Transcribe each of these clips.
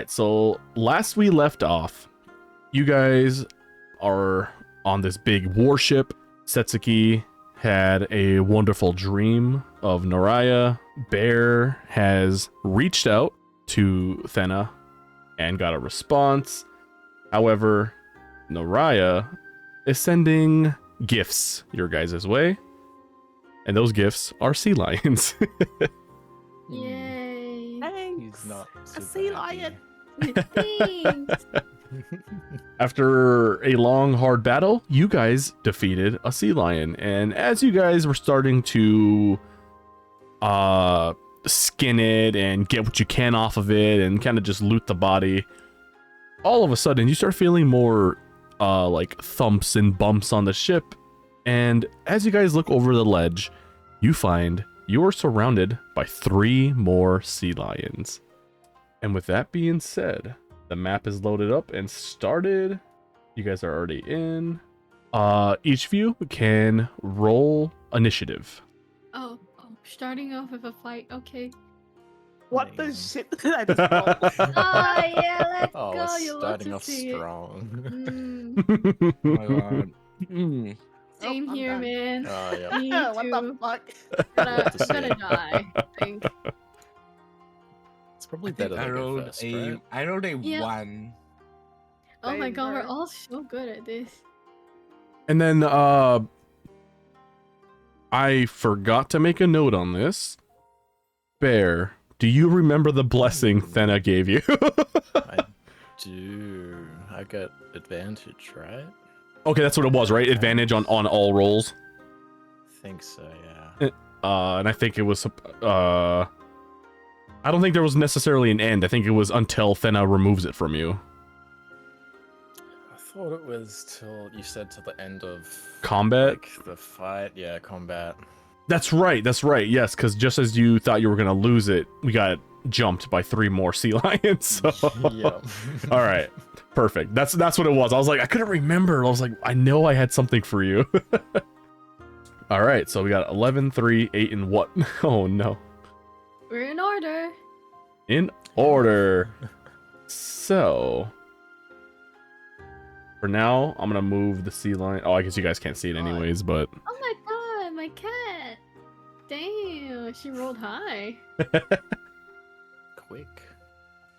right, so last we left off, you guys are on this big warship. Setsuki had a wonderful dream of Nereia. Bear has reached out to Thena and got a response. However, Nereia is sending gifts your guys' way, and those gifts are sea lions. Yay! He's not A sea super happy. lion. Thanks. After a long, hard battle, you guys defeated a sea lion, and as you guys were starting to skin it and get what you can off of it and kind of just loot the body, all of a sudden you start feeling more like thumps and bumps on the ship, and as you guys look over the ledge, you find you are surrounded by 3 more sea lions. And with that being said, the map is loaded up and started. You guys are already in. Each of you can roll initiative. Oh, starting off with a fight. Okay. What the Nice. shit did I just roll? Oh yeah, let's Oh, go. it's You love starting to off see it. strong. Mm, Oh my god. Oh, same I'm here, done. man. Oh yeah. Me What too. the fuck? Love to I'm see gonna it. die. I think. It's probably I think better I to go rolled first, a right? I rolled a Yeah. 1. Oh my Same god, we're here. all so good at this. And then I forgot to make a note on this. Bear, do you remember the blessing Thena gave you? I do. I get advantage, right? Okay, that's what it was, right? Advantage on all rolls. Think so, yeah. And I think it was I don't think there was necessarily an end. I think it was until Thena removes it from you. I thought it was till you said to the end of Combat? like the fight. Yeah, combat. That's right, yes, because just as you thought you were gonna lose it, we got jumped by 3 more sea lions. So Yep. all right, perfect. That's what it was. I was like, I couldn't remember. I was like, I know I had something for you. All right, so we got 11, 3, 8, and what? Oh no. We're in order. In order. So for now, I'm gonna move the sea lion. Oh, I guess you guys can't see it anyways, but Oh my god, my cat. Damn, she rolled high. Quick.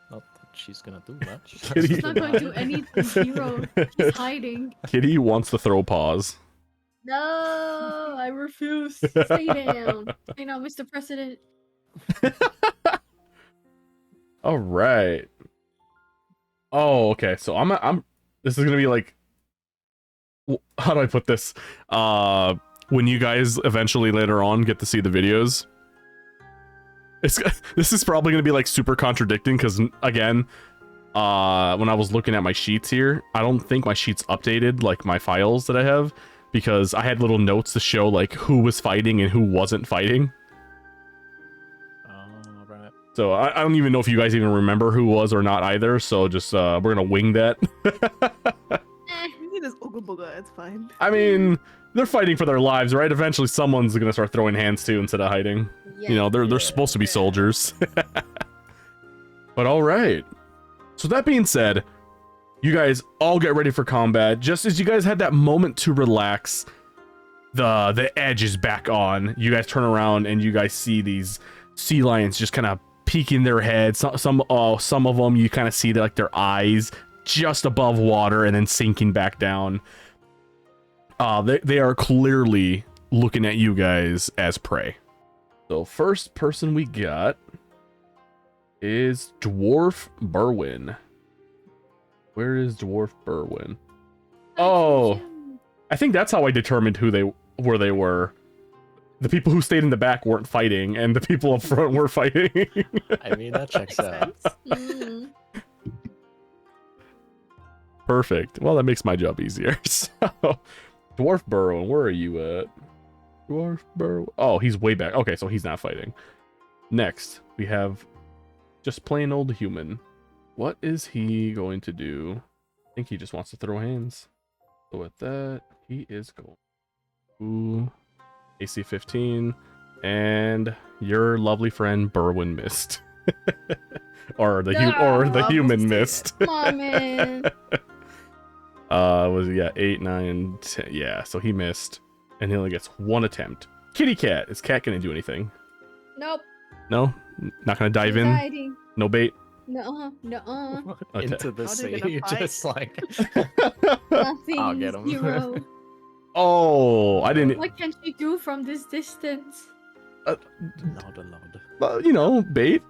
Not that she's gonna do much. Kitty. She's not going to do anything, zero. She's hiding. Kitty wants to throw paws. No, I refuse. Stay down. Stay down, Mr. President. All right. Oh, okay. So I'm. This is gonna be like. How do I put this? When you guys eventually later on get to see the videos, this is probably gonna be like super contradicting because again, when I was looking at my sheets here, I don't think my sheets updated like my files that I have because I had little notes to show like who was fighting and who wasn't fighting. Oh, right. So I don't even know if you guys even remember who was or not either. So just we're gonna wing that. You can just ooga booga, it's fine. I mean, they're fighting for their lives, right? Eventually, someone's gonna start throwing hands too instead of hiding. You know, they're Yeah. supposed to be soldiers. But all right. So that being said, you guys all get ready for combat. Just as you guys had that moment to relax, the edge is back on. You guys turn around and you guys see these sea lions just kind of peeking their heads. Some of them you kind of see like their eyes just above water and then sinking back down. They are clearly looking at you guys as prey. So first person we got is Dwarf Berwin. Where is Dwarf Berwin? Oh, I think that's how I determined where they were. The people who stayed in the back weren't fighting, and the people up front were fighting. I mean, that checks out. Mm. Perfect. Well, that makes my job easier. So, Dwarf Berwin, where are you at? Dwarf Berwin. Oh, he's way back. Okay, so he's not fighting. Next, we have just plain old human. What is he going to do? I think he just wants to throw hands. So with that, he is going to AC 15, and your lovely friend Berwin missed. or the Ah, human see it. missed. Come on, man. Was it, yeah, 8, 9, 10. Yeah, so he missed, and he only gets one attempt. Kitty cat. Is cat gonna do anything? Nope. No, not gonna dive in. Anxiety. No bait. No, no, Okay. Into the Are they sea, gonna fight? just like nothing. I'll get 'em. Zero. Oh, I didn't. What can she do from this distance? not allowed. You know, bait.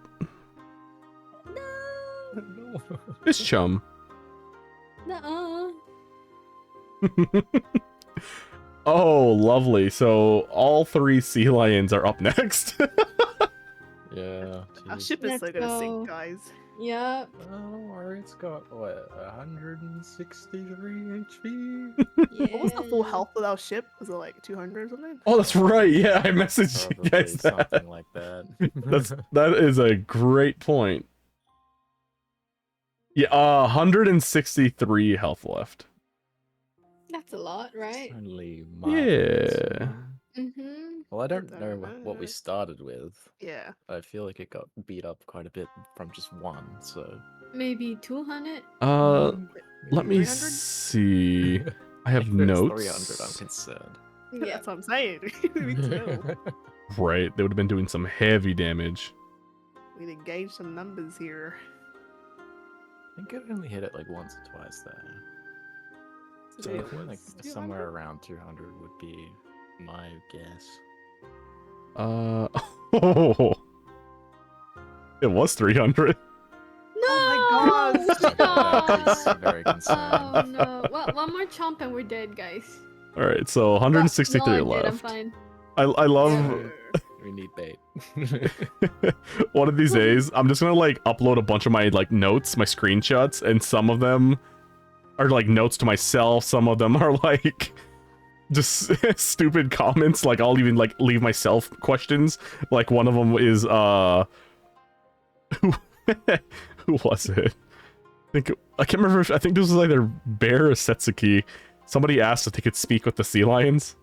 No. Fish chum. Nuh-uh. Oh, lovely. So all 3 sea lions are up next. Yeah. Our geez. ship is so Let's gonna go. sink, guys. Yep. Oh, or it's got what 163 HP. Yeah. What was the full health of our ship? Was it like 200 or something? Oh, that's right. Yeah, I messaged you Probably guys that. something like that. That is a great point. Yeah, 163 health left. That's a lot, right? Only Yeah. Mm-hmm. Well, I don't don't know what we know. started with. Yeah. I feel like it got beat up quite a bit from just one, so. Maybe 200? Let me 300? see. I have If it's notes. 300, I'm concerned. Yeah. That's what I'm saying. We need to know. Right, they would have been doing some heavy damage. We need to gauge some numbers here. I think I've only hit it like once or twice there. So Today I it think like was somewhere 200? around 200 would be my guess. Oh, it was 300. No! Oh my God. That is Stop! very concerning. Oh no. Well, one more chomp and we're dead, guys. All right, so 163 No, I'm dead, I'm left. fine. I love Yeah. We need bait. one of these days. I'm just gonna like upload a bunch of my like notes, my screenshots, and some of them are like notes to myself. Some of them are like just stupid comments. Like I'll even like leave myself questions. Like one of them is who was it? I can't remember. I think this was either Bear or Setsuki. Somebody asked if they could speak with the sea lions,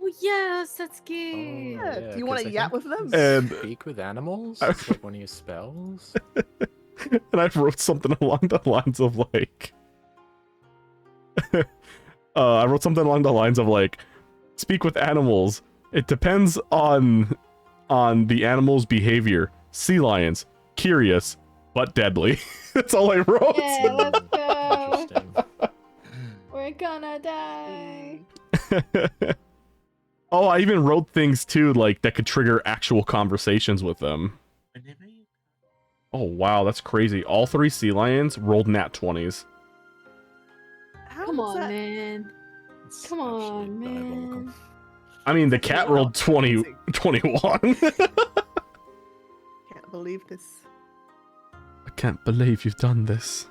Oh yeah, Setsuki. Oh, Yeah, do you want 'cause to I yap think with them? and Speak with animals? It's like one of your spells? and I wrote something along the lines of like, I wrote something along the lines of like, speak with animals. It depends on the animal's behavior. Sea lions, curious but deadly. That's all I wrote. Yeah, let's go. Interesting. We're gonna die. Oh, I even wrote things too, like that could trigger actual conversations with them. Oh wow, that's crazy. All 3 sea lions rolled nat 20s. How Come does on, that- man. It's Come on, actually diabolical. man. I mean, the That's cat a lot. rolled 20, Amazing. 21. Can't believe this. I can't believe you've done this.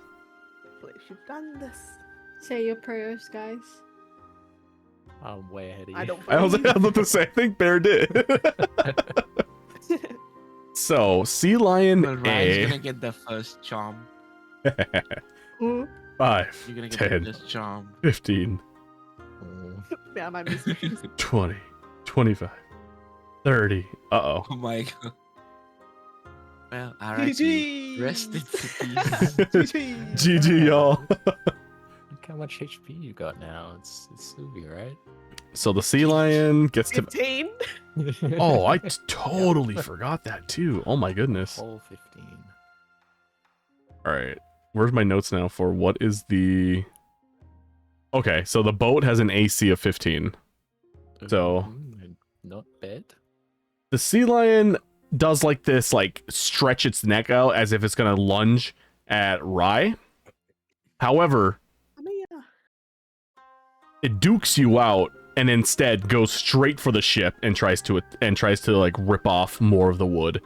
Believe you've done this. Say your prayers, guys. I'm way ahead of you. I don't I was believe. about to say, I think Bear did. So, sea lion Well, Ryan's A. gonna get the first charm. Mm. 5, You're gonna get 10, the first charm. 15, Mm. Yeah, my mistake. 20, 25, 30. Uh-oh. Oh my god. Well, alright. GG. Rest in peace. GG. GG, y'all. Look how much HP you got now. It's Subi, right? So the sea lion gets to... 15. Oh, I totally forgot that too. Oh my goodness. Whole 15. Alright. Where's my notes now for what is the... Okay, so the boat has an AC of 15. So- Not bad. The sea lion does like this, like, stretch its neck out as if it's gonna lunge at Rai. However, I mean, it dukes you out and instead goes straight for the ship and tries to like rip off more of the wood.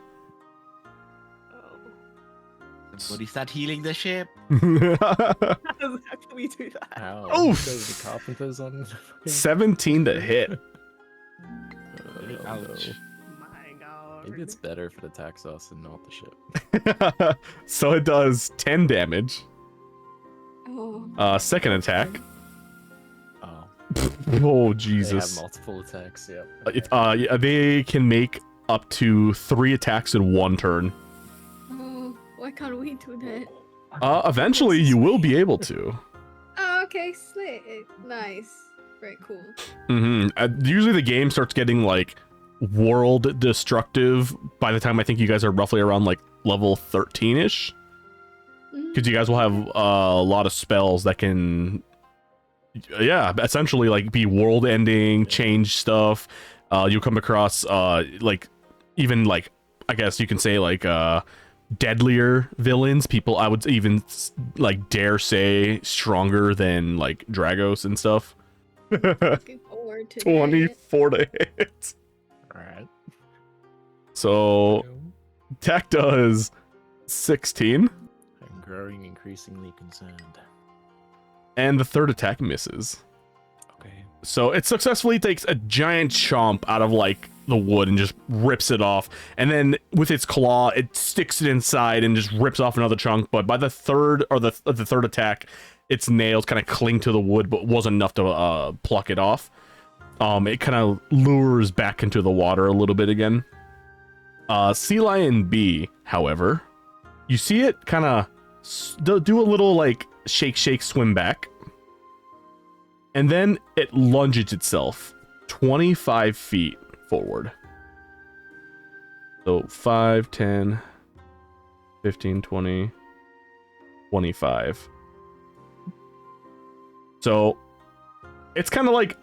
Somebody start healing the ship. how can we do that? How? Oof. Those the carpenters on. 17 to hit. Ouch. My God. Maybe it's better if it attacks us and not the ship. So it does 10 damage. Oh. Second attack. Oh. Oh They Jesus. have multiple attacks, yep. Yeah, they can make up to 3 attacks in 1 turn. Oh, why can't we do that? Eventually, you will be able to. Oh, okay, slick. Nice. Very cool. Usually the game starts getting like world destructive by the time I think you guys are roughly around like level 13-ish. Because you guys will have a lot of spells that can, yeah, essentially like be world ending, change stuff. You'll come across like even like, I guess you can say like deadlier villains. People I would even like dare say stronger than like Dragos and stuff. Looking forward to 24 to hit. Alright. So attack does 16. I'm growing increasingly concerned. And the 3rd attack misses. Okay. So it successfully takes a giant chomp out of like the wood and just rips it off. And then with its claw, it sticks it inside and just rips off another chunk. But by the 3rd or the 3rd attack, its nails kind of cling to the wood, but wasn't enough to pluck it off. It kind of lures back into the water a little bit again. Sea Lion B, however, you see it kind of do a little like shake, swim back. And then it lunges itself 25 feet forward. So 5, 10, 15, 20, 25. So it's kind of like,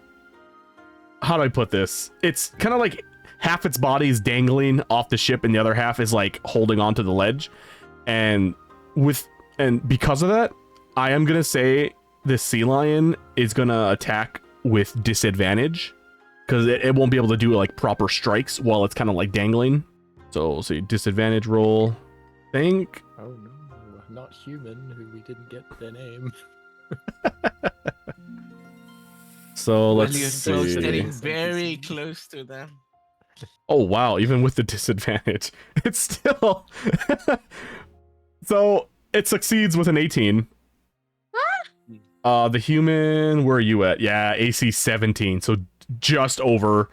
how do I put this? It's kind of like half its body is dangling off the ship and the other half is like holding onto the ledge. And because of that, I am gonna say this sea lion is gonna attack with disadvantage because it won't be able to do like proper strikes while it's kind of like dangling. So we'll see, disadvantage roll. Think. Oh no, not human, who we didn't get their name. So let's You're see. getting very close to them. Oh wow, even with the disadvantage, it's still. So it succeeds with an 18. The human, where are you at? Yeah, AC 17, so just over.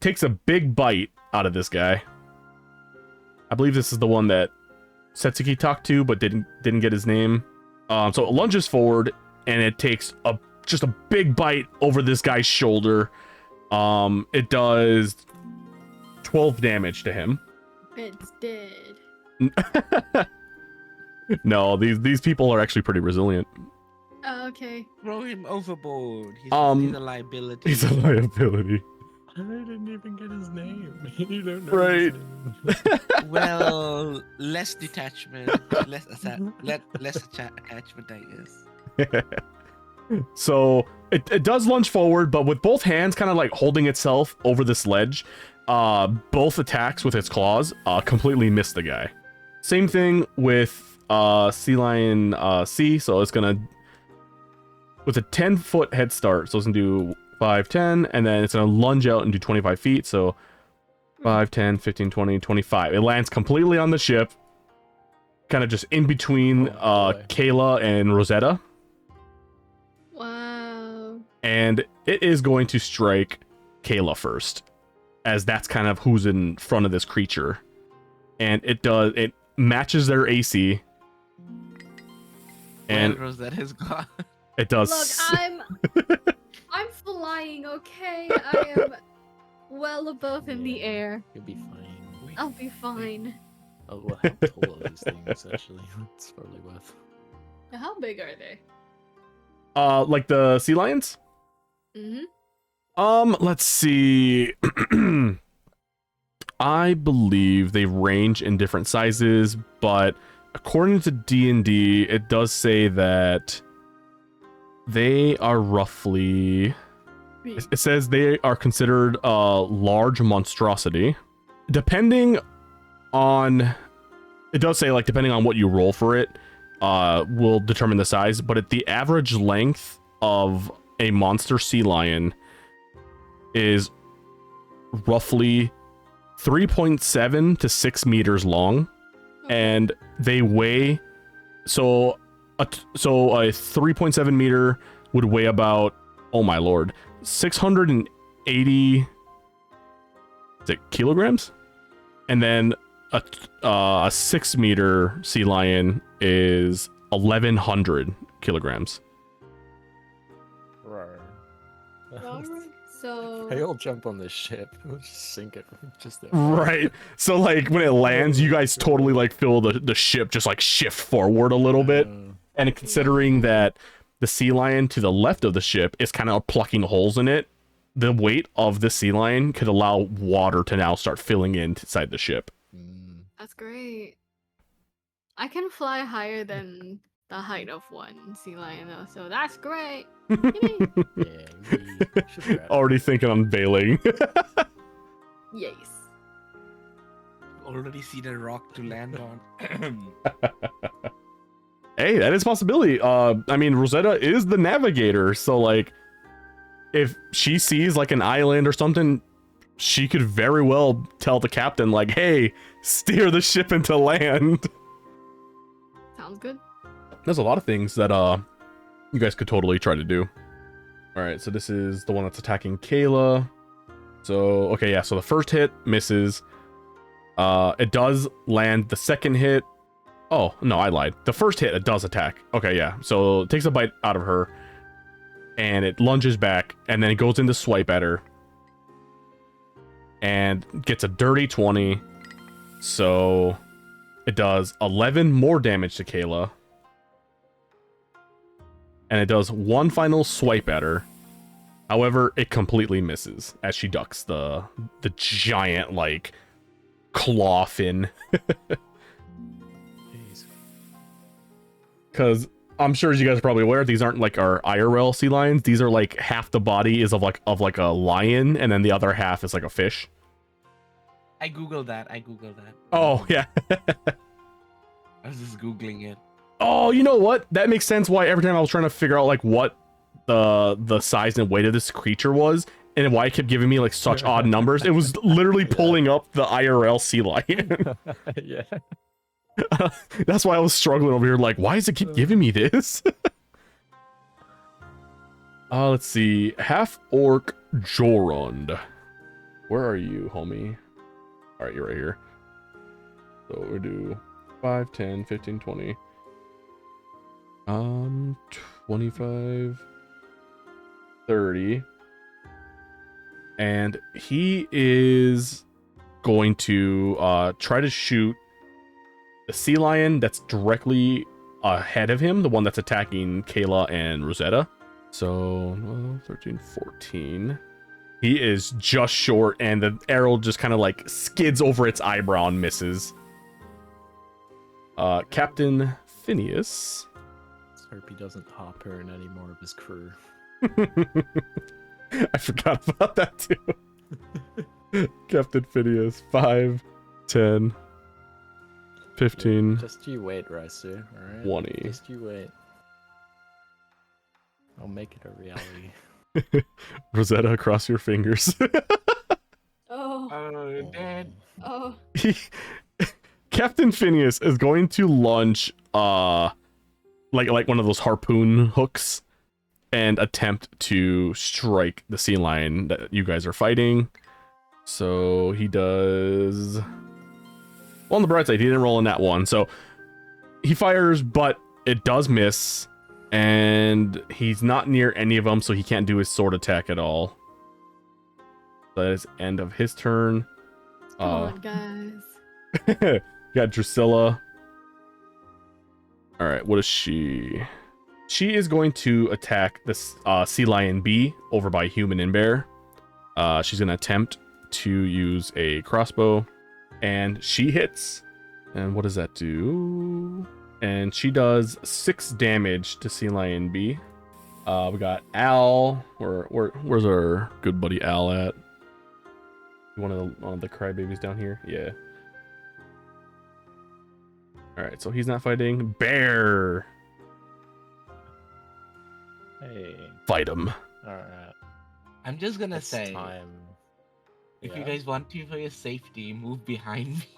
Takes a big bite out of this guy. I believe this is the one that Setsuki talked to, but didn't get his name. So it lunges forward and it takes just a big bite over this guy's shoulder. It does 12 damage to him. It's dead. No, these people are actually pretty resilient. Oh, okay. Throw him overboard. He's a liability. He's a liability. I didn't even get his name. You don't know Right. his name. Well, less detachment, less attachment, I guess. So it does lunge forward, but with both hands kind of like holding itself over this ledge, both attacks with its claws completely miss the guy. Same thing with Sea Lion C, so it's gonna, with a 10-foot head start, so it's gonna do 5, 10, and then it's gonna lunge out and do 25 feet, so 5, 10, 15, 20, 25. It lands completely on the ship, kind of just in between Kayla and Rosetta. Wow. And it is going to strike Kayla first, as that's kind of who's in front of this creature. And it matches their AC. And Rosetta's gone. it does. Look, I'm flying, okay? I am well above in the air. You'll be fine. I'll be fine. Oh, well, how tall are these things, actually? It's probably worth. How big are they? Like the sea lions? Mm-hmm. Let's see. I believe they range in different sizes, but according to D&D, it does say that they are roughly... It says they are considered a large monstrosity. Depending on... It does say, like, depending on what you roll for it, will determine the size, but at the average length of a monster sea lion is roughly 3.7 to 6 meters long, and they weigh, so a 3.7 meter would weigh about, oh my lord, 680 is it kilograms? And then a 6 meter sea lion is 1,100 kilograms. Right. Alright, so Hey, I'll jump on this ship. We'll just sink it from just there. Right. So like when it lands, you guys totally like feel the ship just like shift forward a little bit. And considering that the sea lion to the left of the ship is kind of plucking holes in it, the weight of the sea lion could allow water to now start filling in inside the ship. that's great. I can fly higher than the height of one sea lion though, so that's great. Yippee. Yeah, we should grab it. Already thinking on bailing. Yes. Already seen a rock to land on. Hey, that is a possibility. I mean, Rosetta is the navigator, so like, if she sees like an island or something, she could very well tell the captain like, "Hey, steer the ship into land." Sounds good. There's a lot of things that you guys could totally try to do. All right, so this is the one that's attacking Kayla. So okay, yeah. So the first hit misses. It does land. The second hit. Oh no, I lied. The first hit it does attack. Okay, yeah. So it takes a bite out of her, and it lunges back, and then it goes in to swipe at her, and gets a dirty 20. So it does 11 more damage to Kayla. And it does one final swipe at her. However, it completely misses as she ducks the giant, like, claw fin. Jeez. Because I'm sure as you guys are probably aware, these aren't like our IRL sea lions. These are like half the body is of like a lion, and then the other half is like a fish. I googled that. Oh yeah. I was just googling it. Oh, you know what? That makes sense why every time I was trying to figure out like what the size and weight of this creature was, and why it kept giving me like such odd numbers. It was literally pulling up the IRL sea lion. Yeah. That's why I was struggling over here. Like, why does it keep giving me this? Let's see. Half orc Jorund. Where are you, homie? All right, you're right here. So we do 5, 10, 15, 20. 25, 30. And he is going to try to shoot the sea lion that's directly ahead of him, the one that's attacking Kayla and Rosetta. So 13, 14. He is just short, and the arrow just kind of like skids over its eyebrow and misses. Captain Phineas. Let's hope he doesn't hop her in any more of his crew. I forgot about that too. Captain Phineas. 5, 10, 15. Just you wait, Raisu, alright? 20. Just you wait. I'll make it a reality. Rosetta, cross your fingers. Oh, Oh, dead. oh. Captain Phineas is going to launch like one of those harpoon hooks and attempt to strike the sea lion that you guys are fighting. So he does. Well, on the bright side, he didn't roll in that one. So he fires, but it does miss. And he's not near any of them, so he can't do his sword attack at all. That is end of his turn. Come on, guys. Got Drusilla. Alright, what is she? She is going to attack this Sea Lion B over by Human and Bear. She's going to attempt to use a crossbow. And she hits. And what does that do? And she does 6 damage to Sea Lion B. We got Al. Where's our good buddy Al at? One of the crybabies down here? Yeah. Alright, so he's not fighting. Bear! Hey. Fight him. Alright. I'm just gonna It's say, time. if you Yeah. guys want to for your safety, move behind me.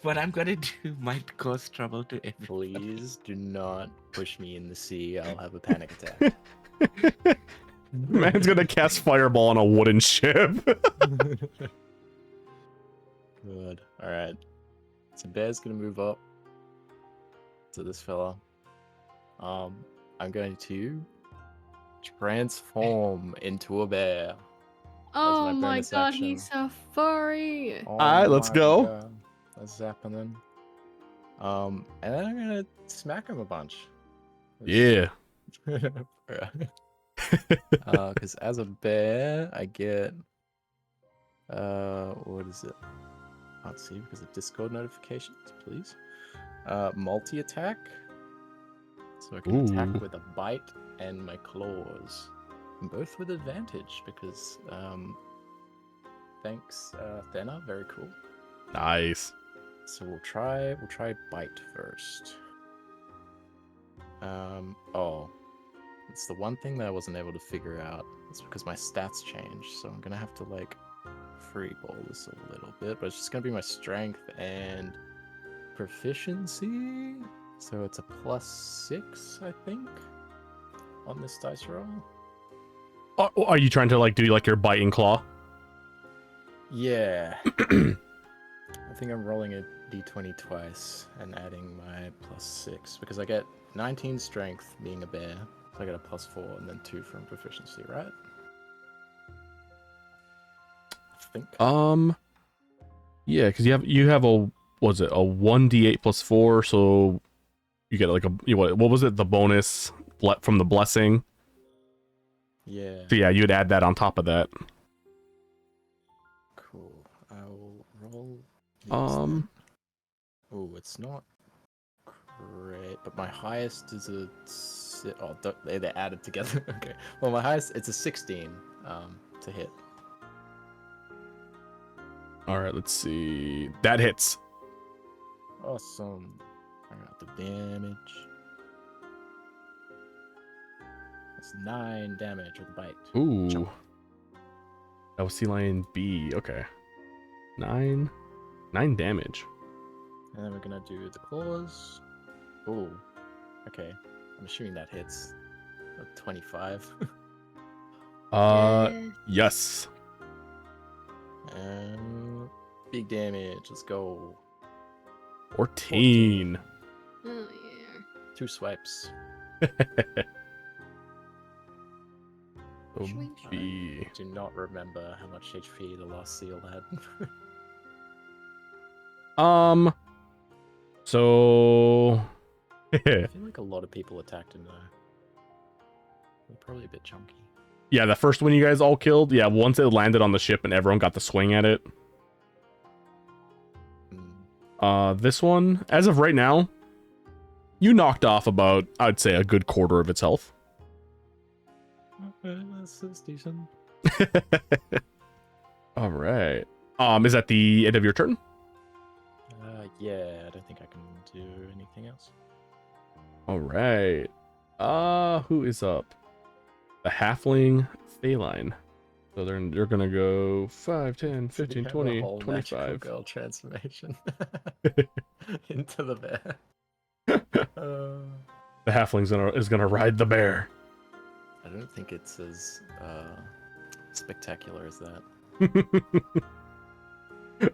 What I'm gonna do might cause trouble to everyone. Please do not push me in the sea. I'll have a panic attack. Man's gonna cast Fireball on a wooden ship. Alright. So bear's gonna move up to this fella. I'm going to transform into a bear. Oh my my bonus god, action. he's a furry. Oh Alright, let's my go. God. That's happening. And then I'm gonna smack him a bunch. Yeah. Because as a bear, I get what is it? Can't see because of Discord notifications, please. Multi-attack. So I can attack Ooh. with a bite and my claws. And both with advantage because thanks, Thena, very cool. Nice. So we'll try bite first. Oh. It's the one thing that I wasn't able to figure out. It's because my stats changed, so I'm gonna have to like free ball this a little bit, but it's just gonna be my strength and proficiency. So it's a +6, I think, on this dice roll. Are you trying to like do like your bite and claw? Yeah. I think I'm rolling a d20 twice and adding my +6 because I get 19 strength being a bear. So I get a +4 and then 2 from proficiency, right? I think. Yeah, because you have a was it a 1d8 + 4, so you get like what was it, the bonus from the blessing? Yeah. So yeah, you'd add that on top of that. Cool. I will roll. Oh, it's not great, but my highest is a. Oh, they're added together. Okay. Well, my highest it's a 16 to hit. All right, let's see. That hits. Awesome. I got the damage. It's 9 damage with a bite. Ooh. Jump. That was Sea Lion B. Okay. 9 damage. And then we're gonna do the claws. Ooh. Okay. I'm assuming that hits. 25. Yeah. Yes. Big damage. Let's go. 14. Oh yeah. 2 swipes. So Swing, B. I do not remember how much HP the last seal had. So I feel like a lot of people attacked him though. They're probably a bit chunky. yeah, the first one you guys all killed. Yeah, once it landed on the ship and everyone got the swing at it. This one, as of right now, you knocked off about, I'd say, a good quarter of its health. That's decent. All right. Is that the end of your turn? Yeah, I don't think I can do anything else. All right. Who is up? The halfling feline. So they're gonna go 5, 10, 15, 20, 25. Girl transformation into the bear. The halfling's is gonna ride the bear. I don't think it's as spectacular as that.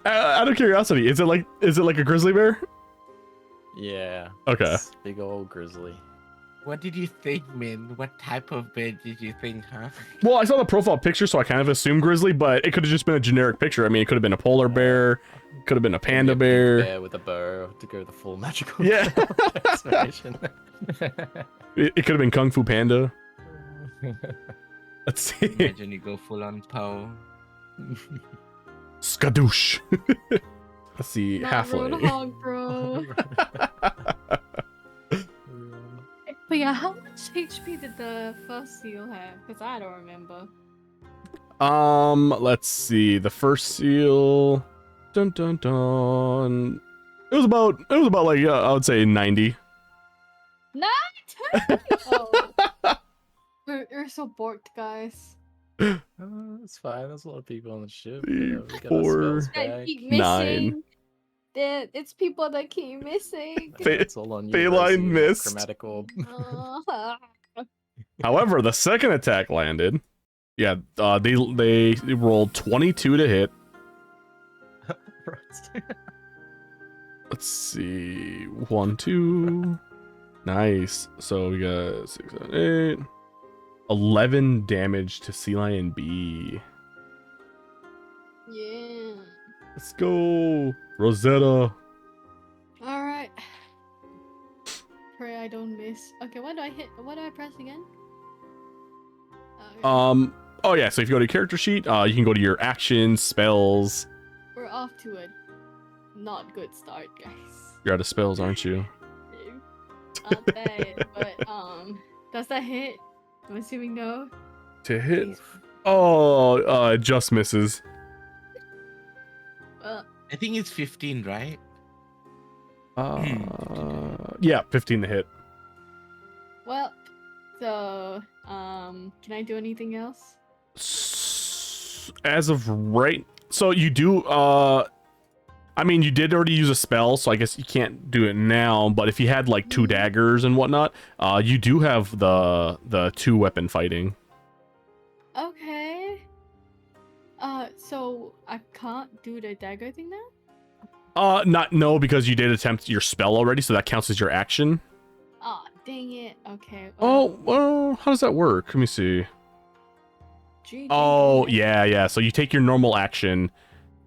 Out of curiosity, is it like a grizzly bear? Yeah. Okay. It's big old grizzly. What did you think, Min? What type of bear did you think, huh? Well, I saw the profile picture, so I kind of assumed grizzly, but it could have just been a generic picture. I mean, it could have been a polar bear, could have been a panda Maybe a big bear. bear with a bow to go the full magical Yeah. transformation. It could have been Kung Fu Panda. Let's see. Imagine you go full on Poe. Skadoosh. Let's see. Not Halfling. Roadhog, bro. But yeah, how much HP did the first seal have? Because I don't remember. Let's see. The first seal. Dun dun dun. It was about like I would say 90. Oh. We're so bored, guys. It's fine. There's a lot of people on the ship. Three, We got our 4, spells That back. keep 9. missing. It's people that keep missing. It's all on you. Feline Rosie, missed. Chromatic orb. However, the second attack landed. Yeah, they rolled 22 to hit. let's see. 1, 2. Nice. So we got 6, 7, 8. 11 damage to Sea Lion B. Yeah. Let's go, Rosetta. All right. Pray I don't miss. Okay, what do I hit? What do I press again? Okay. Oh yeah. So if you go to your character sheet, you can go to your actions, spells. We're off to a not good start, guys. You're out of spells, aren't you? Not bad, but does that hit? I'm assuming no. To hit. Please. Oh, it just misses. Well, I think it's 15, right? Yeah, 15 to hit. well. So, can I do anything else? As of right, so you do. I mean, you did already use a spell, so I guess you can't do it now. But if you had like 2 daggers and whatnot, you do have the 2-weapon fighting. Okay. So I can't do the dagger thing now? No, because you did attempt your spell already, so that counts as your action. Oh, dang it. Okay. Oh, well, how does that work? Let me see. Oh, yeah. So you take your normal action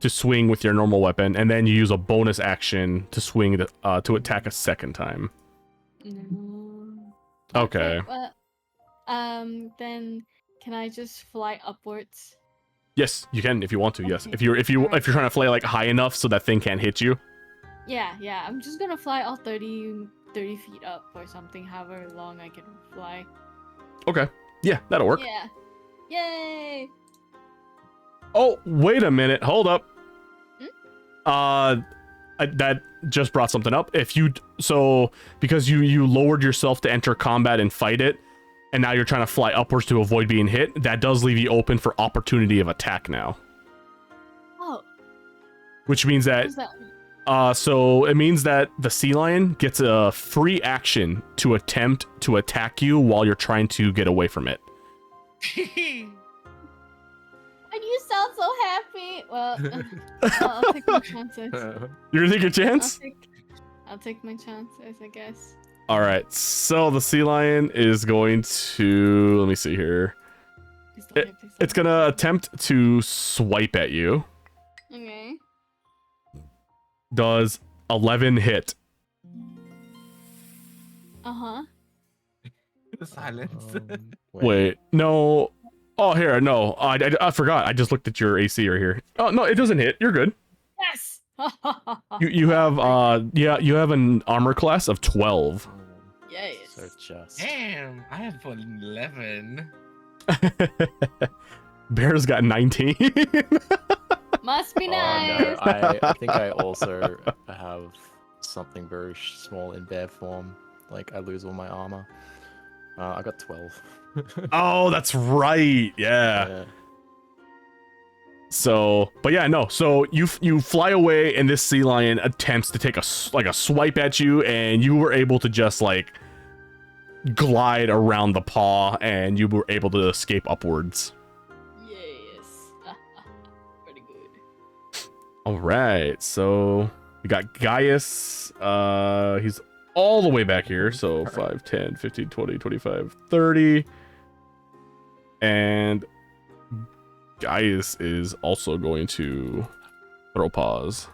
to swing with your normal weapon, and then you use a bonus action to swing to attack a second time. No. Okay. Well, then can I just fly upwards? Yes, you can if you want to. Yes, Okay. if you're Alright. trying to fly like high enough so that thing can't hit you. Yeah. I'm just gonna fly all 30 feet up or something, however long I can fly. Okay. Yeah, that'll work. Yeah. Yay! Oh, wait a minute. Hold up. Hmm? That just brought something up. Because you lowered yourself to enter combat and fight it, and now you're trying to fly upwards to avoid being hit, that does leave you open for opportunity of attack now. Oh, Which means what that, does that mean? so it means that the sea lion gets a free action to attempt to attack you while you're trying to get away from it. And you sound so happy. Well, I'll take my chances. You're gonna take your chance? I'll take my chances, I guess. All right, so the sea lion is going to, let me see here. Please don't hit, please don't It's gonna attempt to swipe at you. hit. Okay. Does 11 hit? Uh-huh. The silence. Wait, no. Oh, here, no. I forgot. I just looked at your AC right here. Oh, no, it doesn't hit. You're good. Yes! You have you have an armor class of 12. Yes. So just. Damn, I have an 11. Bear's got 19. Must be Oh nice. no, I think I also have something very small in bear form. Like I lose all my armor. I got 12. Oh, that's right. Yeah. So, but yeah, no. So you fly away, and this sea lion attempts to take a swipe at you, and you were able to just like glide around the paw, and you were able to escape upwards. Yes. Pretty good. All right. So we got Gaius. He's all the way back here. So 5, 10, 15, 20, 25, 30. And Gaius is also going to throw paws.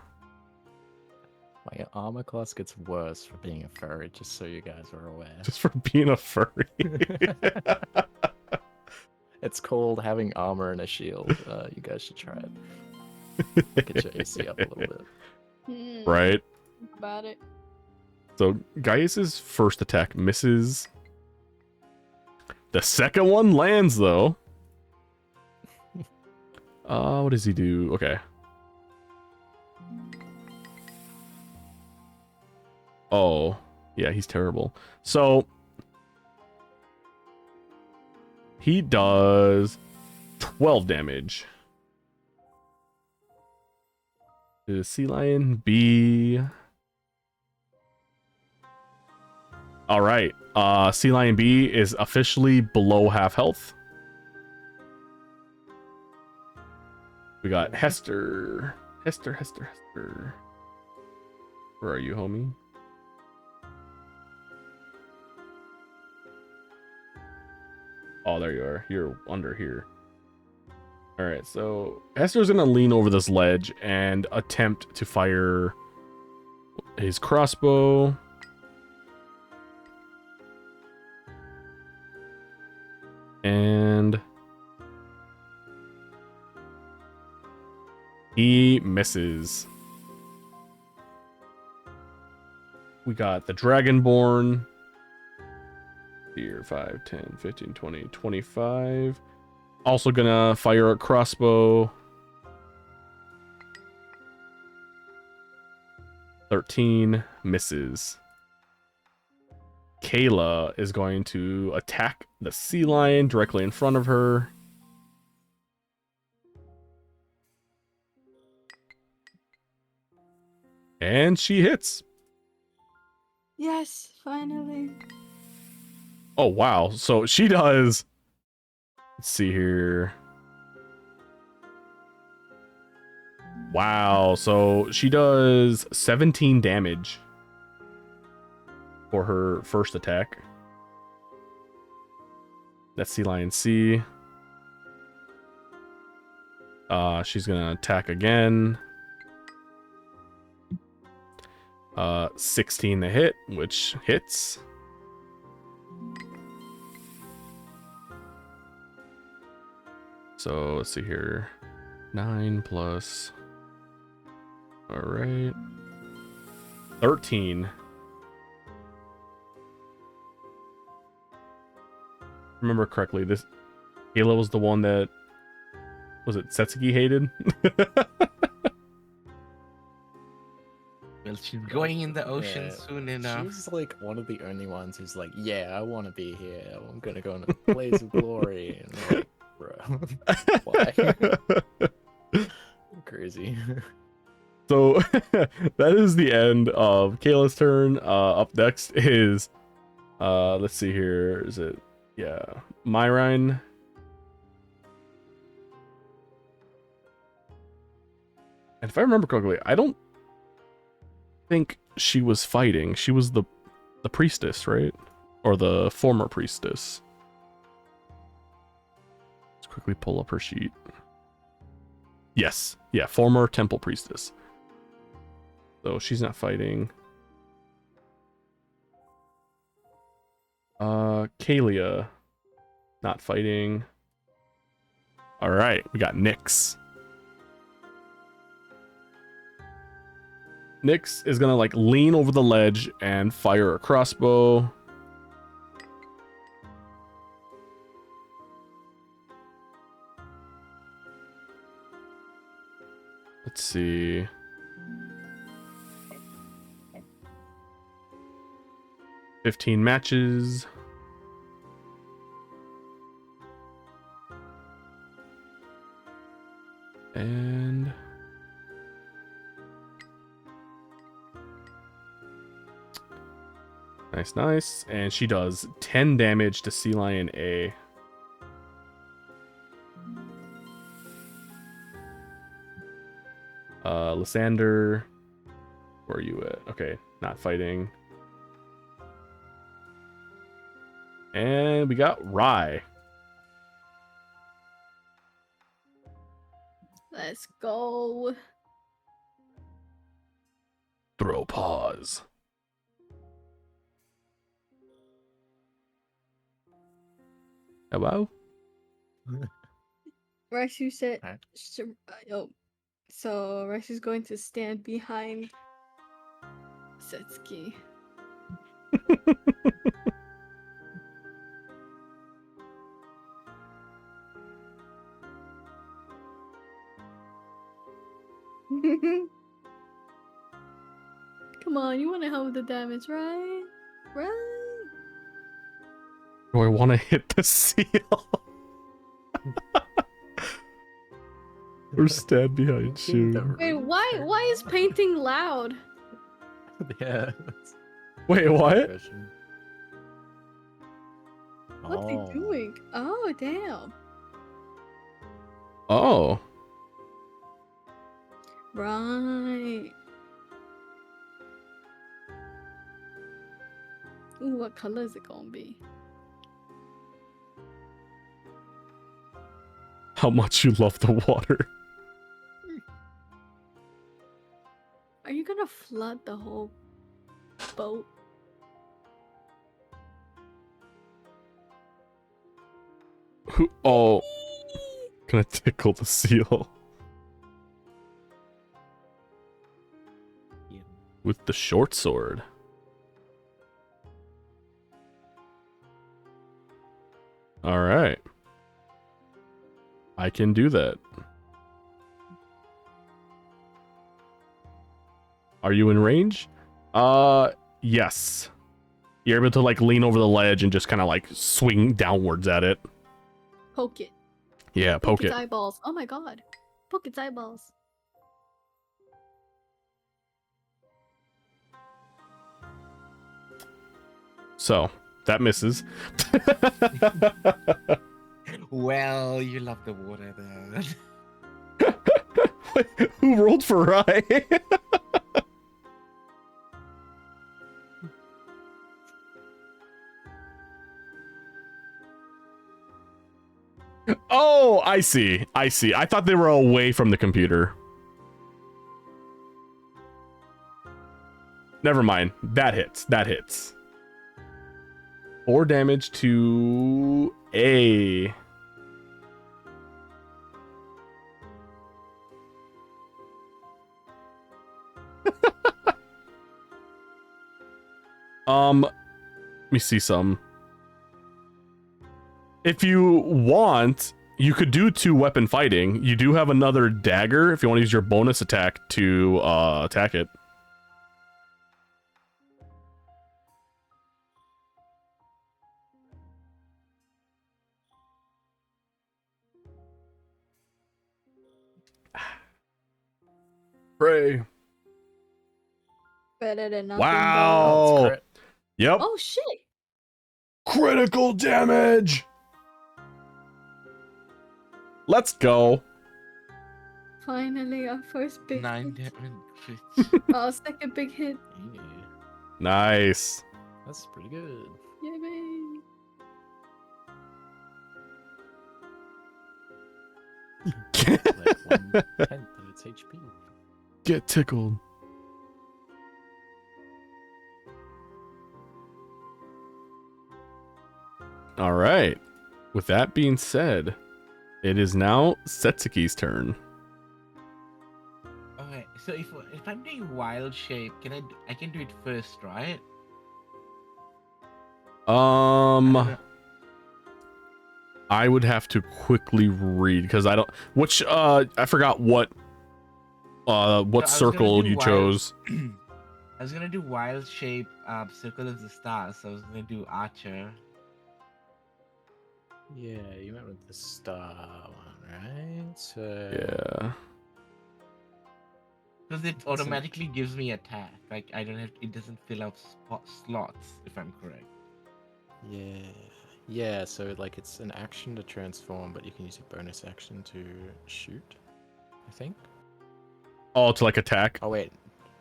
My armor class gets worse for being a furry, just so you guys are aware. Just for being a furry. It's called having armor and a shield. You guys should try it. Get your AC up a little bit. Right? Think about it. So Gaius's first attack misses. The second one lands, though. What does he do? Okay. Oh, yeah, he's terrible. So he does 12 damage. Does Sea Lion B? All right. Sea Lion B is officially below half health. We got Hester. Where are you, homie? Oh, there you are. You're under here. All right, so Esther's gonna lean over this ledge and attempt to fire his crossbow. And he misses. We got the Dragonborn. Here, 5, 10, 15, 20, 25. Also gonna fire a crossbow. 13 misses. Kayla is going to attack the sea lion directly in front of her. And she hits. Yes, finally. Oh, wow. So she does. Let's see here. Wow. So she does 17 damage for her first attack. That's Sea Lion C. She's gonna attack again. 16 to hit, which hits. So let's see here. 9 plus. All right. 13. Remember correctly, this Halo was the one that was it Setsuki hated? Well, she's going in the ocean Yeah, soon enough. She's like one of the only ones who's like, yeah, I want to be here. I'm gonna go in a blaze of glory. And I'm like, bro, why? Crazy. So that is the end of Kayla's turn. Up next is let's see here. Is it Myrine? And if I remember correctly, I don't think she was fighting. She was the priestess, right? Or the former priestess. Let's quickly pull up her sheet. Yes. Yeah, former temple priestess. So she's not fighting. Kalia, not fighting. All right, we got Nyx. Nyx is gonna like lean over the ledge and fire a crossbow. Let's see. $15 matches. And nice. And she does 10 damage to Sea Lion A. Lysander, where are you at? Okay, not fighting. And we got Rye. Let's go. Throw pause. Hello? Rex, said. Alright. So Rex is going to stand behind Setsuki. Come on, you want to help with the damage, right? Right? Do I want to hit the seal? Or stand behind shoe? Wait, why is painting loud? Yeah. Wait, what? Question. What's he doing? Oh, damn. Oh. Right. Ooh, what color is it gonna be? How much you love the water. Are you gonna flood the whole boat? Oh, gonna tickle the seal Yeah. with the short sword. All right. I can do that. Are you in range? Yes. You're able to like lean over the ledge and just kind of like swing downwards at it. Poke it. Yeah, poke its it. eyeballs. Oh my god. Poke its eyeballs. So, that misses. Well, you love the water then. Wait, who rolled for Rye? Oh, I see. I see. I thought they were away from the computer. Never mind. That hits. That hits. 4 damage to A. Let me see some. If you want, you could do 2 weapon fighting. You do have another dagger if you want to use your bonus attack to attack it. Pray. Better than nothing. Wow. That's crit. Yep. Oh shit. Critical damage. Let's go. Finally, our first big 9 hit. damage. Our second big hit. Yeah, Nice. that's pretty good. Yay, baby. Like 1/10 of its HP. Get tickled. All right. With that being said, it is now Setsuki's turn. Okay, so if I'm doing wild shape, I can do it first, right? I would have to quickly read because I don't. Which I forgot what gonna circle do you wild- chose. I was gonna do wild shape, circle of the stars. So I was gonna do archer. Yeah, you went with the star one, right? So Yeah. Because it automatically gives me attack. Like I don't have. It doesn't fill out slots. If I'm correct. yeah, yeah. So like it's an action to transform, but you can use your bonus action to shoot. I think. Oh, to like attack. Oh wait,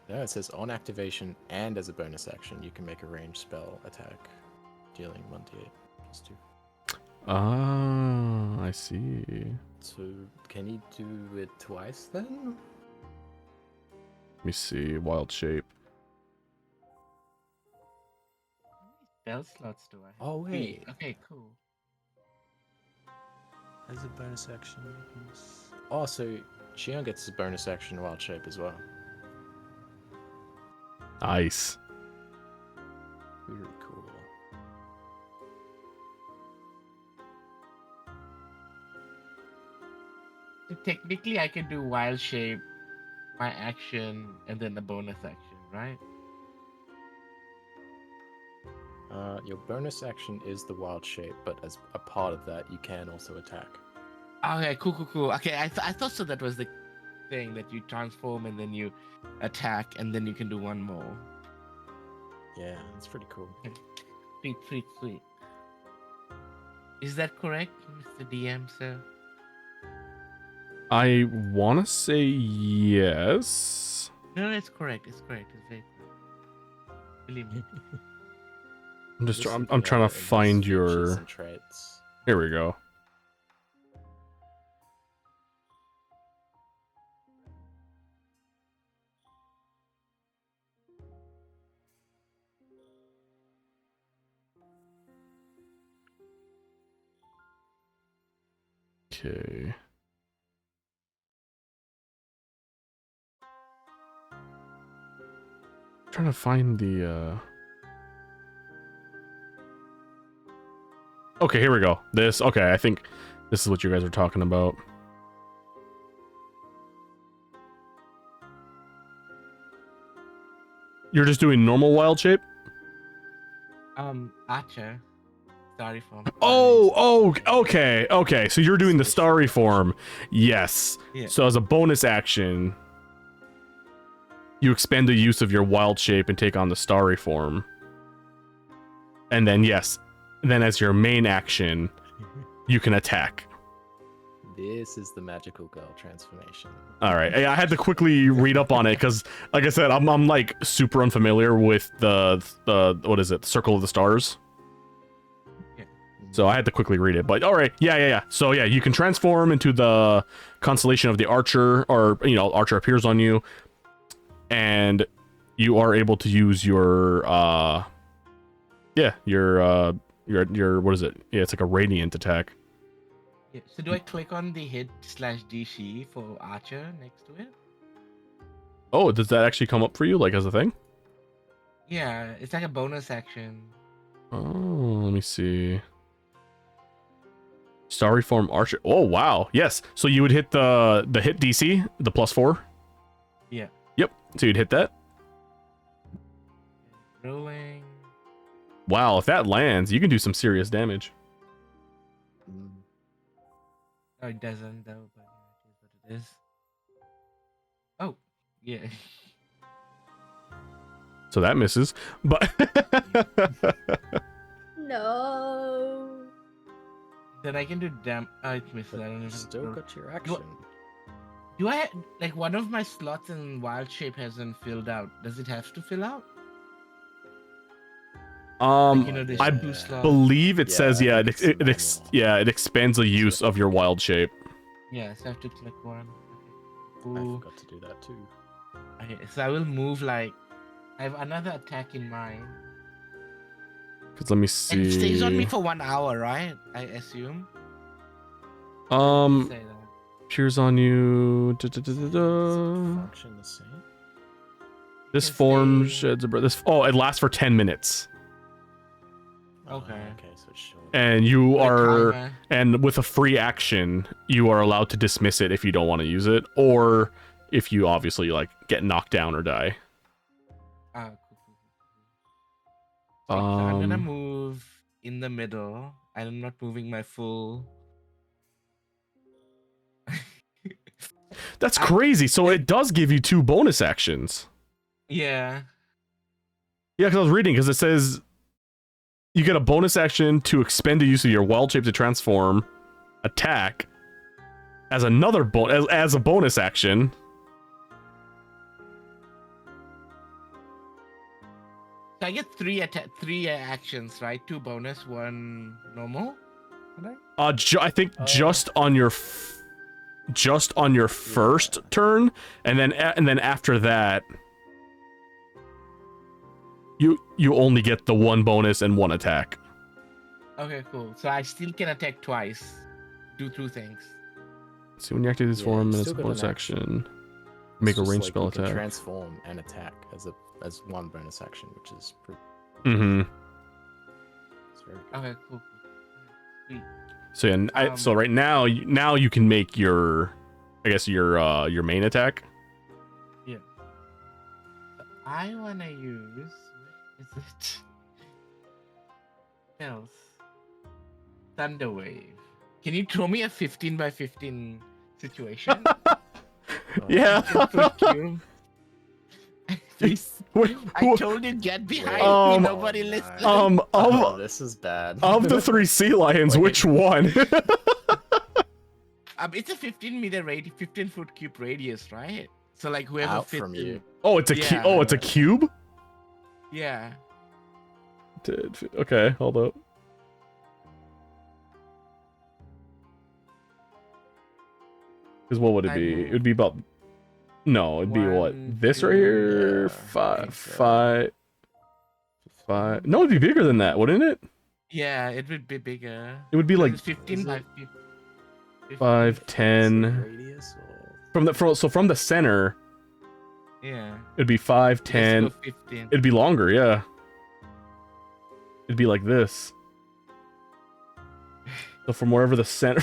no. It says on activation and as a bonus action, you can make a ranged spell attack, dealing 1d8 plus 2. Ah, I see. So can you do it twice then? Let me see. Wild shape. Spell slots do I have? Oh, 3. wait. Okay, cool. As a bonus action. Oh, so Shion gets his bonus action wild shape as well. Nice. Very cool. So technically, I can do wild shape, my action, and then the bonus action, right? Your bonus action is the wild shape, but as a part of that, you can also attack. Okay, cool. Okay, I thought so. That was the thing that you transform and then you attack, and then you can do one more. Yeah, that's pretty cool. Sweet. Is that correct, Mr. DM, sir? I want to say yes. No, it's correct. It's very correct. Believe me. I'm Just I'm looking trying at to it in his find features your. and traits. Here we go. Okay. Trying to find the Okay, here we go. This okay, I think this is what you guys are talking about. You're just doing normal wild shape? Archer. Sorry for. Okay. So you're doing the starry form. Yes. Yeah. So as a bonus action, you expend the use of your wild shape and take on the starry form. And then then as your main action, you can attack. This is the magical girl transformation. All right. I had to quickly read up on it because, like I said, I'm like super unfamiliar with the what is it, Circle of the Stars. So I had to quickly read it. But all right, yeah. So yeah, you can transform into the constellation of the Archer, or Archer appears on you, and you are able to use your your what is it? Yeah, it's like a radiant attack. Yeah. So do I click on the hit/DC for Archer next to it? Oh, does that actually come up for you, like as a thing? Yeah, it's like a bonus action. Oh, let me see. Starry form Archer. Oh wow, yes. So you would hit the hit DC, the +4. Yeah. Yep. So you'd hit that. Rolling. Wow, if that lands, you can do some serious damage. Mm. Oh, it doesn't though, but it is what it is. Oh, yeah. So that misses, but No. Then I can do Oh, it misses. I don't even. Still got your action. Do I like one of my slots in wild shape hasn't filled out? Does it have to fill out? There's I two slots. believe it says I yeah, think it's manual. it expands the use of your wild shape. Yeah, so I have to click one. I Okay. Ooh. forgot to do that too. Okay, so I will move like I have another attack in mind. Cause let me see. And it stays on me for 1 hour, right? I assume. Say that. Appears on you. Does it function the same? This can form stay- sheds a breath. It lasts for 10 minutes, Okay. Okay, so it's short. and you Like are timer. and with a free action, you are allowed to dismiss it if you don't want to use it, or if you obviously like get knocked down or die. Ah, cool. So I'm gonna Um, move in the middle. I'm not moving my full. that's crazy. So it does give you 2 bonus actions. Yeah. Yeah, because I was reading, because it says you get a bonus action to expend the use of your wild shape to transform, attack, as another as a bonus action. So I get three actions, right? 2 bonus, 1 normal. Right? I think just on your first turn, and then after that, you only get the 1 bonus and 1 attack. Okay, cool. So I still can attack twice. Do 2 things. See, when you activate this Yeah, form, you and it's still a got bonus an action. It's Make a just ranged like spell you can attack. transform and attack as 1 bonus action, which is pretty. Mm-hmm. It's very good. Okay, cool. Sweet. So yeah, so right now, you can make your, I guess your main attack. Yeah. I wanna use. What is it? Else. Thunder Wave. Can you throw me a 15 by 15 situation? Yeah. 15-foot cube. Wait, I told you get behind Um, me. Nobody listened. Oh, this is bad. of the 3 sea lions, Wait. which one? It's a 15-foot cube radius, right? So like whoever Out fits from in- you. Oh, it's a Yeah. oh, it's a cube. Yeah. 10, okay, hold up. Because what would it be? It would be about... No, it'd be what? One, This right two, here? yeah, Five, I think so. five... No, it'd be bigger than that, wouldn't it? Yeah, it would be bigger. It would be like It's 15 Is by it- 15. 5, Is it 10... radius or So from the center, Yeah. it'd be 5, Let's 10... go 15. It'd be longer, yeah. It'd be like this. So from wherever the center...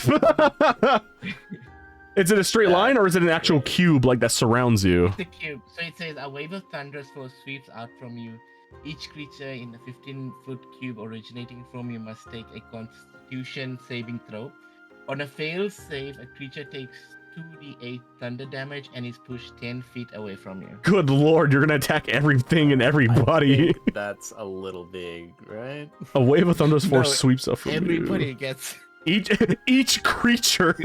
Is it a straight line or is it an actual cube like that surrounds you? It's a cube. So it says a wave of thunderous force sweeps out from you. Each creature in the 15-foot cube originating from you must take a Constitution saving throw. On a failed save, a creature takes 2d8 thunder damage and is pushed 10 feet away from you. Good lord, you're gonna attack everything and I everybody. think that's a little big, right? A wave of thunderous force No, sweeps up from Everybody you. gets. Each creature.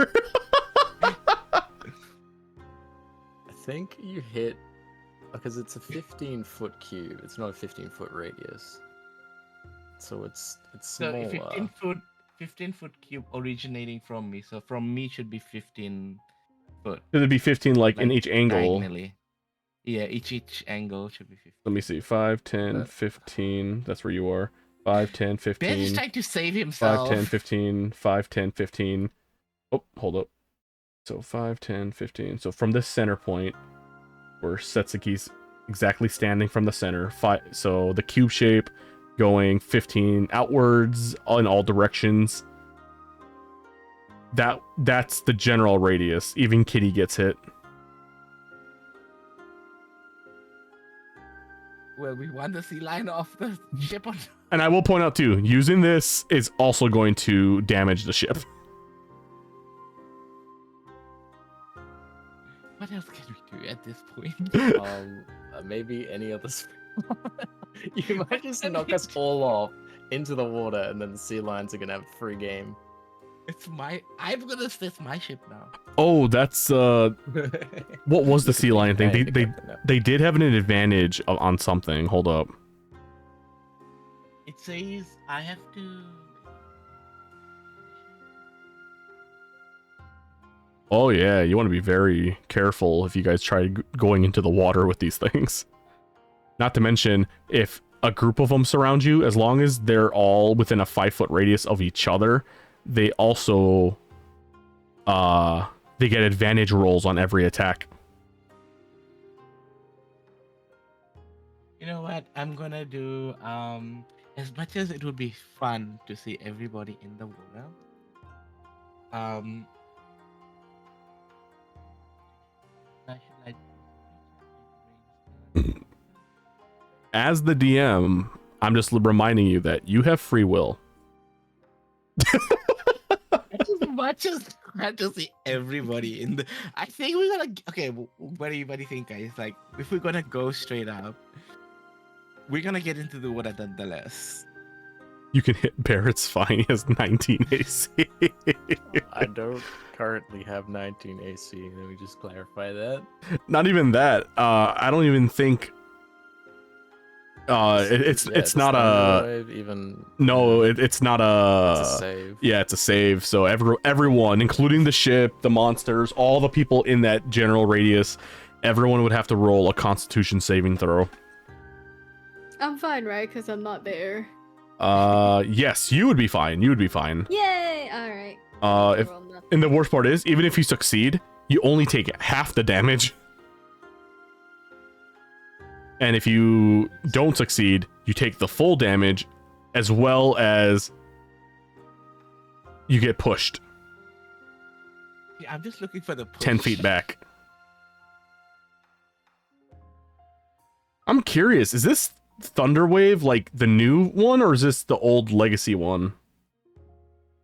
I think you hit because it's a 15-foot cube. It's not a 15-foot radius, so it's So smaller. 15-foot cube originating from me. So from me should be 15 foot. It'd be 15 like in Like, each angle. Diagonally. Yeah, each angle should be 15. Let me see. 5, 10, That- 15. That's where you are. 5, 10, Ben is 15. trying to save 5, himself. 10, 15. 5, 10, 15. Oh, hold up. So 5, 10, 15. So from this center point, where Setsuki's exactly standing from the center, so the cube shape going 15 outwards in all directions. That's the general radius. Even Kitty gets hit. Well, we want the sea lion off the ship on. And I will point out too, using this is also going to damage the ship. What else can we do at this point? Maybe any other. You might just knock us all off into the water, and then the sea lions are gonna have a free game. I'm gonna assess my ship now. Oh, that's what was the sea lion thing? Hey, They Captain, no. they did have an advantage on something. Hold up. It says I have to. Oh yeah, you want to be very careful if you guys try going into the water with these things. Not to mention, if a group of them surround you, as long as they're all within a 5-foot radius of each other, they also they get advantage rolls on every attack. You know what? I'm gonna do. As much as it would be fun to see everybody in the water. As the DM, I'm just reminding you that you have free will. As much as I to see everybody in the. I think we're gonna. Okay, what do you think, guys? Like, if we're gonna go straight up, we're gonna get into the water nonetheless. You can hit Barrett's fine. He has 19 AC. I don't currently have 19 AC. Let me just clarify that. Not even that. I don't even think. It's the not Thunder a. Wave, even. No, it's not a. It's a save. Yeah, it's a save. So everyone, including the ship, the monsters, all the people in that general radius, everyone would have to roll a Constitution saving throw. I'm fine, right? Because I'm not there. Yes, you would be fine. You would be fine. Yay! Alright. If and the worst part is, even if you succeed, you only take half the damage. And if you don't succeed, you take the full damage, as well as you get pushed Yeah, I'm just looking for the push. 10 feet back. I'm curious, is this Thunder Wave like the new one, or is this the old Legacy one?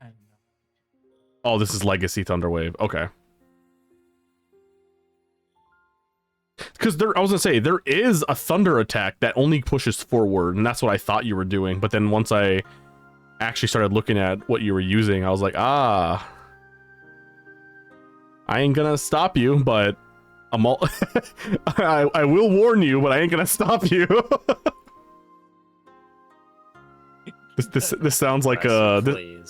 I don't know. Oh, this is Legacy Thunder Wave. Okay. Because I was gonna say, there is a thunder attack that only pushes forward, and that's what I thought you were doing. But then once I actually started looking at what you were using, I was like, I ain't gonna stop you, but I will warn you, but I ain't gonna stop you. This sounds like a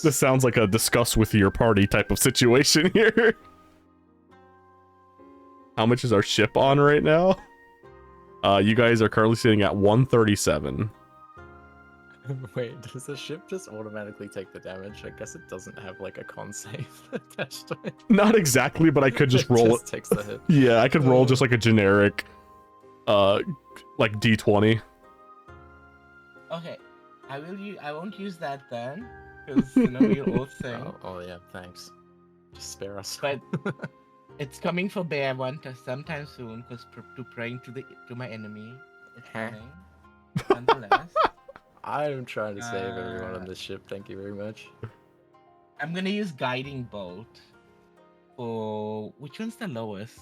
this sounds like a discuss with your party type of situation here. How much is our ship on right now? You guys are currently sitting at 137. Wait, does the ship just automatically take the damage? I guess it doesn't have like a con save attached to it. Not exactly, but I could just roll Just takes the hit. Yeah, I could roll just like a generic, like D20. Okay, I won't use that then, because you know we're all saying. Oh yeah, thanks. Just spare us. But it's coming for bear one sometime soon, because to praying to my enemy. It's coming. Nonetheless. I'm trying to save everyone on this ship. Thank you very much. I'm gonna use guiding bolt. For which one's the lowest?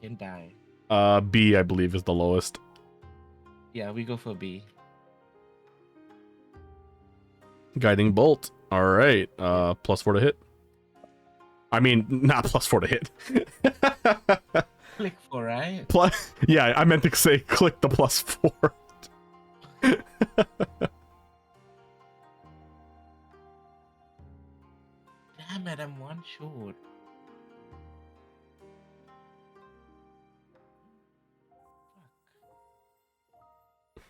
You can die. B, I believe, is the lowest. Yeah, we go for B. Guiding bolt. All right. +4 to hit. I mean, not +4 to hit. Click for right. Yeah, I meant to say click the +4. Damn it, I'm one short. Fuck.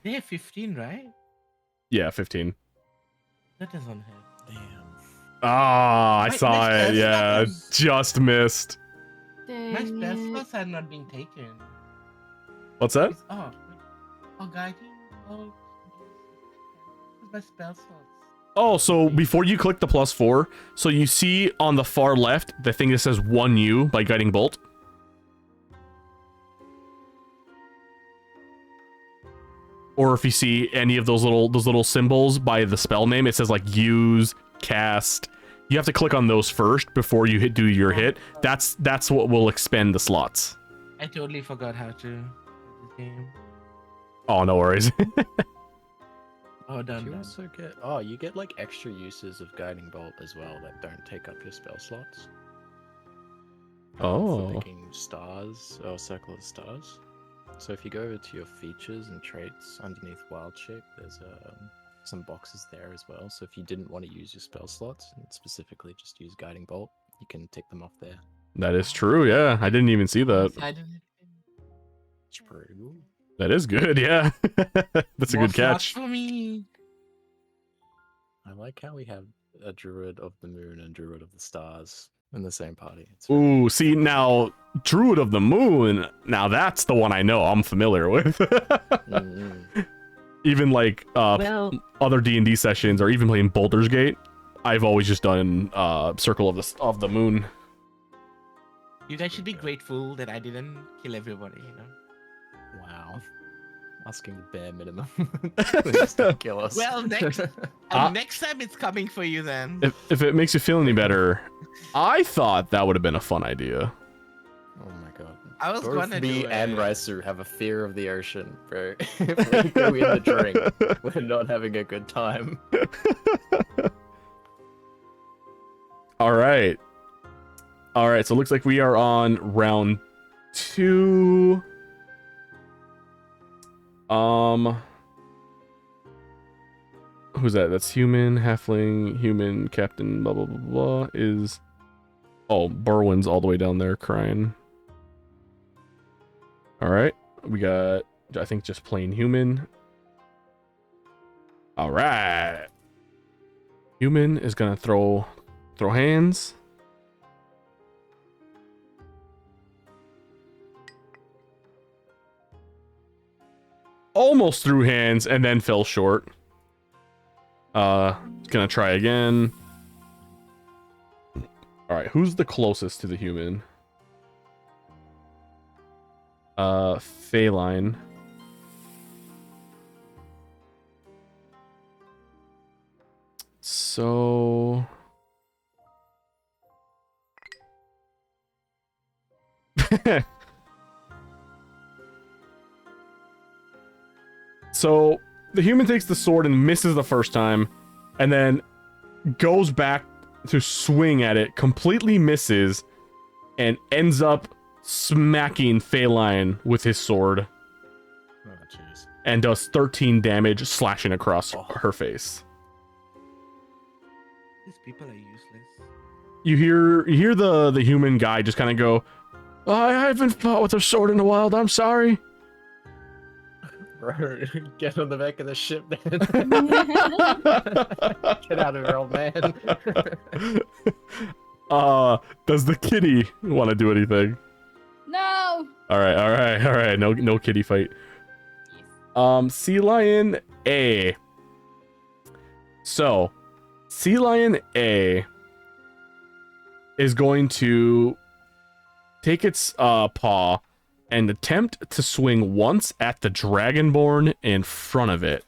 They have 15, right? Yeah, 15. That doesn't hit. Damn. Ah, I My saw it. spell Yeah, slots- just missed. My Dang spell it. slots are not being taken. What's that? Oh, guiding. Oh, my spell slots. Oh, so before you click the +4, so you see on the far left the thing that says 1U by Guiding Bolt. Or if you see any of those little symbols by the spell name, it says like use, cast. You have to click on those first before you do your hit. That's what will expend the slots. I totally forgot how to play this game. Oh, no worries. Oh, Do done. you done. also get? Oh, you get like extra uses of guiding bolt as well that don't take up your spell slots. Oh. For picking stars or circle of stars. So if you go over to your features and traits underneath wild shape, there's some boxes there as well. So if you didn't want to use your spell slots and specifically just use guiding bolt, you can tick them off there. That is true, yeah. I didn't even see that. I didn't. It's pretty cool. That is good, yeah. That's a More good slots catch. for me. I like how we have a druid of the moon and druid of the stars in the same party. It's very Ooh, see, now, Druid of the Moon, now that's the one I know I'm familiar with. Mhm. Even like Well, other D&D sessions or even playing Baldur's Gate, I've always just done Circle of the Moon. you guys should be grateful that I didn't kill everybody, you know? Wow. Asking the bare minimum. Just to kill us. Well, next next time it's coming for you then. If it makes you feel any better, I thought that would have been a fun idea. Oh my god. I was Both gonna me do and it. Raisu have a fear of the ocean, bro. If we go in the drink, we're not having a good time. All right. All right, so it looks like we are on round 2. Who's that? That's human, halfling, human, captain, blah, blah, blah, blah, is... Oh, Berwin's all the way down there crying. All right, we got, I think, just plain human. All right. Human is gonna throw hands. Almost threw hands and then fell short. Gonna try again. All right, who's the closest to the human? Feline. So So the human takes the sword and misses the first time, and then goes back to swing at it, completely misses, and ends up smacking Feline with his sword, Oh jeez. and does 13 damage, slashing across her face. These people are useless. You hear the human guy just kind of go, I haven't fought with a sword in a while. I'm sorry. Bro, get on the back of the ship, man. Get out of here, old man. Does the kitty want to do anything? No. All right. No kitty fight. Sea Lion A. So, Sea Lion A is going to take its paw and attempt to swing once at the Dragonborn in front of it.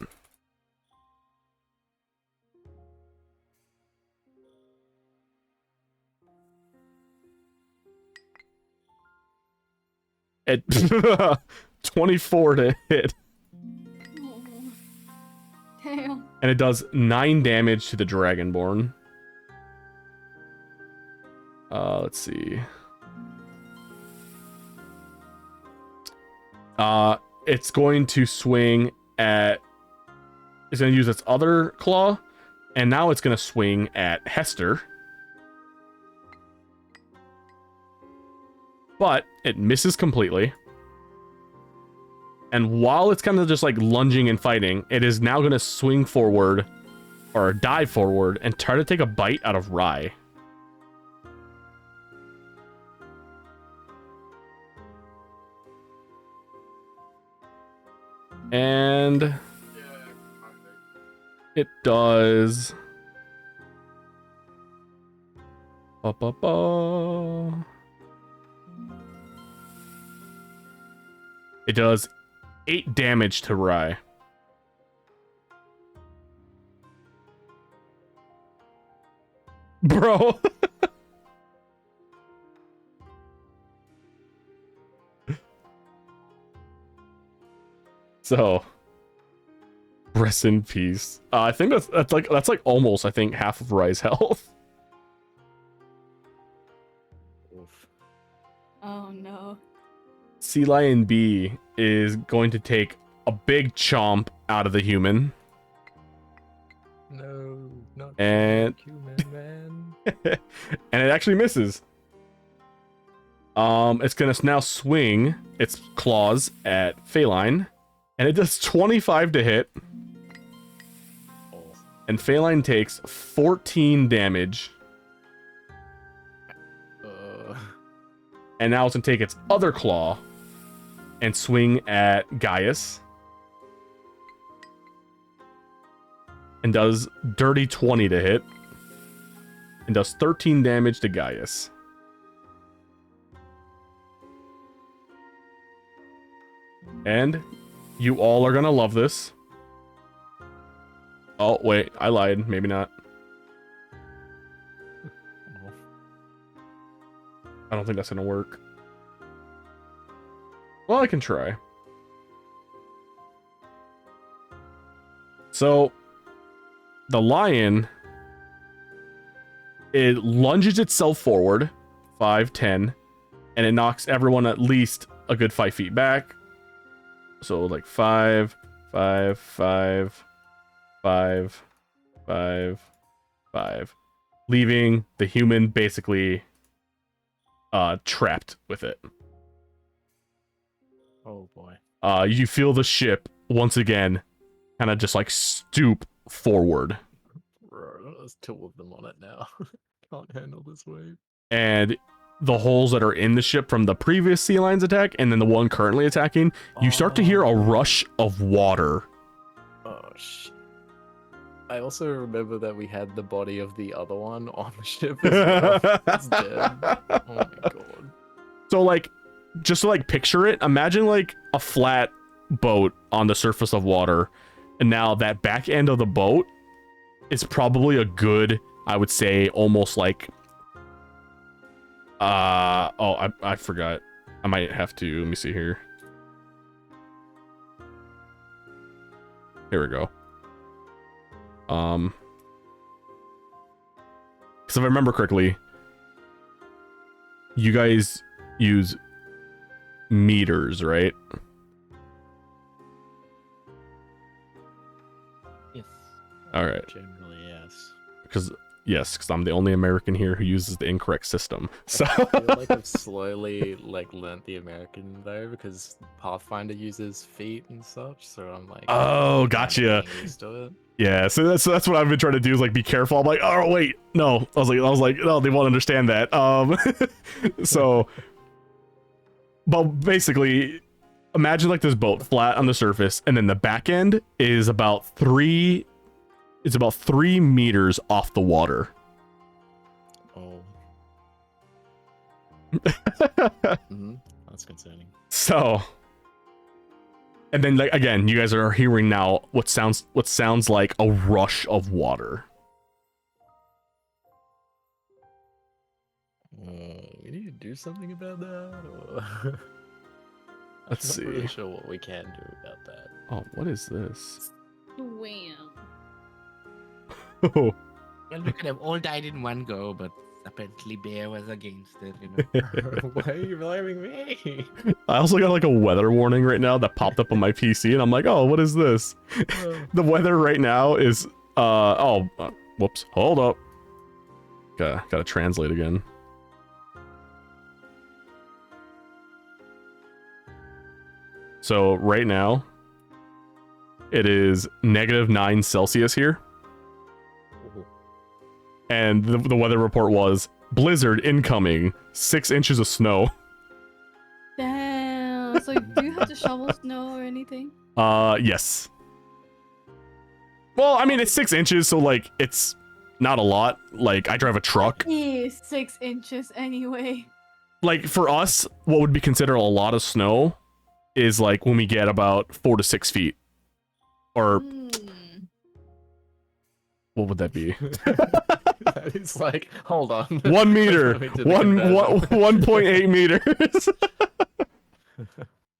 At 24 to hit. Oh. Damn. And it does 9 damage to the Dragonborn. Let's see. It's going to swing at... It's going to use its other claw. And now it's going to swing at Hester. But it misses completely. And while it's kind of just like lunging and fighting, it is now going to swing forward or dive forward and try to take a bite out of Rye. And it does... It does 8 damage to Rye. Bro. So, rest in peace. I think that's like almost, I think, half of Rye's health. Oof. Oh no. Sea Lion B is going to take a big chomp out of the human. No, not And- human, man. And it actually misses. It's gonna now swing its claws at Feline, and it does 25 to hit. Oh. And Feline takes 14 damage. And now it's gonna take its other claw and swing at Gaius. And does dirty 20 to hit. And does 13 damage to Gaius. And you all are gonna love this. Oh, wait, I lied. Maybe not. Oh. I don't think that's gonna work. Well, I can try. So, the lion, it lunges itself forward, 5, 10, and it knocks everyone at least a good 5 feet back. So, like 5, 5, 5, 5, 5, 5, leaving the human basically trapped with it. Oh boy. You feel the ship once again kind of just like stoop forward, Bro, there's 2 of them on it now. Can't handle this wave. and the holes that are in the ship from the previous sea lion's attack and then the one currently attacking, you start to hear a rush of water. Oh shit. I also remember that we had the body of the other one on the ship as well. It's dead. Oh my god. So like, just to like picture it, imagine like a flat boat on the surface of water, and now that back end of the boat is probably a good, I would say, almost like I forgot. I might have to, let me see here. Here we go. Because if I remember correctly, you guys use meters, right? Yes. All right. Generally, yes. Because Yes, because I'm the only American here who uses the incorrect system. So I feel like I've slowly like learnt the American though, because Pathfinder uses feet and such. So I'm like, oh, kinda gotcha. getting used to it. Yeah, so that's what I've been trying to do is like be careful. I'm like, oh wait, no. I was like, no, they won't understand that. So, but basically, imagine like this boat flat on the surface, and then the back end is about 3 meters off the water. Oh. That's concerning. So, and then like again, you guys are hearing now what sounds like a rush of water. We need to do something about that. Or... Let's I'm not really see. sure what we can do about that. Oh, what is this? Wham. Oh, Well, we could have all died in one go, but apparently Bear was against it, you know. Why are you blaming me? I also got like a weather warning right now that popped up on my PC, and I'm like, oh, what is this? The weather right now is whoops, hold up. Gotta translate again. So right now, it is -9 Celsius here. And the weather report was blizzard incoming, 6 inches of snow. Damn. So do you have to shovel snow or anything? Yes. Well, I mean, it's 6 inches, so like it's not a lot. Like I drive a truck. 6 inches anyway. Like for us, what would be considered a lot of snow is like when we get about 4 to 6 feet. Or what would that be? It's like, hold on. 1 meter. 1.8 meters.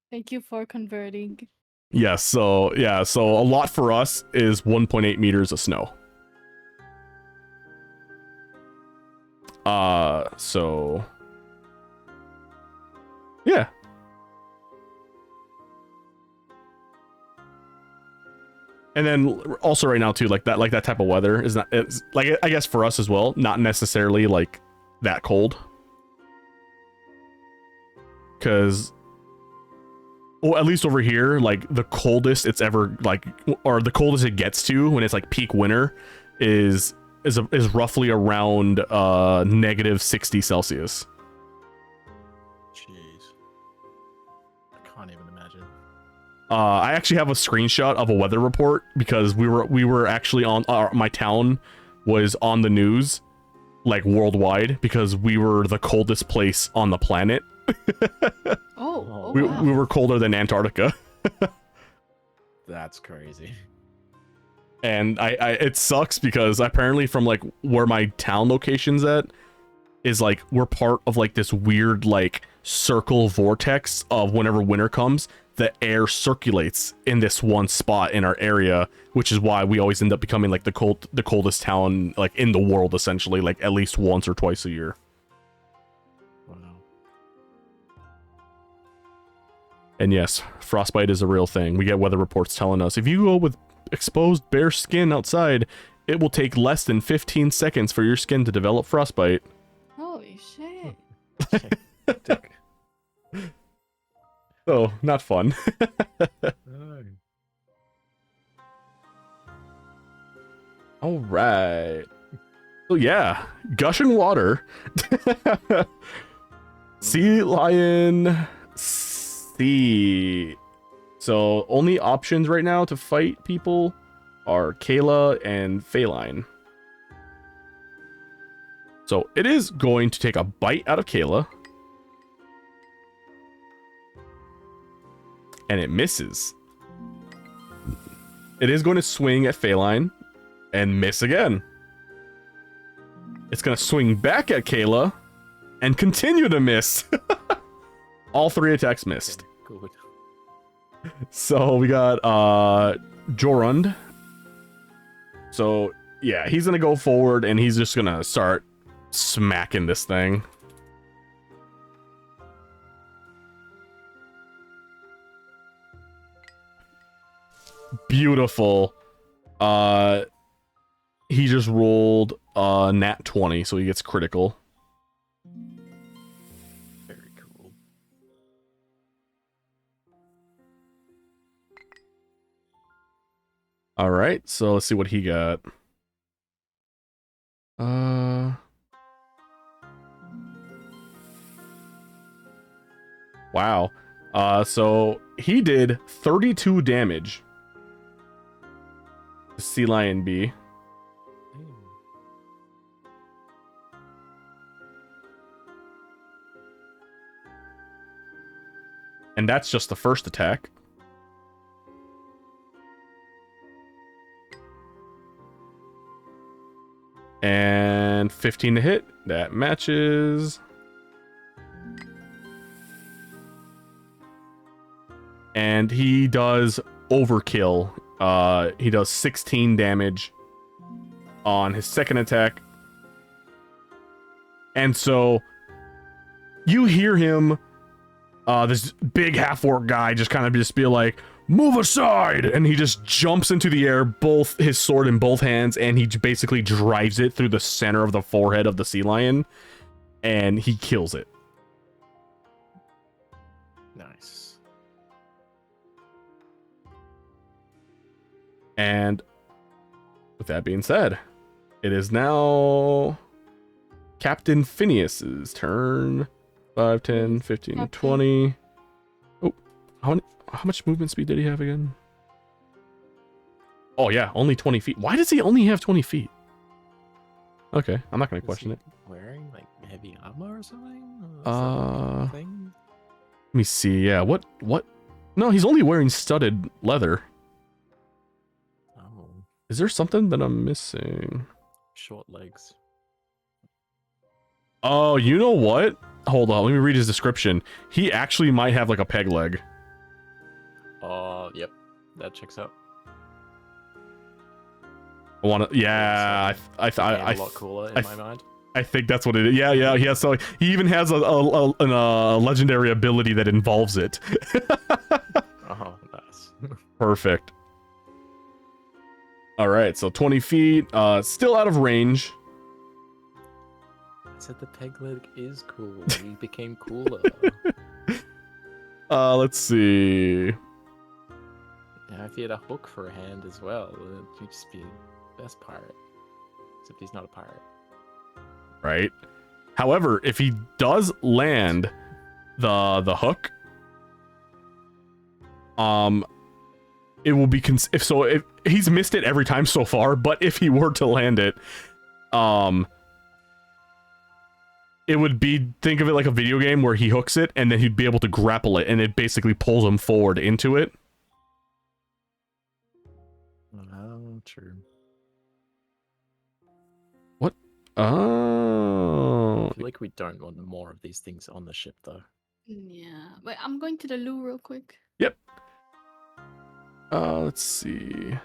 Thank you for converting. Yes, so yeah, so a lot for us is 1.8 meters of snow. So yeah. And then also right now too, like that type of weather is not, it's like, I guess for us as well, not necessarily like that cold. Cause, well, at least over here, like the coldest it's ever like, or the coldest it gets to when it's like peak winter is roughly around -60 Celsius. Jeez. I can't even imagine. I actually have a screenshot of a weather report because we were actually on my town was on the news like worldwide because we were the coldest place on the planet. Oh, we wow. were colder than Antarctica. That's crazy. And I it sucks because apparently from like where my town location's at is like we're part of like this weird like circle vortex of whenever winter comes, the air circulates in this one spot in our area, which is why we always end up becoming like the coldest town like in the world essentially, like at least once or twice a year. Wow. And yes, frostbite is a real thing. We get weather reports telling us if you go with exposed bare skin outside, it will take less than 15 seconds for your skin to develop frostbite. Holy shit. So, not fun. All right. So yeah, gushing water. Sea lion C. So only options right now to fight people are Kayla and Feline. So it is going to take a bite out of Kayla. And it misses. It is going to swing at Feline and miss again. It's going to swing back at Kayla and continue to miss. All 3 attacks missed. Good. So we got Jorund. So yeah, he's gonna go forward and he's just gonna start smacking this thing. Beautiful. He just rolled nat 20, so he gets critical. Very cool. All right, so let's see what he got. Wow. So he did 32 damage to Sea Lion B. And that's just the first attack. And 15 to hit. That matches. And he does overkill. He does 16 damage on his second attack. And so you hear him, this big half-orc guy just kind of just be like, move aside! And he just jumps into the air, both his sword in both hands, and he basically drives it through the center of the forehead of the sea lion, and he kills it. Nice. And with that being said, it is now Captain Phineas's turn. 5, 10, 15, Okay. 20. Oh, how much movement speed did he have again? Oh yeah, only 20 feet. Why does he only have 20 feet? Okay, I'm not gonna Is question he it. wearing like heavy armor or something? Or is Uh, that a thing? Let me see. Yeah, what? No, he's only wearing studded leather. Oh, Is there something that I'm missing? short legs. Oh, you know what? Hold on, let me read his description. He actually might have like a peg leg. Oh, yep, that checks out. I want to. Yeah, I A lot cooler in I- my mind. I think that's what it is. Yeah. He has. So he even has a legendary ability that involves it. Oh, nice. Perfect. All right, so 20 feet. Still out of range. I said the peg leg is cool. He became cooler. Let's see. Now, if he had a hook for a hand as well, he'd just be the best pirate. Except he's not a pirate. Right. However, if he does land the hook, it will be if he's missed it every time so far, but if he were to land it, it would be, think of it like a video game where he hooks it and then he'd be able to grapple it and it basically pulls him forward into it. Oh, true. Oh. I feel like we don't want more of these things on the ship, though. Yeah. Wait, I'm going to the loo real quick. Yep. Let's see.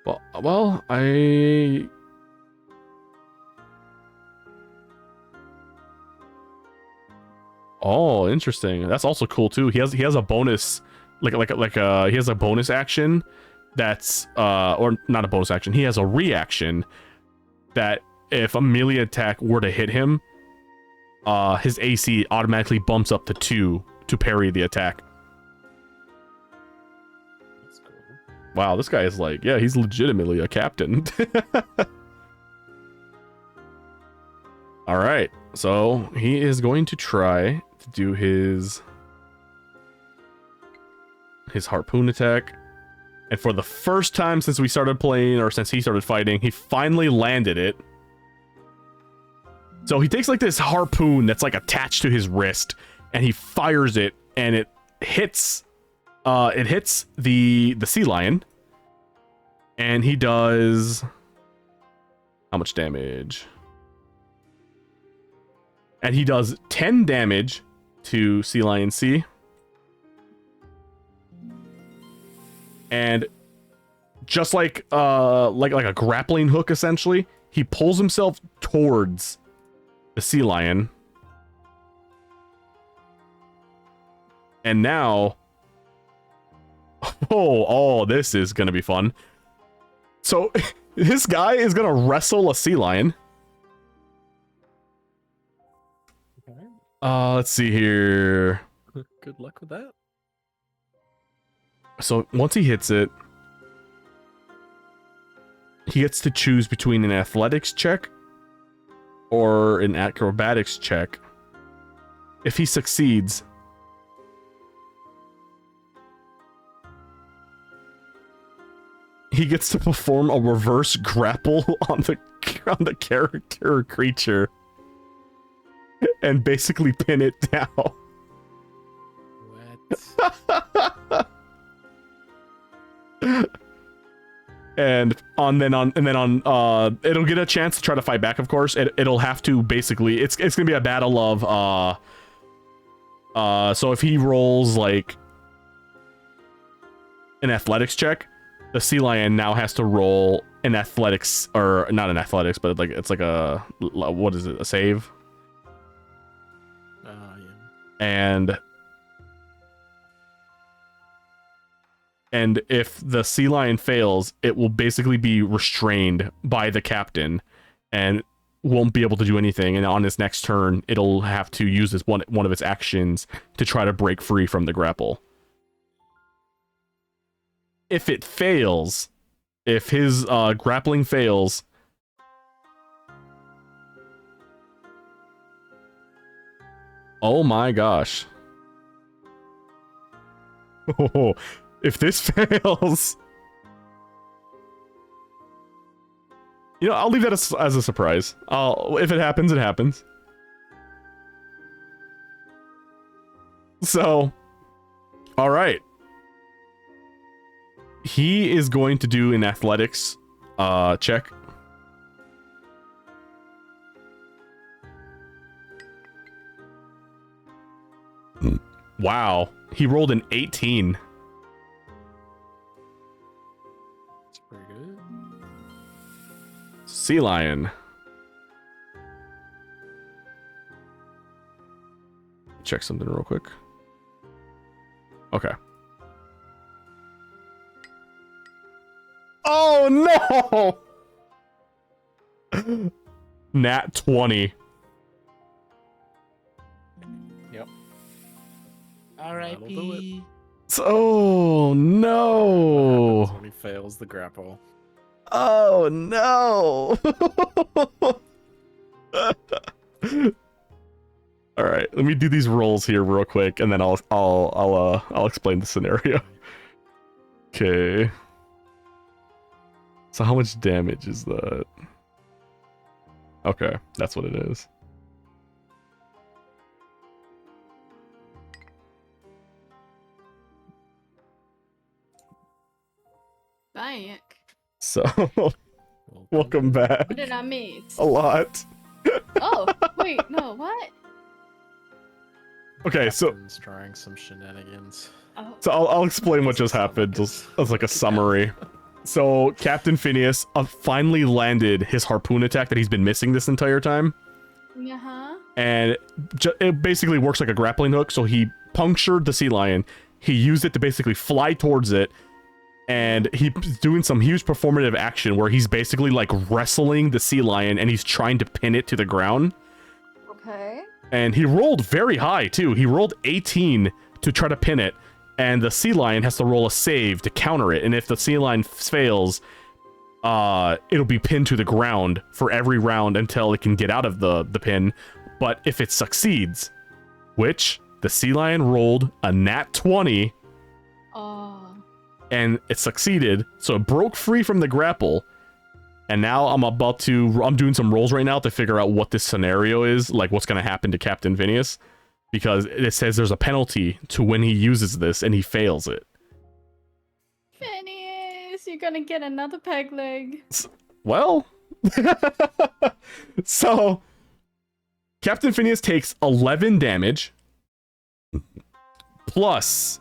Well, I... Oh, interesting. That's also cool too. He has a bonus, he has a bonus action that's or not a bonus action. He has a reaction that if a melee attack were to hit him, his AC automatically bumps up to 2 to parry the attack. That's cool. Wow, this guy is like, yeah, he's legitimately a captain. All right, so he is going to try to do his harpoon attack. And for the first time since we started playing, or since he started fighting, he finally landed it. So he takes like this harpoon that's like attached to his wrist, and he fires it, and it hits the sea lion. And he does how much damage? And he does 10 damage to Sea Lion C. And just like a grappling hook, essentially, he pulls himself towards the sea lion. And now, oh, this is gonna be fun. So This guy is gonna wrestle a sea lion. Okay. Let's see here. Good luck with that. So once he hits it, he gets to choose between an athletics check or an acrobatics check. If he succeeds, he gets to perform a reverse grapple on the character or creature and basically pin it down. What? And it'll get a chance to try to fight back, of course. It'll have to basically, it's gonna be a battle of so if he rolls like an athletics check, the sea lion now has to roll an athletics, or not an athletics, but like it's like a, what is it, a save? Yeah. And if the sea lion fails, it will basically be restrained by the captain and won't be able to do anything. And on its next turn, it'll have to use this one of its actions to try to break free from the grapple. If it fails, if his grappling fails, oh my gosh. Oh, if this fails, you know, I'll leave that as a surprise. If it happens, it happens. So, all right. He is going to do an athletics check. Wow. He rolled an 18. That's pretty good. Sea lion. Check something real quick. Okay. Oh no! Nat 20. Yep. R.I.P. Oh no! When he fails the grapple. Oh no! All right, let me do these rolls here real quick, and then I'll explain the scenario. Okay. So how much damage is that? Okay, that's what it is. Bayek. So, welcome back. What did I miss? A lot. Oh, wait, no, what? Okay, so Captain's trying some shenanigans. Oh, So I'll explain what just happened as like a summary. So Captain Phineas finally landed his harpoon attack that he's been missing this entire time. yeah. And it basically works like a grappling hook. So he punctured the sea lion. He used it to basically fly towards it. And he's doing some huge performative action where he's basically like wrestling the sea lion and he's trying to pin it to the ground. Okay. And he rolled very high too. He rolled 18 to try to pin it. And the sea lion has to roll a save to counter it. And if the sea lion fails, it'll be pinned to the ground for every round until it can get out of the pin. But if it succeeds, which the sea lion rolled a nat 20, and it succeeded, so it broke free from the grapple. And now I'm doing some rolls right now to figure out what this scenario is, like what's going to happen to Captain Phineas. Because it says there's a penalty to when he uses this and he fails it. Phineas, you're gonna get another peg leg. Well, so Captain Phineas takes 11 damage plus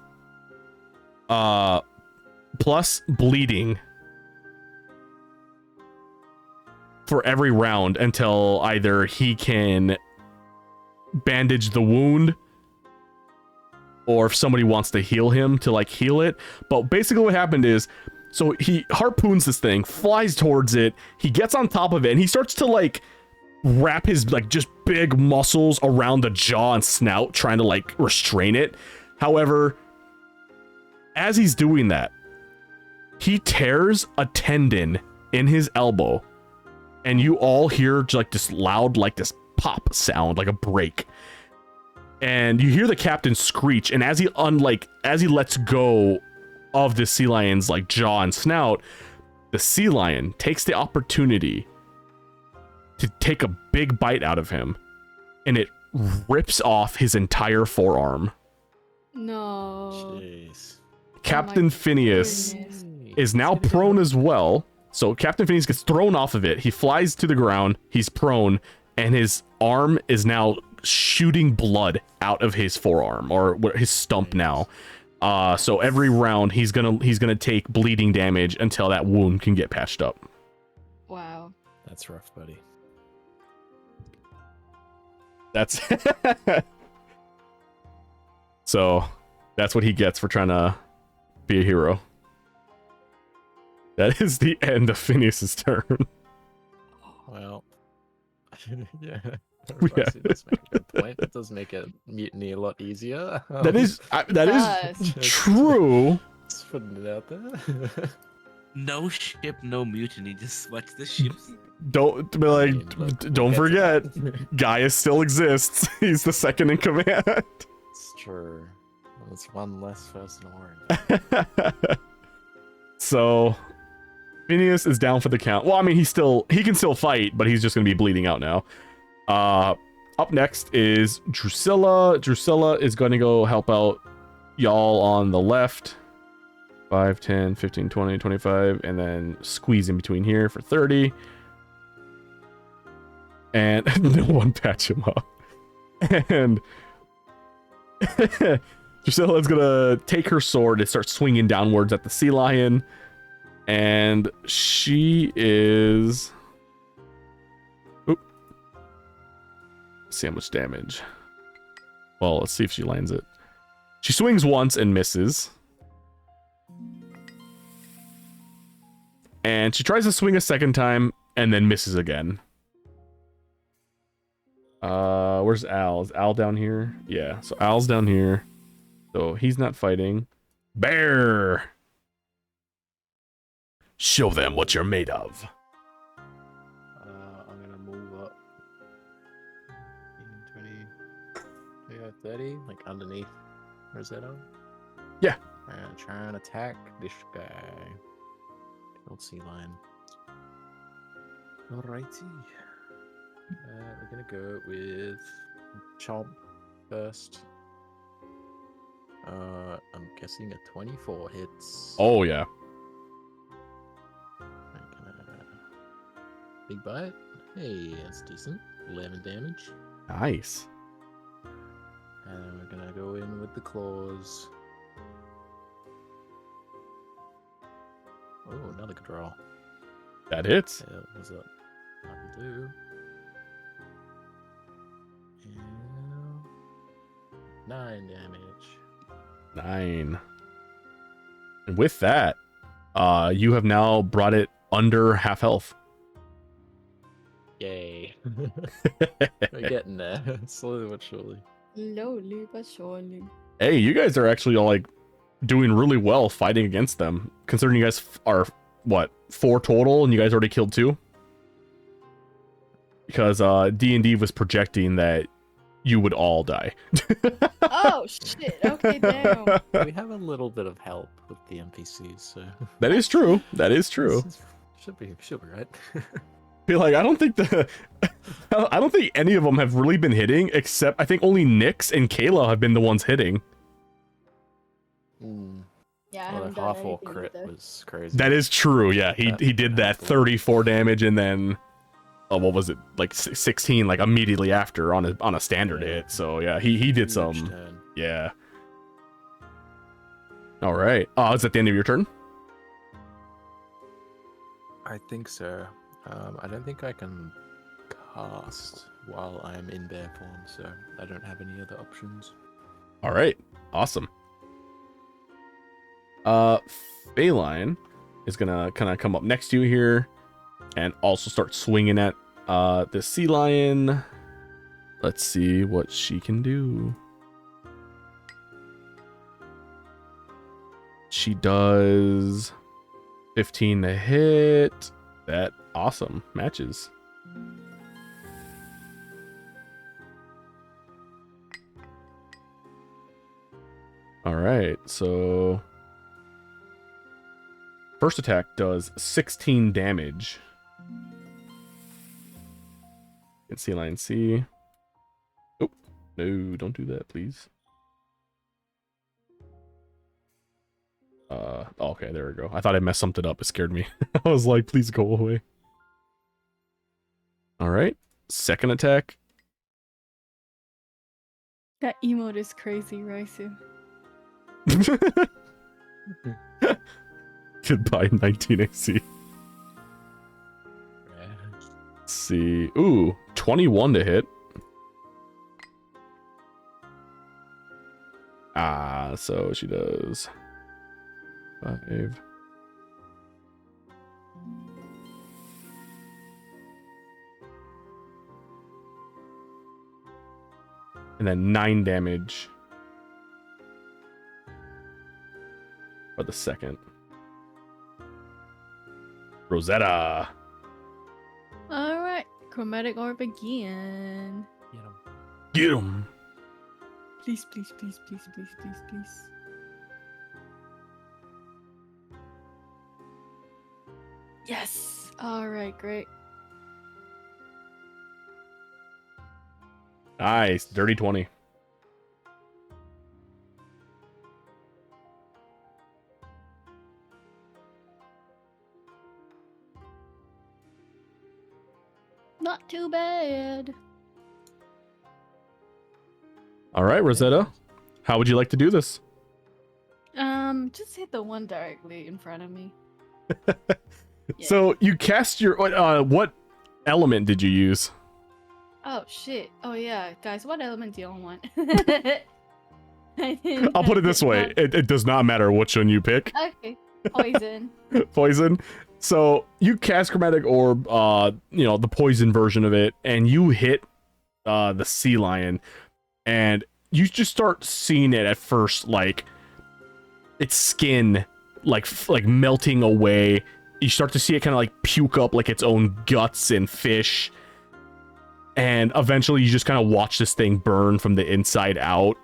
bleeding for every round until either he can bandage the wound or if somebody wants to heal him to like heal it. But basically what happened is So he harpoons this thing, flies towards it. He gets on top of it, and he starts to like wrap his like just big muscles around the jaw and snout, trying to like restrain it. However, as he's doing that, he tears a tendon in his elbow, and you all hear like this loud, like this pop sound, like a break. And you hear the captain screech, and as he lets go of the sea lion's like jaw and snout, the sea lion takes the opportunity to take a big bite out of him, and it rips off his entire forearm. No. Jeez. Captain Phineas goodness. is now prone as well. So Captain Phineas gets thrown off of it. He flies to the ground. He's prone, and his arm is now shooting blood out of his forearm, or his stump now. So every round he's gonna take bleeding damage until that wound can get patched up. Wow. That's rough, buddy. That's so that's what he gets for trying to be a hero. That is the end of Phineas's turn. Well, yeah. Yeah. Roxy does make a good point. It does make a mutiny a lot easier. That is Yes. true. Just putting it out there. No ship, no mutiny. Just watch the ships. Don't be like, I mean, look, don't we'll get forget, to that. Gaius still exists. He's the second in command. It's true. That's one less person to worry about. So Phineas is down for the count. Well, I mean, he can still fight, but he's just gonna be bleeding out now. Up next is Drusilla. Drusilla is going to go help out y'all on the left. 5, 10, 15, 20, 25, and then squeeze in between here for 30. And no one patch him up. And Drusilla is going to take her sword and start swinging downwards at the sea lion. And she is... see how much damage. Well, let's see if she lands it. She swings once and misses. And she tries to swing a second time and then misses again. Where's Al? Is Al down here? Yeah, so Al's down here. So he's not fighting. Bear! Show them what you're made of. I'm gonna move up 20, 25, 30, like underneath Rosetta. Yeah. And try and attack this guy. Old sea lion. Alrighty. We're gonna go with Chomp first. I'm guessing a 24 hits. Oh, yeah. Big bite. Hey, that's decent. 11 damage. Nice. And then we're gonna go in with the claws. Oh, another good roll. That hits. Yeah, what's up? That'll do. And 9 damage. 9. And with that, you have now brought it under half health. Yay. We're getting there. Slowly but surely. Slowly but surely. Hey, you guys are actually all like doing really well fighting against them, considering you guys are what, 4 total and you guys already killed 2? Because D&D was projecting that you would all die. Oh shit! Okay, damn. We have a little bit of help with the NPCs, so That is true. That is true. should be right. Be like, I don't think any of them have really been hitting, except I think only Nyx and Kayla have been the ones hitting. Yeah, I Well, haven't the done half anything crit with it. was crazy. That is true. Yeah, he did that 34 damage and then what was it, like 16 like immediately after on a standard hit. So yeah, he did Huge some. turn. Yeah. All right. Oh, is that the end of your turn? I think so. I don't think I can cast while I am in bear form, so I don't have any other options. All right. Awesome. Feline is gonna kind of come up next to you here and also start swinging at the sea lion. Let's see what she can do. She does 15 to hit. That awesome matches. All right, so first attack does 16 damage. And sea lion C. Oh, no, don't do that, please. Okay, there we go. I thought I messed something up. It scared me. I was like, please go away. All right, second attack. That emote is crazy, Raisu. Goodbye, 19 AC. Let's see. Ooh, 21 to hit. So she does 5. And then 9 damage for the second. Rosetta. Alright, chromatic orb again. You know, Get him. Please, please, please, please, please, please, please. Yes! Alright, great. Nice. Dirty 20. Not too bad. All right, Rosetta. How would you like to do this? Just hit the one directly in front of me. Yeah. So you cast your what element did you use? Oh shit. Oh yeah, guys, what element do you all want? I'll put it this way: it does not matter which one you pick. Okay, poison. Poison. So you cast chromatic orb, you know, the poison version of it, and you hit the sea lion, and you just start seeing it at first, like its skin, like melting away. You start to see it kind of like puke up like its own guts and fish, and eventually you just kind of watch this thing burn from the inside out,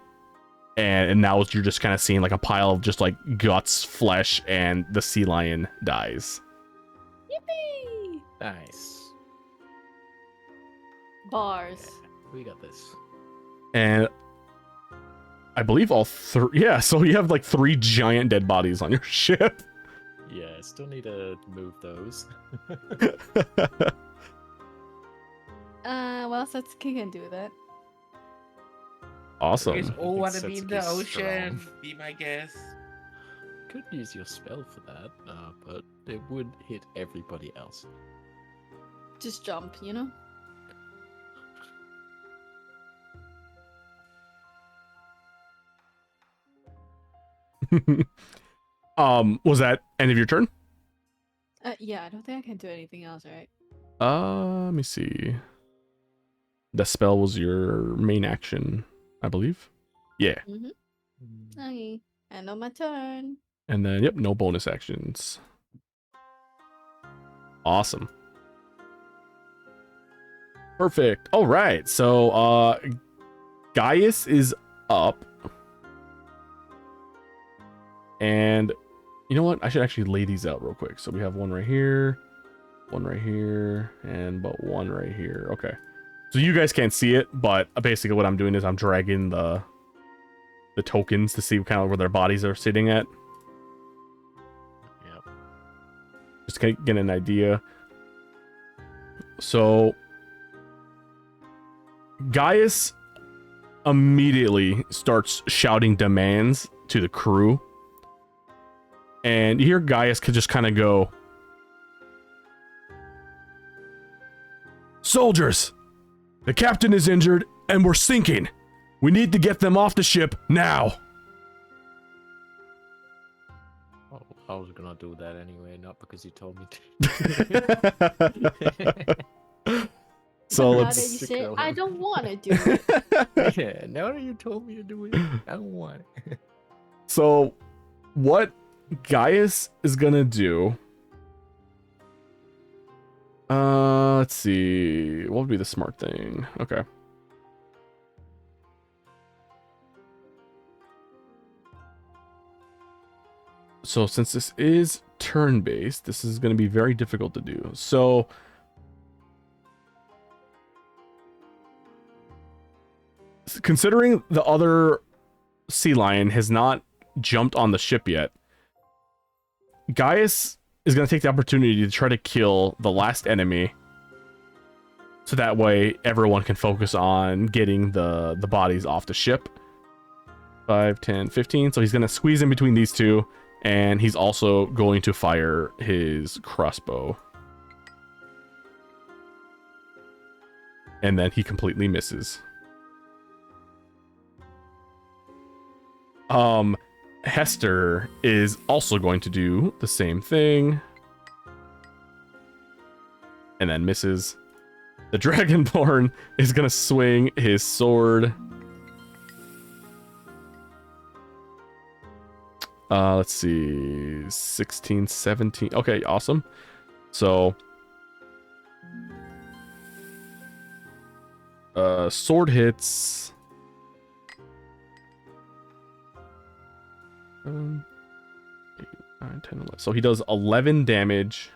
and now you're just kind of seeing like a pile of just like guts, flesh, and the sea lion dies. Yippee! nice. Bars. Yeah, we got this. And I believe all three. Yeah, so you have like 3 giant dead bodies on your ship. Yeah, still need to move those. Well, Setsuki can do that. Awesome. You guys all think want to be in the Setsuki's ocean. strong. Be my guest. Could use your spell for that, but it would hit everybody else. Just jump, you know? Was that end of your turn? Yeah, I don't think I can do anything else, right? Let me see. The spell was your main action, I believe. Yeah. Mm-hmm. Okay, end of my turn. And then, yep, no bonus actions. Awesome. Perfect. All right. So, Gaius is up. And you know what? I should actually lay these out real quick. So we have one right here, and about one right here. Okay. So you guys can't see it, but basically what I'm doing is I'm dragging the tokens to see kind of where their bodies are sitting at. Yep. Just to get an idea. So Gaius immediately starts shouting demands to the crew. And you hear Gaius could just kind of go, "Soldiers, the captain is injured and we're sinking. We need to get them off the ship now." Oh, I was gonna do that anyway, not because you told me to. So Now let's. that you To say, kill I him. don't want to do it. Yeah, now that you told me to do it, I don't want it. So, what Gaius is gonna do? Let's see. What would be the smart thing? Okay. So, since this is turn-based, this is gonna be very difficult to do. So, considering the other sea lion has not jumped on the ship yet, Gaius is going to take the opportunity to try to kill the last enemy, so that way everyone can focus on getting the bodies off the ship. 5, 10, 15. So he's going to squeeze in between these two, and he's also going to fire his crossbow. And then he completely misses. Hester is also going to do the same thing. And then misses. The Dragonborn is going to swing his sword. Let's see. 16, 17. Okay, awesome. So, sword hits. 7, 8, 9, 10, 11. So he does 11 damage.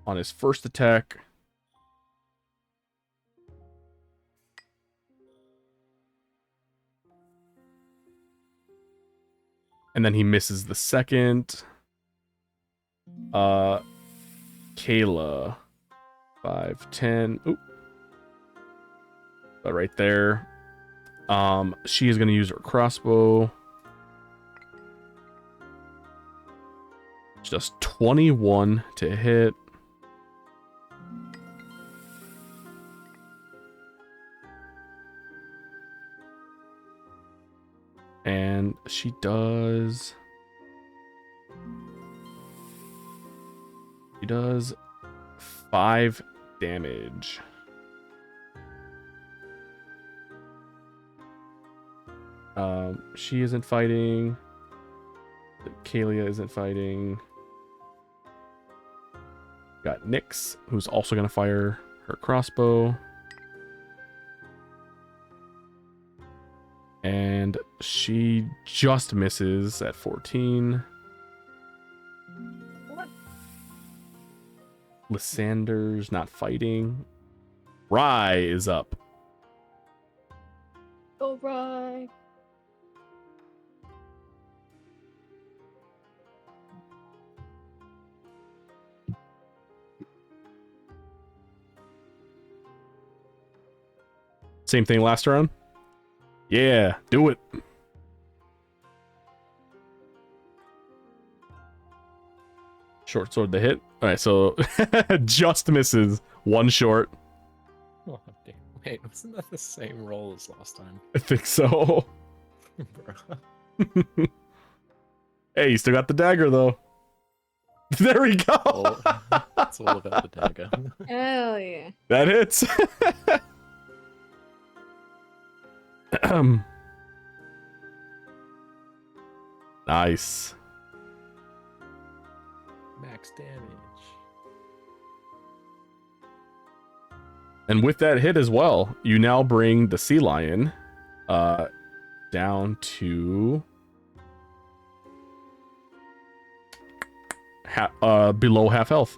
On his first attack. And then he misses the second. Kayla. 5, 10. Oop. But right there. She is going to use her crossbow. She does 21 to hit. And she does 5 damage. She isn't fighting. Kalia isn't fighting. Got Nyx, who's also gonna fire her crossbow. And she just misses at 14. Lysander's not fighting. Rye is up. Go right. Same thing last round? Yeah, do it. Short sword to hit. Alright, so just misses. One short. Oh, damn. Wait, wasn't that the same roll as last time? I think so. Bruh. Hey, you still got the dagger, though. There we go. It's all about the dagger. Hell yeah. That hits. Nice. Max damage. And with that hit as well, you now bring the sea lion down to below half health.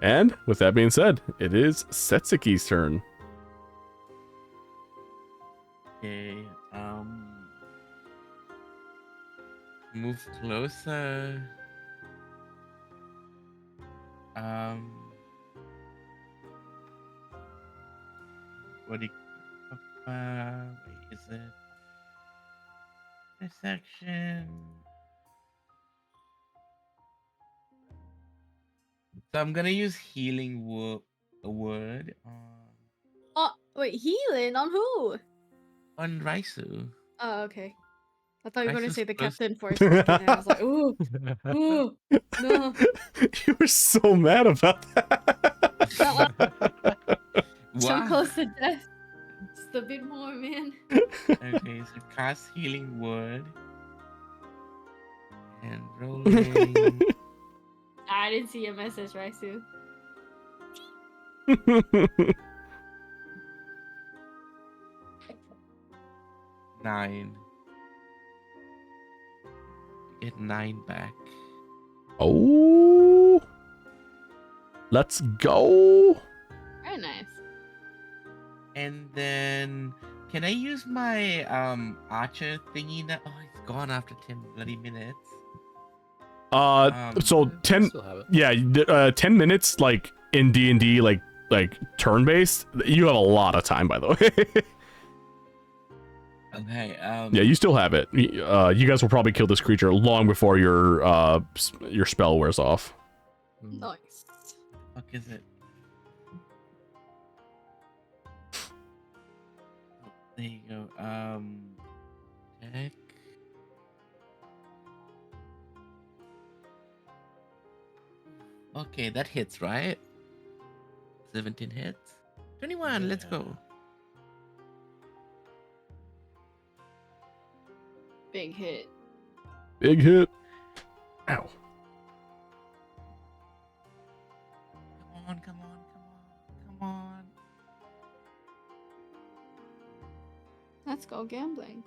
And with that being said, it is Setsuki's turn. Okay, move closer. What do you where is it? This section. So I'm gonna use healing word Oh, wait, healing on who? on Raisu. Oh, okay. I thought you were going to Raisus say the plus- captain for a second. And I was like, ooh, ooh, no. You were so mad about that. So Wow. close to death. Just a bit more, man. Okay, so cast healing word. And rolling. I didn't see your message, Raisu. 9. Get 9 back. Oh, let's go. Very nice. And then can I use my archer thingy now? Oh, it's gone after 10 bloody minutes. So I 10, still have it. yeah, 10 minutes, like in D&D, like turn-based, you have a lot of time, by the way. Okay, Yeah, you still have it. You guys will probably kill this creature long before your spell wears off. Mm. Nice. fuck is it? Oh, there you go. Check. Okay, that hits, right? 17 hits. 21, let's Yeah. go. Big hit. Big hit. Ow. Come on, come on, come on, come on. Let's go gambling.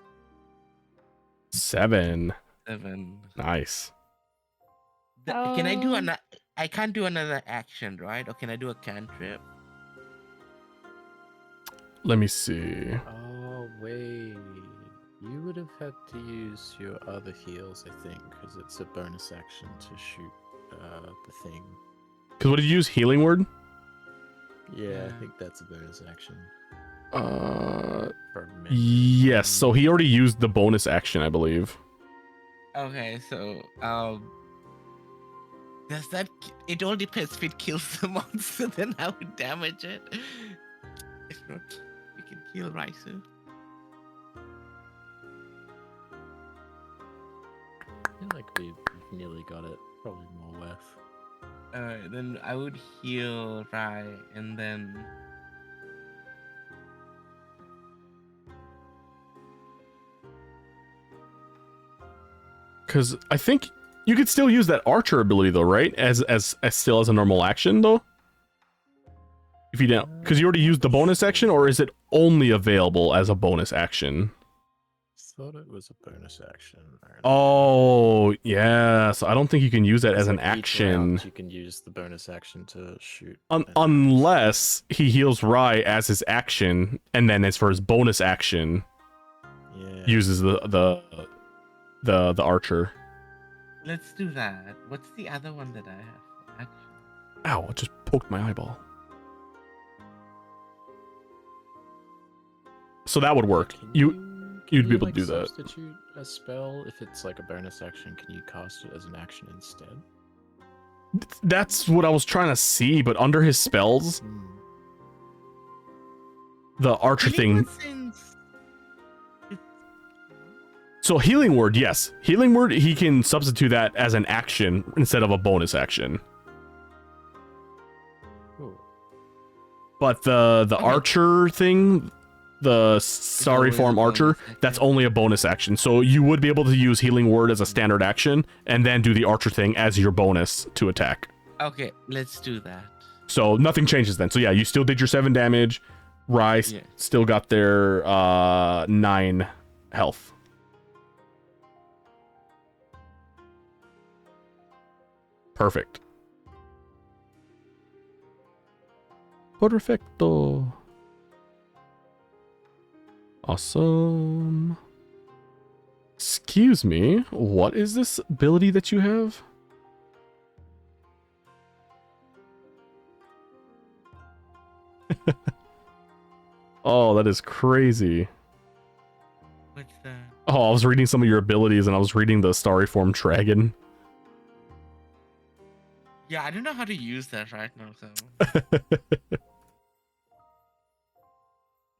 7. 7. Nice. Can I do Um, I can't do another action, right? Or can I do a cantrip? Let me see. Oh wait, you would have had to use your other heals, I think, because it's a bonus action to shoot the thing. Because what did you use? Healing word? Yeah, Yeah. I think that's a bonus action. Uh, From yes. So he already used the bonus action, I believe. Okay, so does that it all depends if it kills the monster, then I would damage it. If not, we can kill Raisu. I feel like we've nearly got it. Probably more worth. Alright, then I would heal Rai and then Because I think you could still use that archer ability though, right? As still as a normal action though. If you didn't, because you already used the bonus action, or is it only available as a bonus action? Thought it was a bonus action. Oh, yeah. So I don't think you can use that as an Like each action. round you can use the bonus action to shoot. Unless he heals Rai as his action, and then as for his bonus action, Yeah. uses the archer. let's do that. What's the other one that I have? Action. Ow! It just poked my eyeball. So that would work. Can You'd be you, able to like, do that. Substitute a spell if it's like a bonus action. Can you cast it as an action instead? That's what I was trying to see, but under his spells, Hmm. the archer Healing thing. word since it's- So healing word, yes, healing word. He can substitute that as an action instead of a bonus action. Cool. But the Okay. archer thing, the sorry always a form archer, bonus that's action. only a bonus action. So you would be able to use healing word as a standard action, and then do the archer thing as your bonus to attack. Okay, let's do that. So nothing changes then. So yeah, you still did your 7 damage. Rai Yeah. still got their 9 health. Perfect. Perfecto. Awesome. Excuse me, what is this ability that you have? Oh, that is crazy. What's that? Oh, I was reading some of your abilities and I was reading the starry form dragon. Yeah, I don't know how to use that right now. So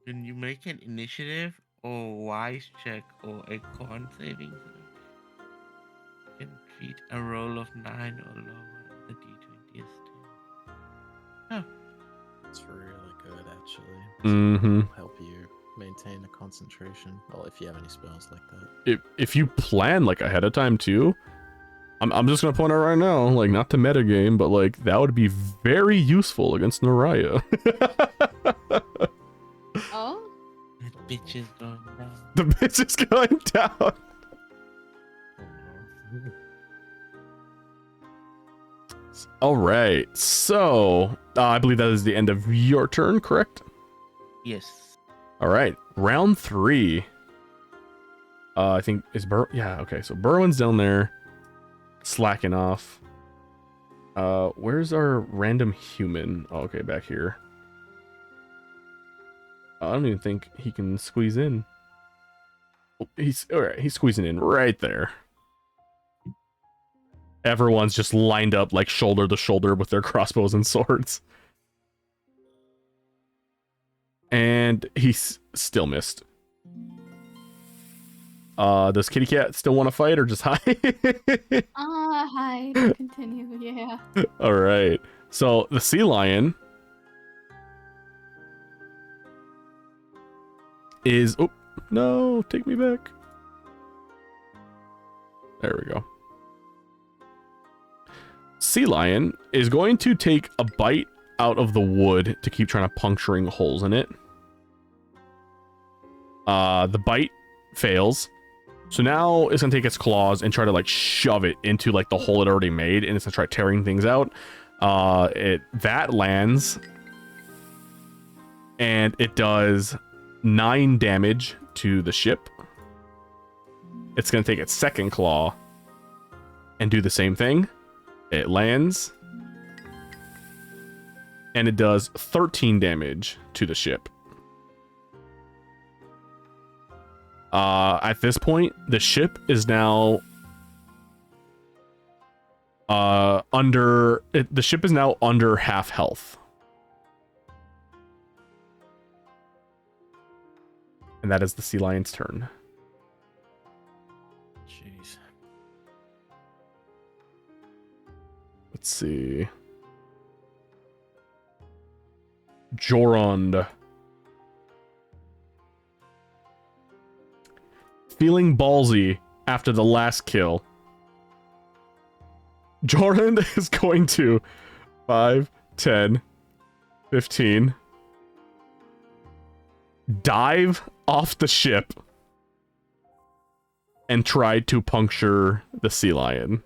when you make an initiative or wise check or a con saving throw, you can treat a roll of 9 or lower. The d20 is 2. Oh, It's really good, actually. Mm-hmm. It'll help you maintain a concentration. Well, if you have any spells like that. If you plan like ahead of time too, I'm just gonna point out right now, like not to metagame, but like that would be very useful against Nereia. Oh, that bitch is going down. The bitch is going down. Oh, no. All right, so I believe that is the end of your turn, correct? Yes. All right, round 3. I think is yeah, okay, so Berwin's down there slacking off. Where's our random human? Oh, okay, back here. I don't even think he can squeeze in. Oh, he's all right, he's squeezing in right there. Everyone's just lined up like shoulder to shoulder with their crossbows and swords. And he's still missed. Does Kitty Cat still want to fight or just hide? hide. Continue. Yeah. All right. So the sea lion is. Oh no! Take me back. There we go. Sea lion is going to take a bite out of the wood to keep trying to puncturing holes in it. The bite fails. So now it's gonna take its claws and try to like shove it into like the hole it already made, and it's gonna try tearing things out. That lands, and it does 9 damage to the ship. It's gonna take its second claw and do the same thing. It lands, and it does 13 damage to the ship. At this point, the ship is now the ship is now under half health. And that is the sea lion's turn. Jeez. Let's see. Jorund. Feeling ballsy after the last kill. Jorund is going to 5, 10, 15 dive off the ship and try to puncture the sea lion.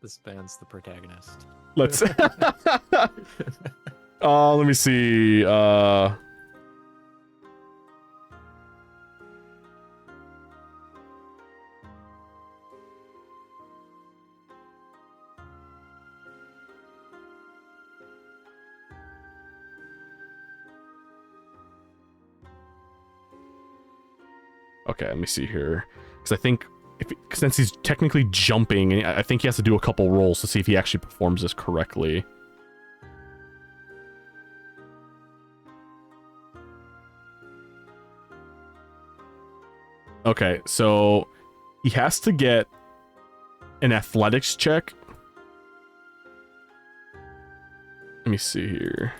This band's the protagonist. Let's let me see. Okay, let me see here. Because I think since he's technically jumping, I think he has to do a couple rolls to see if he actually performs this correctly. Okay, so he has to get an athletics check. Let me see here.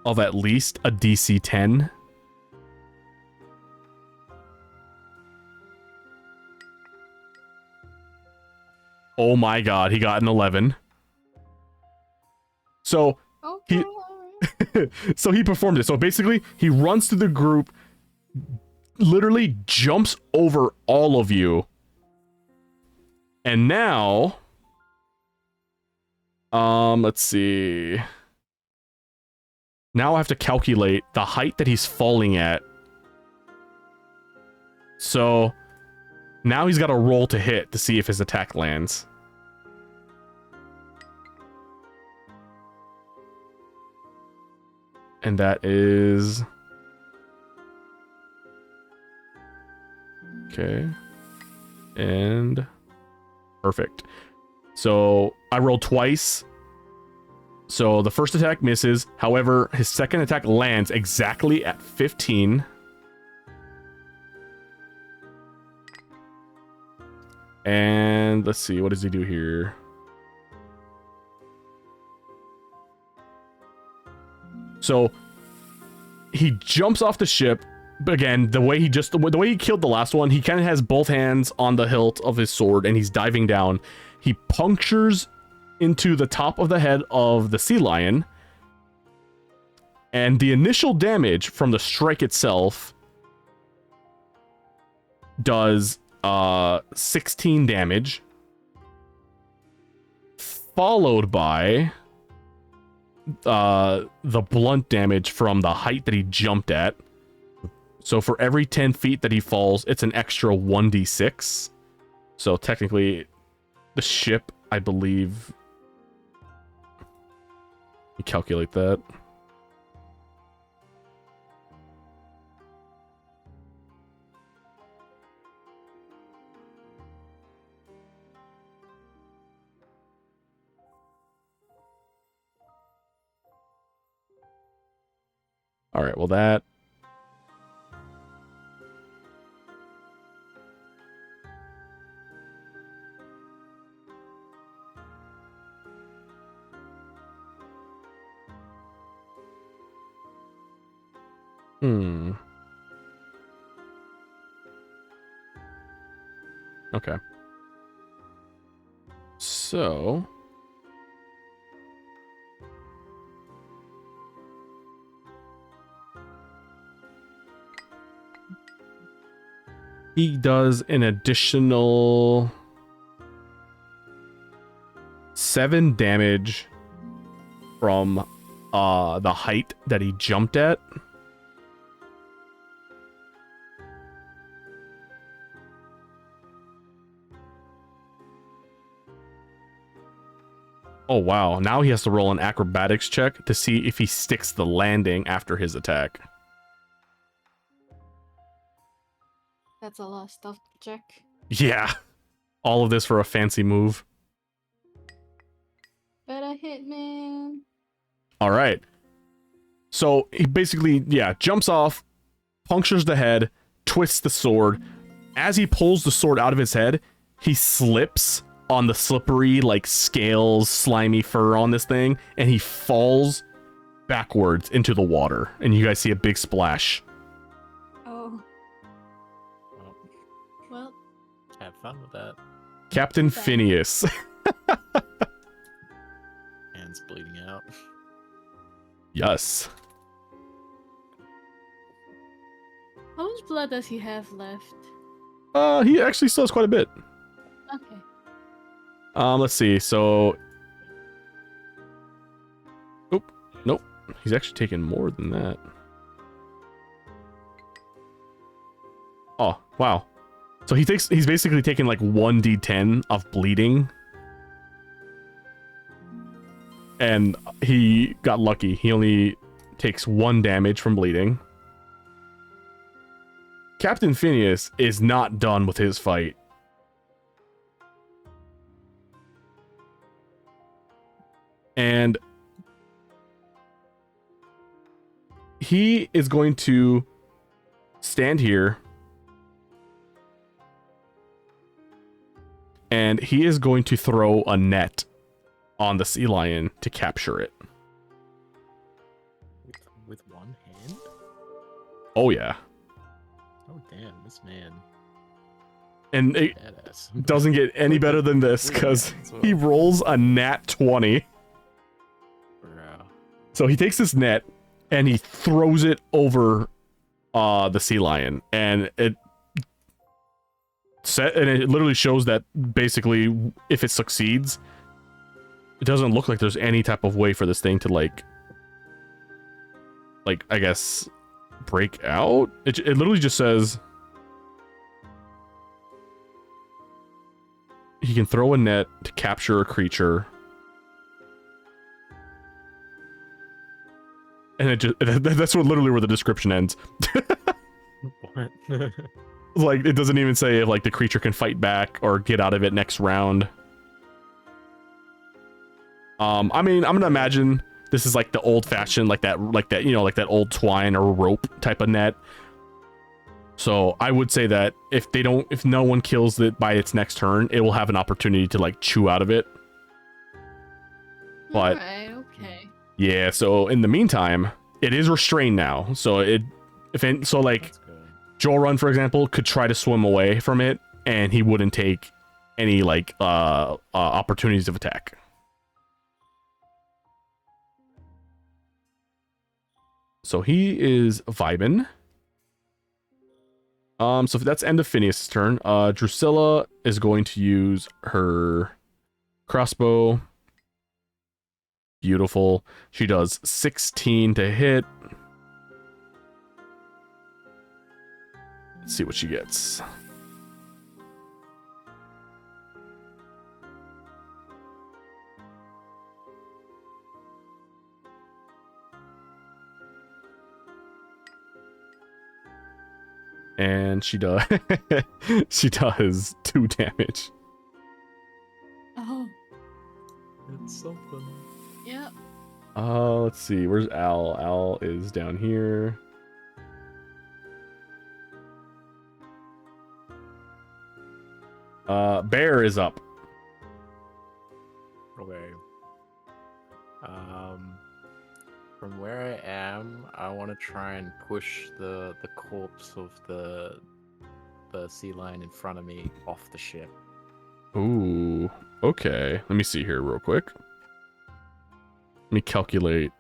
Of at least a DC 10. Oh my god, he got an 11. So Okay. so he performed it. So basically, he runs through the group, literally jumps over all of you. And now let's see. Now I have to calculate the height that he's falling at. So now he's got to roll to hit to see if his attack lands. And that is... Okay. And... Perfect. So I rolled twice. So the first attack misses. However, his second attack lands exactly at 15. And let's see, what does he do here? So he jumps off the ship. Again, the way he killed the last one, he kind of has both hands on the hilt of his sword and he's diving down. He punctures into the top of the head of the sea lion. And the initial damage from the strike itself does 16 damage, followed by the blunt damage from the height that he jumped at. So for every 10 feet that he falls, it's an extra 1d6. So technically, the ship, I believe... You calculate that. All right, well that... Okay. So... He does an additional 7 damage from the height that he jumped at. Oh wow, now he has to roll an acrobatics check to see if he sticks the landing after his attack. That's a lot of stuff to check. Yeah. All of this for a fancy move. Better hit, man. All right. So he basically, yeah, jumps off, punctures the head, twists the sword. As he pulls the sword out of his head, he slips on the slippery, like, scales, slimy fur on this thing, and he falls backwards into the water. And you guys see a big splash. Oh. Well. Have fun with that. Captain Phineas. Hands bleeding out. Yes. How much blood does he have left? He actually still has quite a bit. Okay. Let's see. So, nope. He's actually taken more than that. Oh, wow. So he's basically taken like 1d10 of bleeding. And he got lucky. He only takes 1 damage from bleeding. Captain Phineas is not done with his fight. And he is going to stand here. And he is going to throw a net on the sea lion to capture it. With one hand? Oh, yeah. Oh, damn, this man. And it Badass. doesn't get any better than this, because he rolls a nat 20. Bro. So he takes this net, and he throws it over the sea lion. And it literally shows that, basically, if it succeeds, it doesn't look like there's any type of way for this thing to, like, I guess, break out. It literally just says he can throw a net to capture a creature, and that's literally where the description ends. What? Like, it doesn't even say if, like, the creature can fight back or get out of it next round. I mean, I'm gonna imagine this is like the old-fashioned, like that, you know, like that old twine or rope type of net. So I would say that if no one kills it by its next turn, it will have an opportunity to like chew out of it. But Alright, okay. yeah, so in the meantime, it is restrained now. So like That's good. Joel Run, for example, could try to swim away from it, and he wouldn't take any like opportunities of attack. So he is vibing. So that's end of Phineas' turn. Drusilla is going to use her crossbow. Beautiful. She does 16 to hit. Let's see what she gets. And she does 2 damage. Oh, It's something. yep. Let's see. Where's Al? Al is down here. Bear is up. Okay. From where I am, I want to try and push the corpse of the sea lion in front of me off the ship. Ooh. Okay. Let me see here real quick. Let me calculate.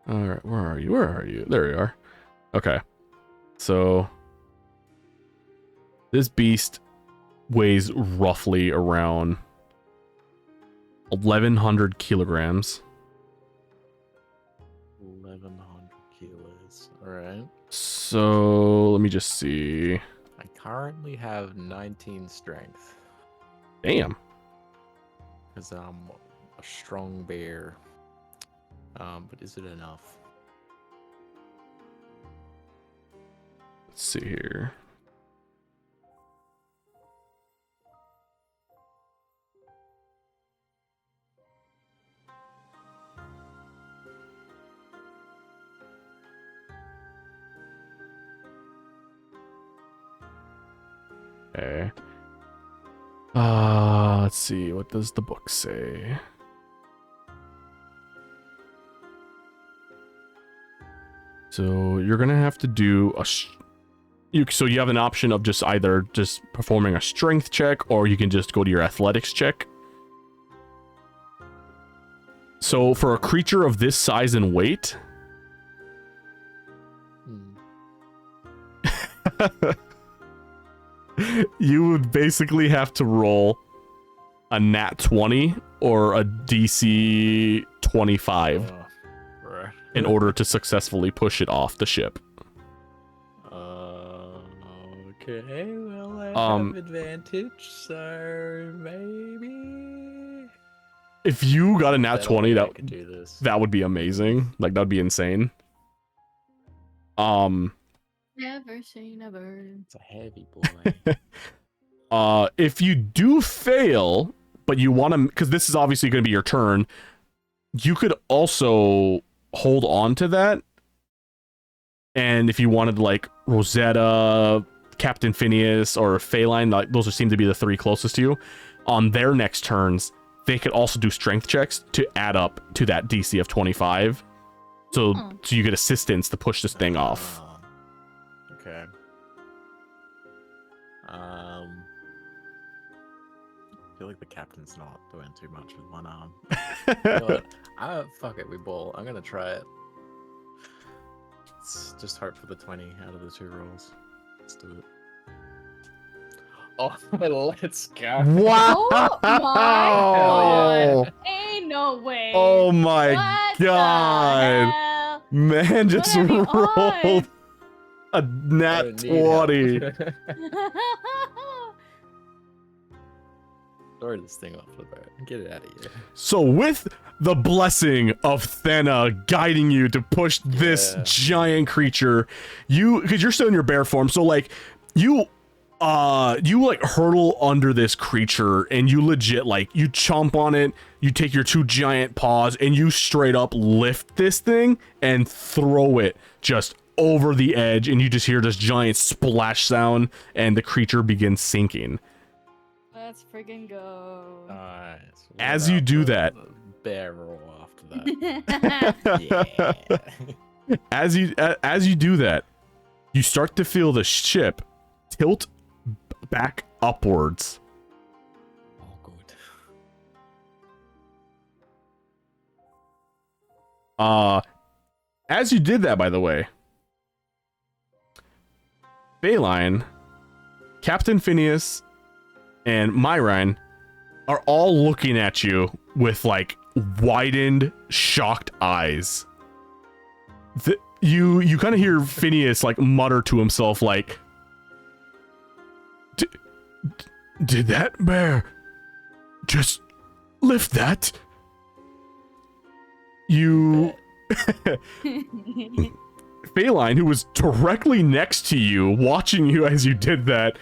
All right. Where are you? Where are you? There you are. Okay. So this beast weighs roughly around 1,100 kilograms. 1,100 kilos. All right. So let me just see. I currently have 19 strength Damn. because I'm a strong bear. But is it enough? Let's see here. Okay. Let's see. What does the book say? So you're gonna have to do so you have an option of just either just performing a strength check, or you can just go to your athletics check. So for a creature of this size and weight, you would basically have to roll a nat 20 or a DC 25 Right. in order to successfully push it off the ship. Okay, well, I have advantage, so maybe. If you got a nat 20, I could do this. that would be amazing. Like, that'd be insane. Never say never. It's a heavy boy. If you do fail, but you want to, because this is obviously going to be your turn, you could also hold on to that. And if you wanted, like, Rosetta, Captain Phineas, or Phaline, like, those seem to be the 3 closest to you, on their next turns, they could also do strength checks to add up to that DC of 25. So you get assistance to push this thing off. Okay. I feel like the captain's not doing too much with one arm. Fuck it, we ball. I'm gonna try it. Let's just hope for the 20 out of the 2 rolls. Let's do it. Oh, let's go. Wow! Oh my Hell god! Ain't no way! Oh my What the god! hell? Man just What are we rolled a I nat don't need help. 20. Throw this thing off the boat. Get it out of here. So with the blessing of Thena guiding you to push this Yeah. giant creature, because you're still in your bear form, so like you you like hurtle under this creature and you legit like you chomp on it, you take your two giant paws and you straight up lift this thing and throw it just over the edge, and you just hear this giant splash sound and the creature begins sinking. Let's friggin' go. Nice. As you do that, barrel after that. Yeah. as you do that, you start to feel the ship tilt back upwards. Oh, good. As you did that, by the way, Bayline, Captain Phineas, and Myrine are all looking at you with like widened, shocked eyes. You kind of hear Phineas like mutter to himself like, "Did that bear just lift that?" You Phaeline, who was directly next to you, watching you as you did that,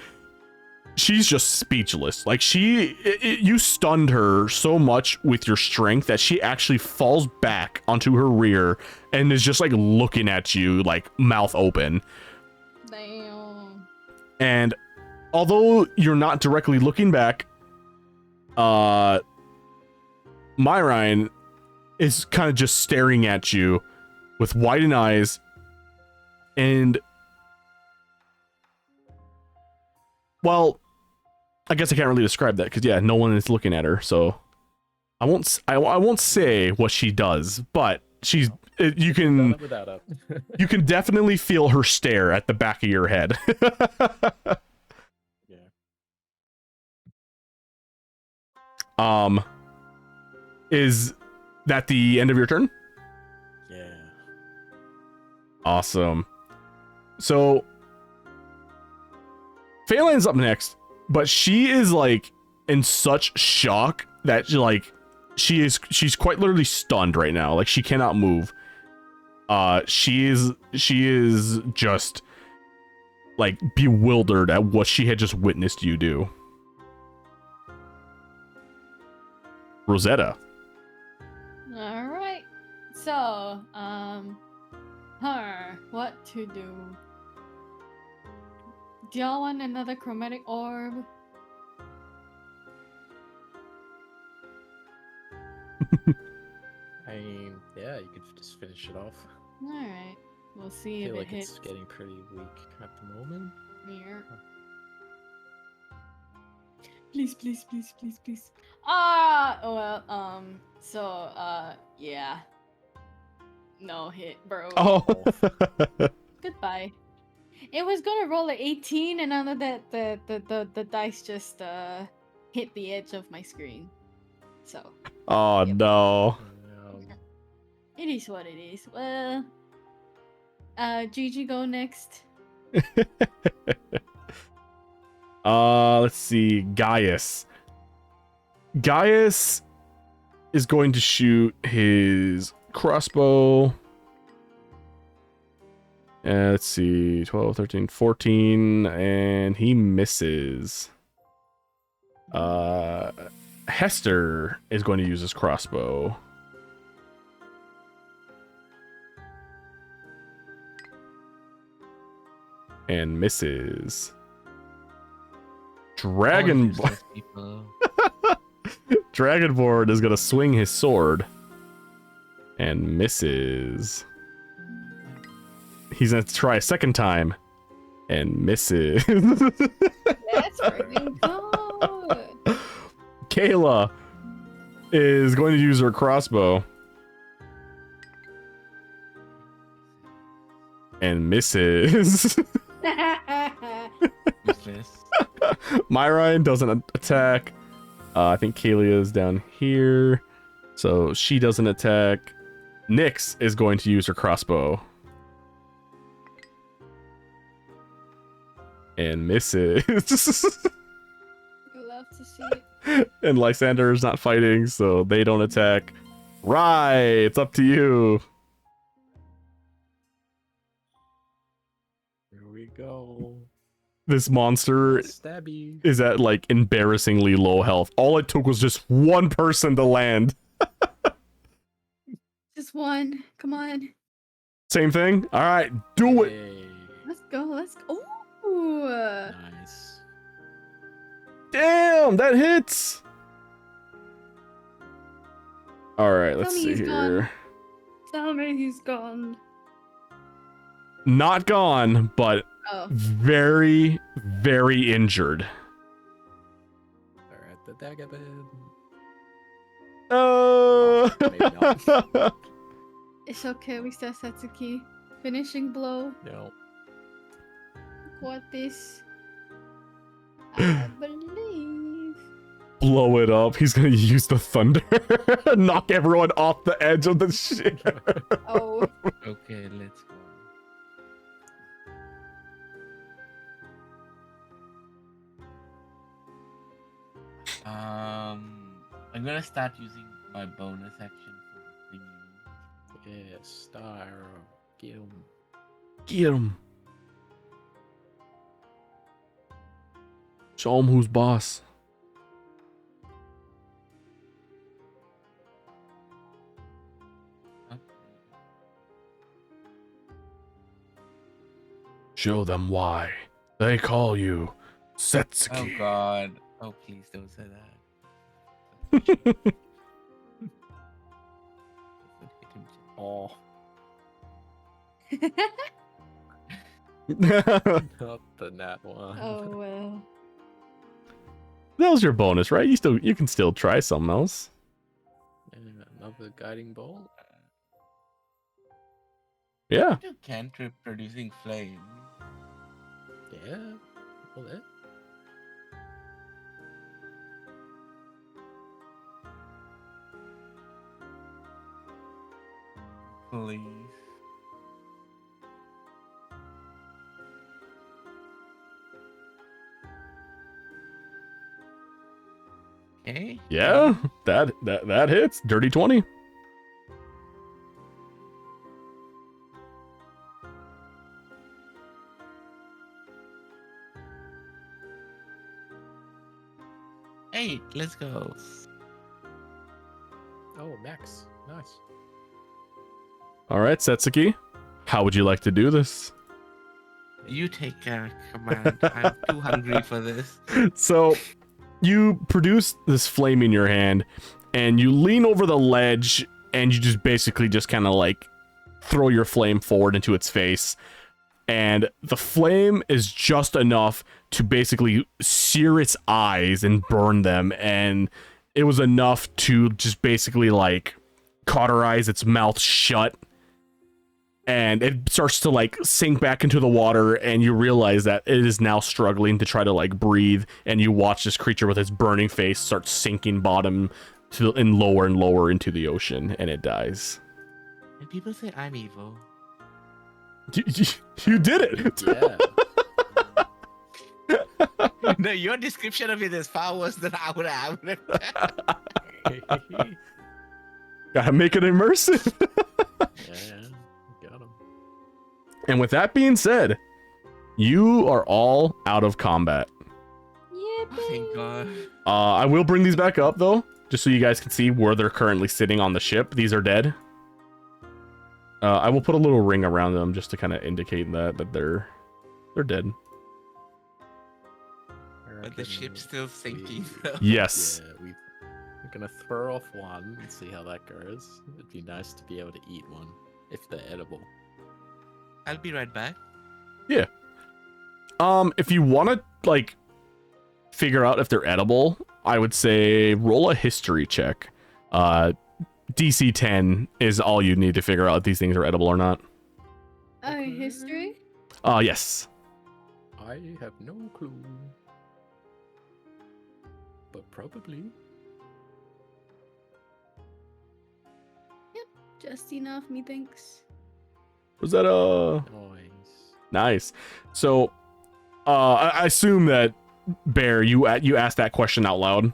she's just speechless. Like you stunned her so much with your strength that she actually falls back onto her rear and is just like looking at you like mouth open. Damn. And although you're not directly looking back, Myrine is kind of just staring at you with widened eyes, and well, I guess I can't really describe that because yeah, no one is looking at her, so I won't say what she does, but she's you can you can definitely feel her stare at the back of your head. Yeah. Is that the end of your turn? Yeah. Awesome. So Phaeline's up next, but she is like in such shock that she's quite literally stunned right now. Like she cannot move. She is just like bewildered at what she had just witnessed you do. Rosetta. All right. So, what to do? Do y'all want another chromatic orb? I mean, yeah, you could just finish it off. All right. We'll I see if feel it like hits. it's getting pretty weak at the moment. Here. Please, please, please, please, please. Yeah. No hit, bro. Oh. Goodbye. It was gonna roll an 18, and none of that the dice just hit the edge of my screen. So. Oh Yep. no. It is what it is. Well, Gigi, go next. Let's see. Gaius is going to shoot his crossbow. Let's see. 12, 13, 14, and he misses. Hester is going to use his crossbow. And misses. Dragonborn is gonna swing his sword and misses. He's gonna try a second time and misses. That's freaking good. Kayla is going to use her crossbow and misses. Myrine doesn't attack. I think Kalia is down here, so she doesn't attack. Nyx is going to use her crossbow and misses. You love to see it. And Lysander is not fighting, so they don't attack. Right, it's up to you. Here we go. this monster Stabby. is at like embarrassingly low health. All it took was just one person to land. Just one. Come on. Same thing. All right, do it. Yay. Let's go. Let's go. Ooh. Nice. Damn, that hits. All right, let's Tell me see he's here. gone. Tell me he's gone. Not gone, but Oh. very, very injured. Alright, the dagger bed. maybe not. It's okay. We still have Setsuki. Finishing blow. No. What this? I believe. Blow it up. He's gonna use the thunder, knock everyone off the edge of the ship. Oh. Okay, let's go. I'm gonna start using my bonus action for the thingy. Yeah, star. Get him. Get him. Show him who's boss. Okay. Show them why they call you Oh Setsuki. god. Oh please don't say that. Oh, That not the nat one. Oh well. was your bonus, right? You can still try something else. And another guiding bolt. Yeah. Do cantrip producing flame. Yeah. Well, that. Please. Okay. Yeah. That hits. Dirty 20. Hey, let's go. Oh, max. Nice. All right, Setsuki. How would you like to do this? You take command. I'm too hungry for this. So you produce this flame in your hand and you lean over the ledge and you just basically just kind of like throw your flame forward into its face. And the flame is just enough to basically sear its eyes and burn them. And it was enough to just basically like cauterize its mouth shut. And it starts to like sink back into the water, and you realize that it is now struggling to try to like breathe. And you watch this creature with its burning face start sinking bottom to and lower into the ocean, and it dies. And people say I'm evil. You did it. Yeah. No, your description of it is far worse than I would have. Gotta make it immersive. Yeah. Got him. And with that being said, you are all out of combat. Yippee. Thank God. I will bring these back up though, just so you guys can see where they're currently sitting on the ship. These are dead. I will put a little ring around them just to kind of indicate that they're dead. But the ship's still sinking. though. Yes. Yeah, we're gonna throw off one and see how that goes. It'd be nice to be able to eat one if they're edible. I'll be right back. If you want to like figure out if they're edible, I would say roll a history check. DC 10 is all you need to figure out if these things are edible or not. History? Yes. I have no clue. But probably. Just enough, methinks. Was that Noise. nice? So, I assume that Bear, you asked that question out loud.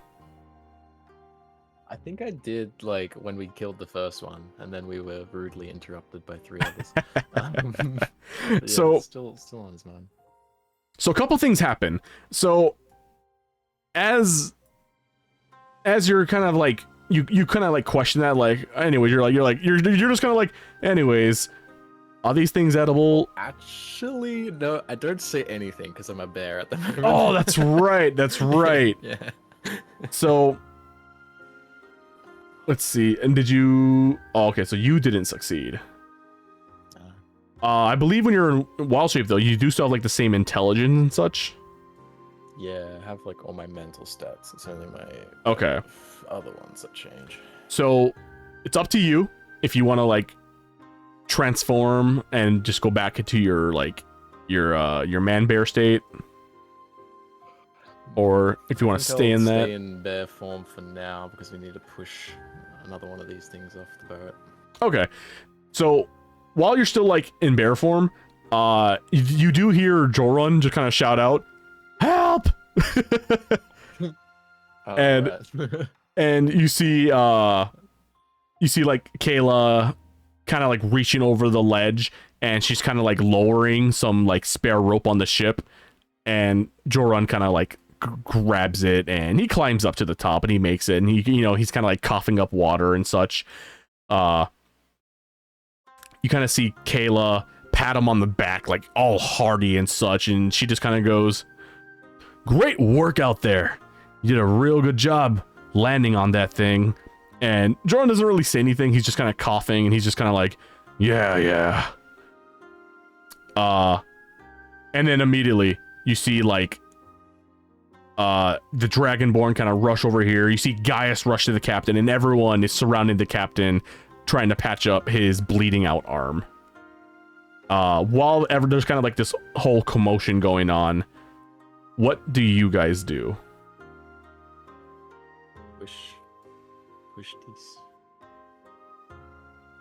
I think I did, like, when we killed the first one, and then we were rudely interrupted by 3 others. Yeah, So- still on his mind. So a couple things happen. So as you're kind of like you kind of like question that, like, anyways, you're just kind of like, anyways, are these things edible? Actually, no, I don't say anything because I'm a bear at the moment. Oh, that's right. That's right. Yeah. So let's see. And did you? Oh, okay, so you didn't succeed. I believe when you're in wild shape though, you do still have like the same intelligence and such. Yeah, I have like all my mental stats. It's only my Okay. other ones that change. So it's up to you if you want to like transform and just go back into your like your man bear state, or if you want to stay in that. Stay in bear form for now because we need to push another one of these things off the boat. Okay, so while you're still like in bear form, you do hear Joran just kind of shout out, "Help!" And right. and you see like Kayla kind of like reaching over the ledge, and she's kind of like lowering some like spare rope on the ship, and Joran kind of like grabs it and he climbs up to the top and he makes it, and he's kind of like coughing up water and such. You kind of see Kayla pat him on the back like all hearty and such, and she just kind of goes, "Great work out there. You did a real good job landing on that thing." And Jordan doesn't really say anything. He's just kind of coughing, and he's just kind of like, yeah. And then immediately you see like the Dragonborn kind of rush over here. You see Gaius rush to the captain, and everyone is surrounding the captain, trying to patch up his bleeding out arm. While there's kind of like this whole commotion going on, what do you guys do? Push these.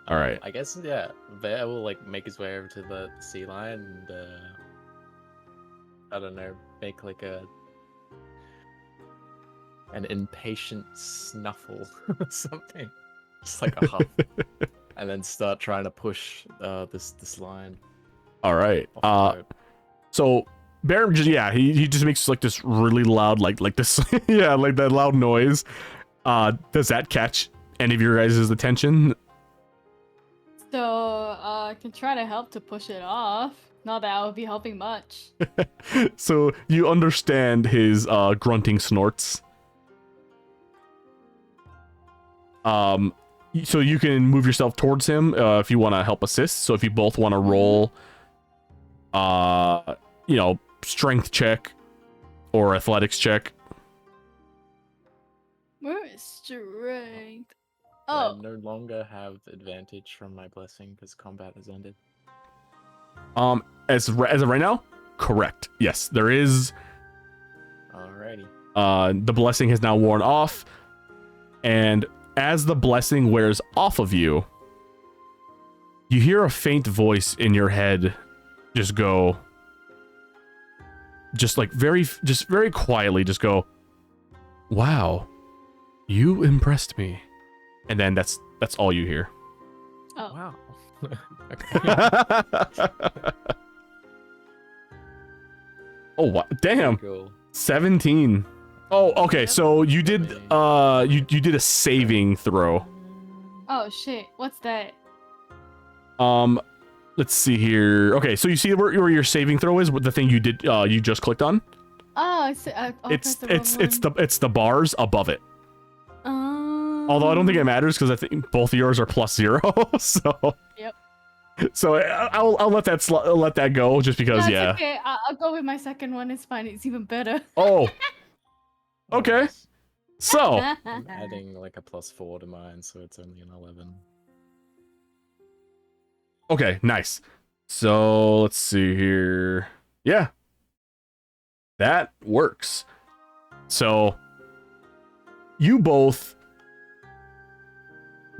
All right. I guess, yeah, Bear will like make his way over to the sea lion and I don't know, make like an impatient snuffle or something. Just like a huff. And then start trying to push this lion. All right. off the boat. So Bear just he just makes like this really loud like this yeah, like that loud noise. Does that catch any of your guys' attention? So, I can try to help to push it off. Not that I would be helping much. So you understand his grunting snorts. So you can move yourself towards him if you want to help assist. So if you both want to roll, strength check or athletics check. Where is strength? I Oh, no longer have advantage from my blessing because combat has ended. As of right now, correct. Yes, there is. Alrighty. The blessing has now worn off, and as the blessing wears off of you, you hear a faint voice in your head just go, very quietly, just go, "Wow, you impressed me." And then that's all you hear. oh. Wow. Oh, what? Damn. Cool. 17. Oh, okay. So you did you did a saving throw. Oh shit, what's that? Let's see here. Okay, so you see where your saving throw is, the thing you did you just clicked on? Oh, It's the bars above it. Although I don't think it matters because I think both of yours are +0. So Yep. So I'll let that go just because No, it's okay. I'll go with my second one. It's fine. It's even better. Oh. Okay. Nice. So I'm adding like a +4 to mine, so it's only an 11. okay, nice. So let's see here. Yeah. That works. So you both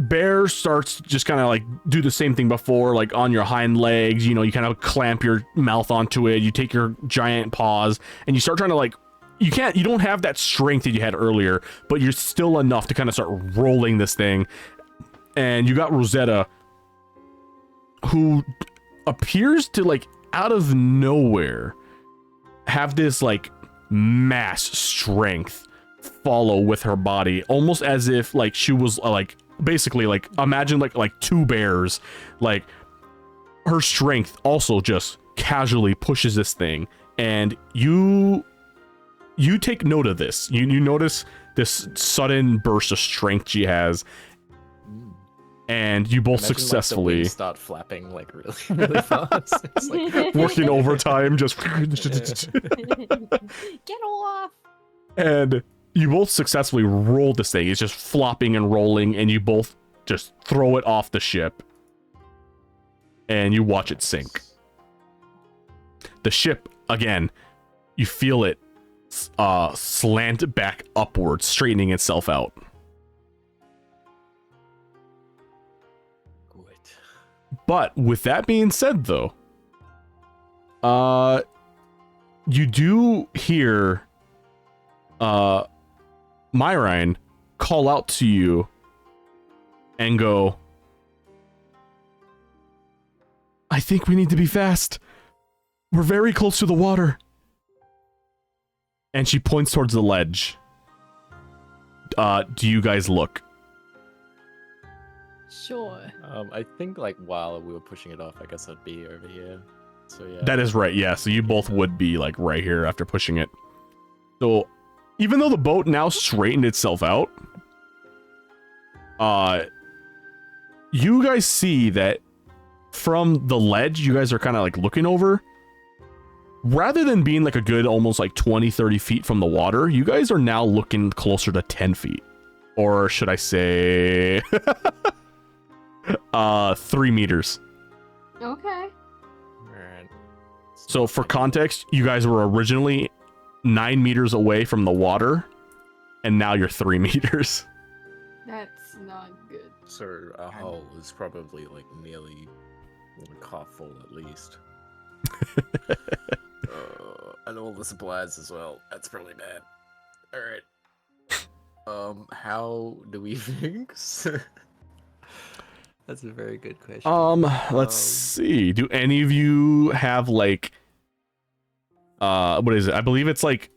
Bear starts just kind of like do the same thing before, like on your hind legs, you kind of clamp your mouth onto it, you take your giant paws, and you start trying to like, you don't have that strength that you had earlier, but you're still enough to kind of start rolling this thing. And you got Rosetta, who appears to like out of nowhere have this like mass strength follow with her body, almost as if like she was like basically like imagine like two bears. Like her strength also just casually pushes this thing, and you take note of this. You notice this sudden burst of strength she has, and you both Imagine, successfully like, the wings start flapping like really, really fast. It's like, working overtime, just Get off! and you both successfully roll this thing. It's just flopping and rolling, and you both just throw it off the ship, and you watch it sink. The ship, again, you feel it slant back upwards, straightening itself out. good. But with that being said, though, you do hear Myrine call out to you and go, I think we need to be fast. We're very close to the water. And she points towards the ledge. Do you guys look? Sure. I think like while we were pushing it off, I guess I'd be over here. So yeah. That is right, yeah. So you both would be like right here after pushing it. So even though the boat now straightened itself out, you guys see that from the ledge you guys are kind of like looking over. Rather than being like a good almost like 20-30 feet from the water, you guys are now looking closer to 10 feet. Or should I say 3 meters. Okay. Alright. So for context, you guys were originally 9 meters away from the water, and now you're 3 meters. That's not good. So our hull is probably like nearly half full at least. And all the supplies as well. That's probably bad. Alright. How do we think? That's a very good question. Let's see. Do any of you have like what is it? I believe it's like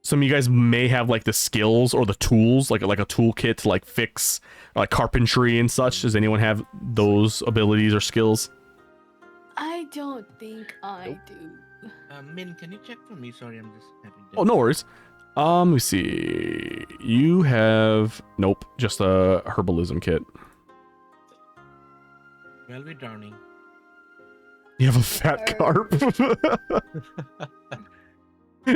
some of you guys may have like the skills or the tools, like a toolkit to like fix like carpentry and such. Does anyone have those abilities or skills? I don't think I do. Min, can you check for me? Sorry, I'm just having. Oh, no worries. Let me see. You have nope, just a herbalism kit. Well, we're drowning. You have a fat carp.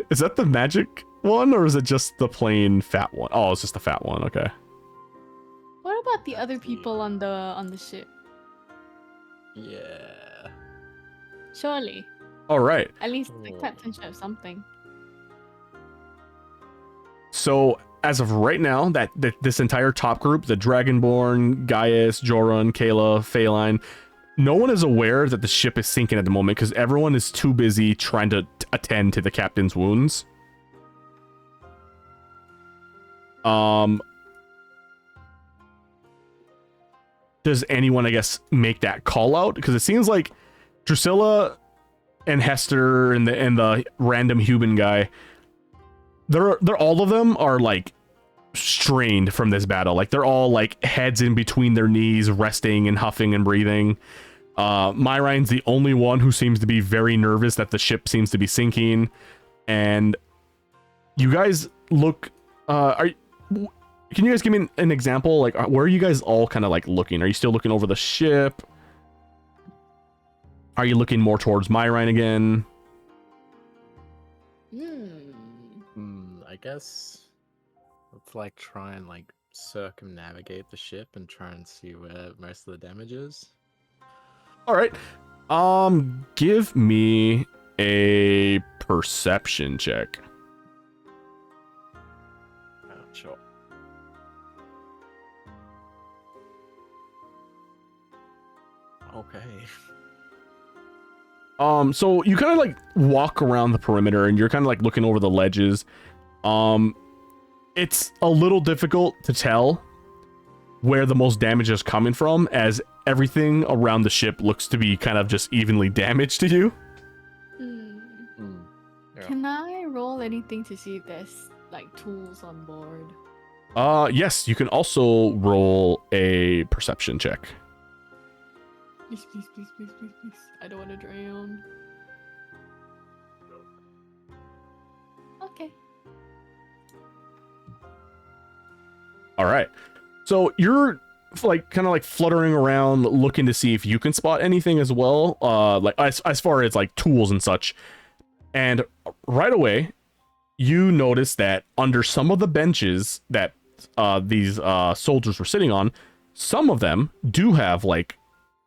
Is that the magic one, or is it just the plain fat one? Oh, it's just the fat one. Okay. What about the other people on the ship? Yeah. Surely, All right. at least the captain should have something. So as of right now, that this entire top group, the Dragonborn, Gaius, Joran, Kayla, Phaline, no one is aware that the ship is sinking at the moment because everyone is too busy trying to attend to the captain's wounds. Does anyone, I guess, make that call out? Because it seems like Drusilla and Hester and the random human guy, they're all of them are like strained from this battle. Like they're all like heads in between their knees, resting and huffing and breathing. Myrine's the only one who seems to be very nervous that the ship seems to be sinking. And you guys look, can you guys give me an example? Like, where are you guys all kind of like looking? Are you still looking over the ship? Are you looking more towards Myrine again? I guess let's like try and like circumnavigate the ship and try and see where most of the damage is. All right. Give me a perception check. Sure. Okay. So you kind of like walk around the perimeter and you're kind of like looking over the ledges. It's a little difficult to tell where the most damage is coming from, as everything around the ship looks to be kind of just evenly damaged to you. Yeah. Can I anything to see if there's like tools on board? Yes, you can also roll a perception check. Please, please, please, please, please, please. I don't want to drown. Okay. All right. So you're like kind of like fluttering around looking to see if you can spot anything as well, like as far as like tools and such. And right away you notice that under some of the benches that these soldiers were sitting on, some of them do have like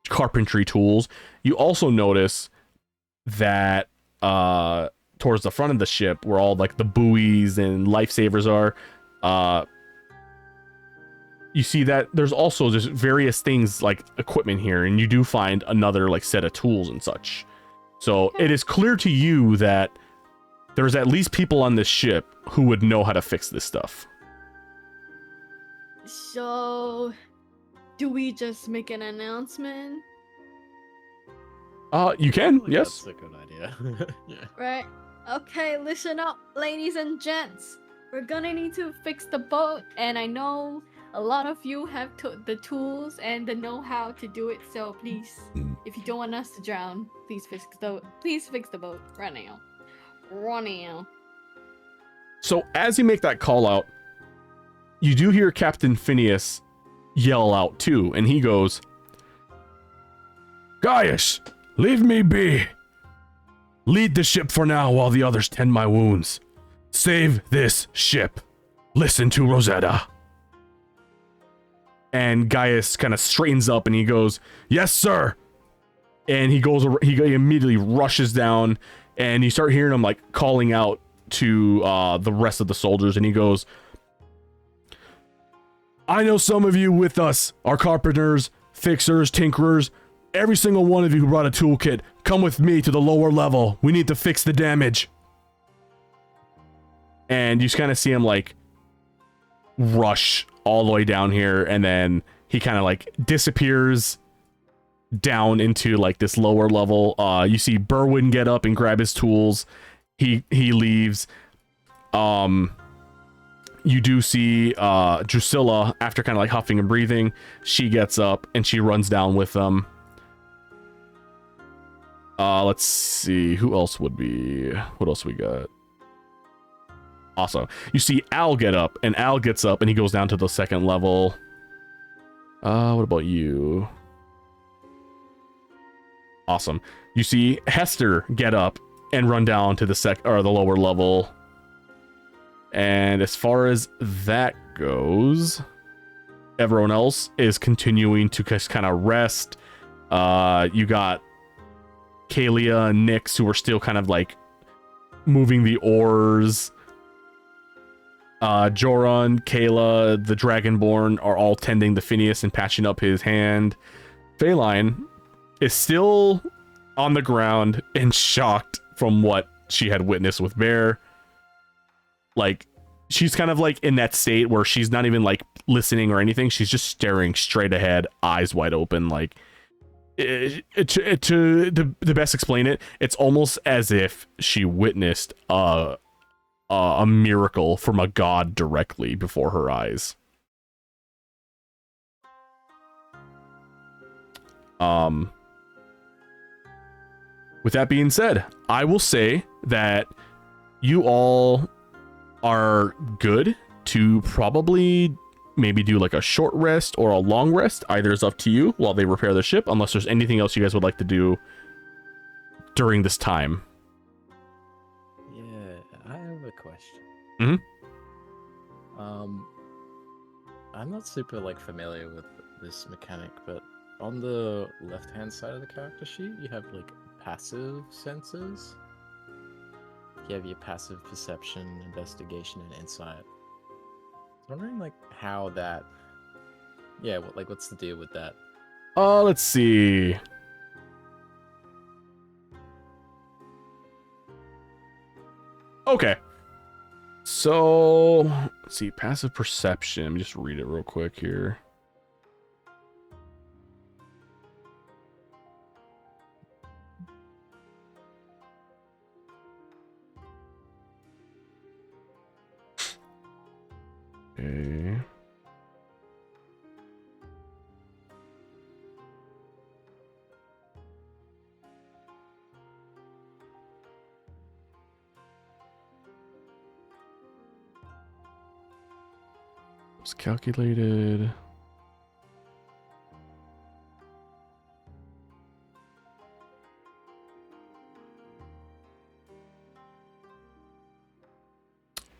carpentry tools. You also notice that towards the front of the ship where all like the buoys and lifesavers are, you see that there's also just various things like equipment here, and you do find another like set of tools and such. So it is clear to you that there's at least people on this ship who would know how to fix this stuff. So, do we just make an announcement? You can, Like, yes. That's a good idea. Yeah. Right? Okay, listen up, ladies and gents. We're gonna need to fix the boat, and I know a lot of you have the tools and the know-how to do it. So please, if you don't want us to drown, please fix the boat right now. Right now. So as you make that call out, you do hear Captain Phineas yell out too, and he goes, "Gaius, leave me be. Lead the ship for now while the others tend my wounds. Save this ship. Listen to Rosetta." And Gaius kind of straightens up and he goes, "Yes, sir." And he immediately rushes down, and you start hearing him like calling out to the rest of the soldiers, and he goes, "I know some of you with us are carpenters, fixers, tinkerers. Every single one of you who brought a toolkit, come with me to the lower level. We need to fix the damage." And you kind of see him like rush all the way down here, and then he kind of like disappears down into like this lower level. You see Berwin get up and grab his tools. He leaves. You do see Drusilla, after kind of like huffing and breathing, she gets up and she runs down with them. Let's see, who else would be, what else we got? Also, you see Al get up, and Al gets up and he goes down to the second level. What about you? Awesome. You see Hester get up and run down to the lower level. And as far as that goes, everyone else is continuing to just kind of rest. You got Kalia and Nyx, who are still kind of like moving the oars. Joran, Kayla, the Dragonborn are all tending to Phineas and patching up his hand. Phaline is still on the ground and shocked from what she had witnessed with Bear. Like, she's kind of like in that state where she's not even like listening or anything. She's just staring straight ahead, eyes wide open. Like, to the best explain it, it's almost as if she witnessed a miracle from a god directly before her eyes. With that being said, I will say that you all are good to probably maybe do like a short rest or a long rest. Either is up to you while they repair the ship, unless there's anything else you guys would like to do during this time. Yeah, I have a question. Mhm. I'm not super like familiar with this mechanic, but on the left-hand side of the character sheet, you have like passive senses. You have your passive perception, investigation, and insight. I'm wondering like how that, yeah, what's the deal with that? Let's see. Okay. So, let's see, passive perception. Let me just read it real quick here. Okay. It's calculated.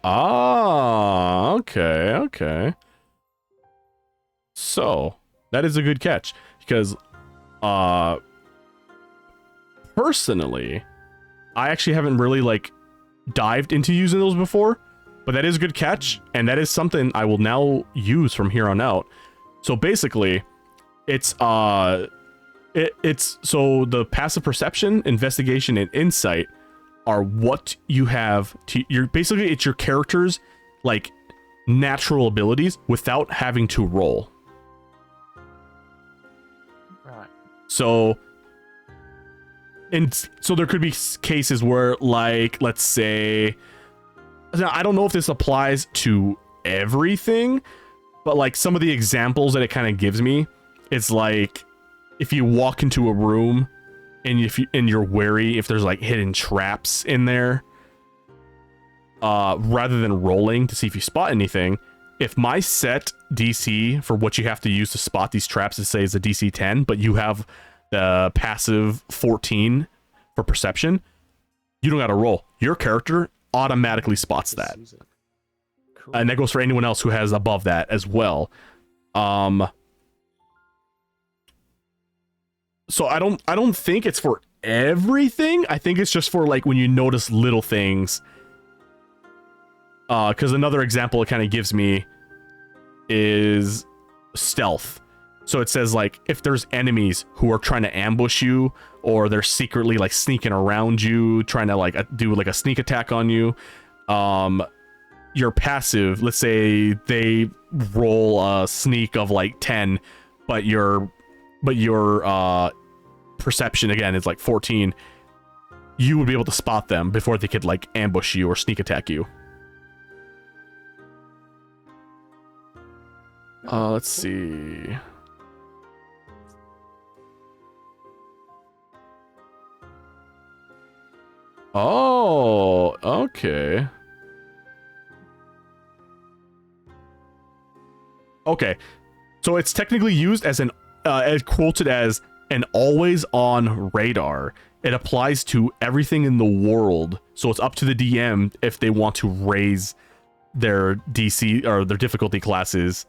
Ah, okay, okay. So, that is a good catch because personally, I actually haven't really like dived into using those before, but that is a good catch and that is something I will now use from here on out. So basically, it's it's so the passive perception, investigation, and insight are what you have to you're basically it's your character's like natural abilities without having to roll. Right. So there could be cases where, like, let's say, now I don't know if this applies to everything, but like some of the examples that it kind of gives me, it's like if you walk into a room and you're wary if there's like hidden traps in there, rather than rolling to see if you spot anything, if my set DC for what you have to use to spot these traps, let's say is a DC 10, but you have the passive 14 for perception, you don't gotta roll. Your character automatically spots that. Cool. And that goes for anyone else who has above that as well. So I don't think it's for everything. I think it's just for like when you notice little things. Because another example it kind of gives me is stealth. So it says like if there's enemies who are trying to ambush you, or they're secretly like sneaking around you, trying to like do like a sneak attack on you, your passive, let's say they roll a sneak of like 10, but your perception again is like 14, you would be able to spot them before they could like ambush you or sneak attack you. Let's see. Oh, okay. Okay. So it's technically used as an quoted as an always on radar. It applies to everything in the world. So it's up to the DM if they want to raise their DC or their difficulty classes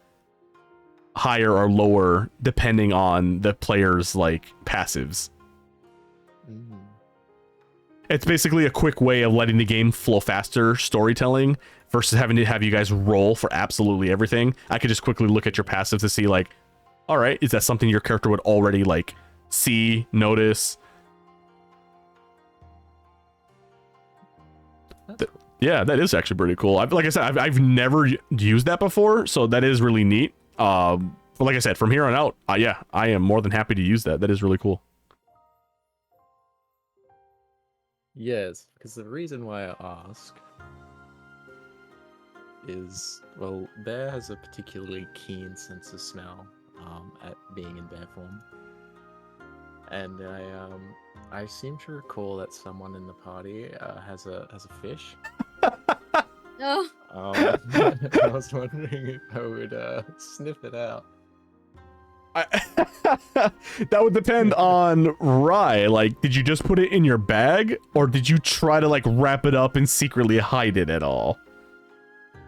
higher or lower depending on the player's like passives. It's basically a quick way of letting the game flow faster storytelling versus having to have you guys roll for absolutely everything. I could just quickly look at your passive to see like, all right, is that something your character would already like see, notice? Yeah, that is actually pretty cool. Like I said, I've never used that before, so that is really neat. But like I said, from here on out, yeah, I am more than happy to use that. That is really cool. Yes, because the reason why I ask is, well, Bear has a particularly keen sense of smell at being in bear form. And I seem to recall that someone in the party has a fish. Oh. I was wondering if I would sniff it out. That would depend on Rye. Like, did you just put it in your bag, or did you try to like wrap it up and secretly hide it at all?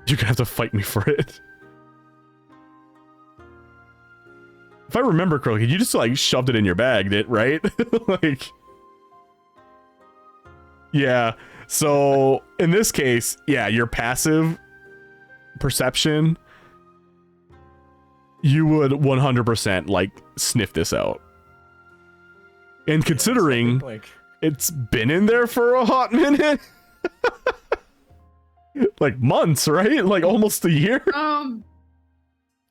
You're gonna have to fight me for it. If I remember correctly, you just like shoved it in your bag, right? Like, yeah. So in this case, yeah, your passive perception, you would 100% like sniff this out. And considering it's been in there for a hot minute, like months, right? Like almost a year.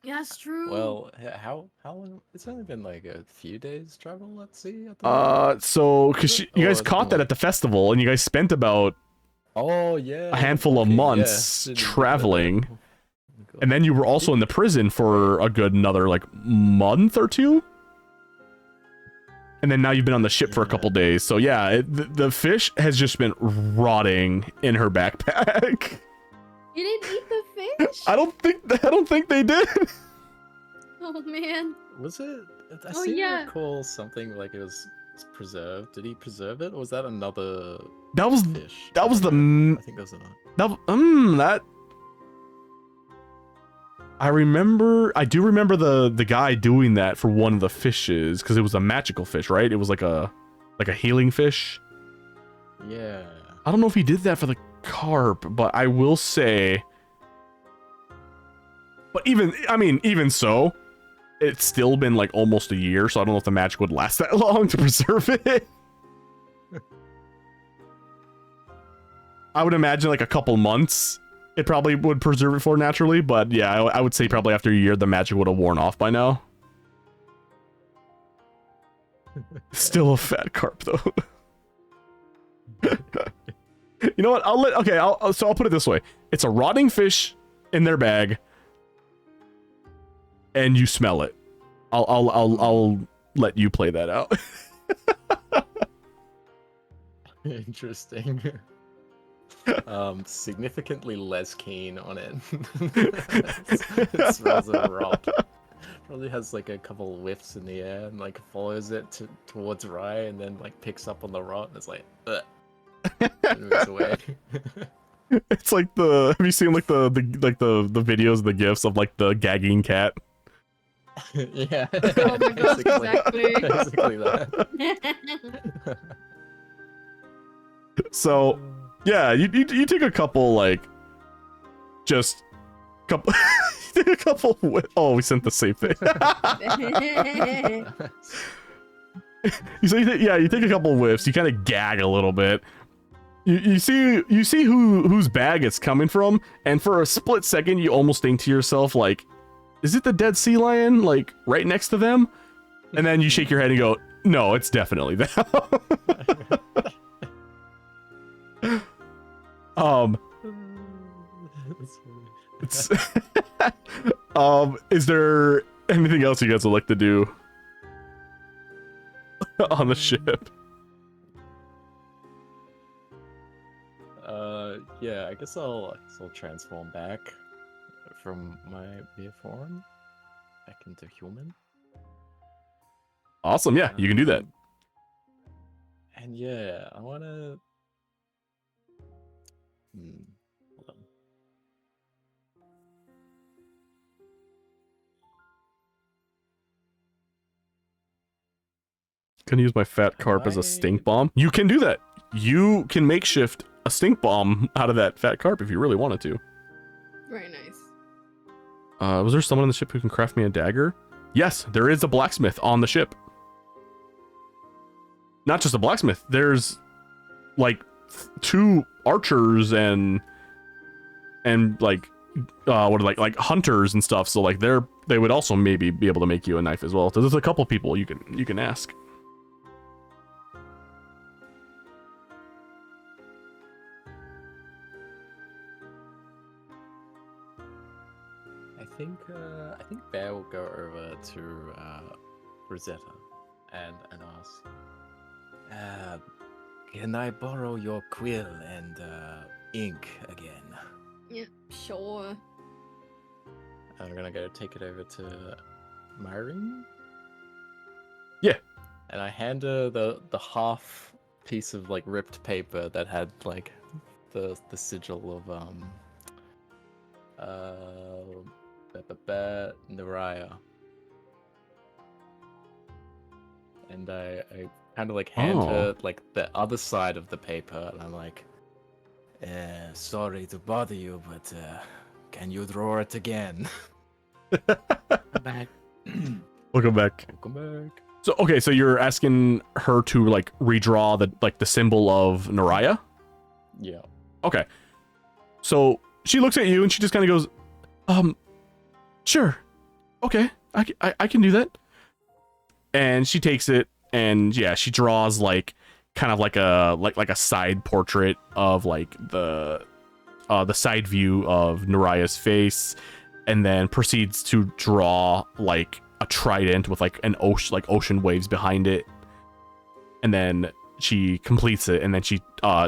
Yeah, that's true. Well, how long? It's only been like a few days travel. Let's see. So because you guys caught that at the festival, and you guys spent about a handful of months traveling. And then you were also in the prison for a good another like month or two. And then now you've been on the ship for a couple days. So yeah, the fish has just been rotting in her backpack. You didn't eat the fish? I don't think they did. Oh man. Was it? I Oh, seem to yeah. recall something like it was preserved. Did he preserve it, or was that another That was fish? that was the I think that was another. that I do remember the guy doing that for one of the fishes because it was a magical fish, right? It was like a healing fish. Yeah. I don't know if he did that for the carp, but I will say. But even so, it's still been like almost a year, so I don't know if the magic would last that long to preserve it. I would imagine like a couple months. It probably would preserve it for naturally, but yeah, I would say probably after a year the magic would have worn off by now. Still a fat carp though. You know what? I'll put it this way: it's a rotting fish in their bag, and you smell it. I'll let you play that out. Interesting. Significantly less keen on it. It smells of rot. Probably has like a couple whiffs in the air and like follows it towards Rye and then like picks up on the rot and it's like, ugh. And moves away. It's like have you seen like the videos, the gifs of like the gagging cat? Yeah. Oh my gosh, exactly. Basically that. So yeah, you take a couple like just couple you take a couple oh, we sent the same thing. You take a couple whiffs, you kind of gag a little bit. You see whose bag it's coming from, and for a split second you almost think to yourself like, is it the dead sea lion like right next to them? And then you shake your head and go, no, it's definitely them. Is there anything else you guys would like to do on the ship? Yeah, I guess I'll transform back from my mere form back into human. Awesome, yeah, you can do that. And yeah, I wanna. Hold on. Gonna use my fat carp as a stink bomb. You can do that. You can makeshift a stink bomb out of that fat carp if you really wanted to. Very nice. Was there someone on the ship who can craft me a dagger? Yes, there is a blacksmith on the ship. Not just a blacksmith. There's like 2 archers and like like hunters and stuff. So like they would also maybe be able to make you a knife as well. So there's a couple people you can ask. I think Bear will go over to Rosetta and ask, can I borrow your quill and ink again? Yeah, sure. I'm gonna go take it over to Myrene. Yeah. And I hand her the half piece of like ripped paper that had like the sigil of Nereia. And I kind of like hand her like the other side of the paper, and I'm like, sorry to bother you, but can you draw it again? Back. Welcome back. Welcome back. So okay, so you're asking her to like redraw the symbol of Nereia? Yeah. Okay. So she looks at you and she just kind of goes, sure. Okay, I can do that. And she takes it and yeah, she draws like kind of like a side portrait of like the side view of Nereia's face, and then proceeds to draw like a trident with like an ocean waves behind it, and then she completes it, and then she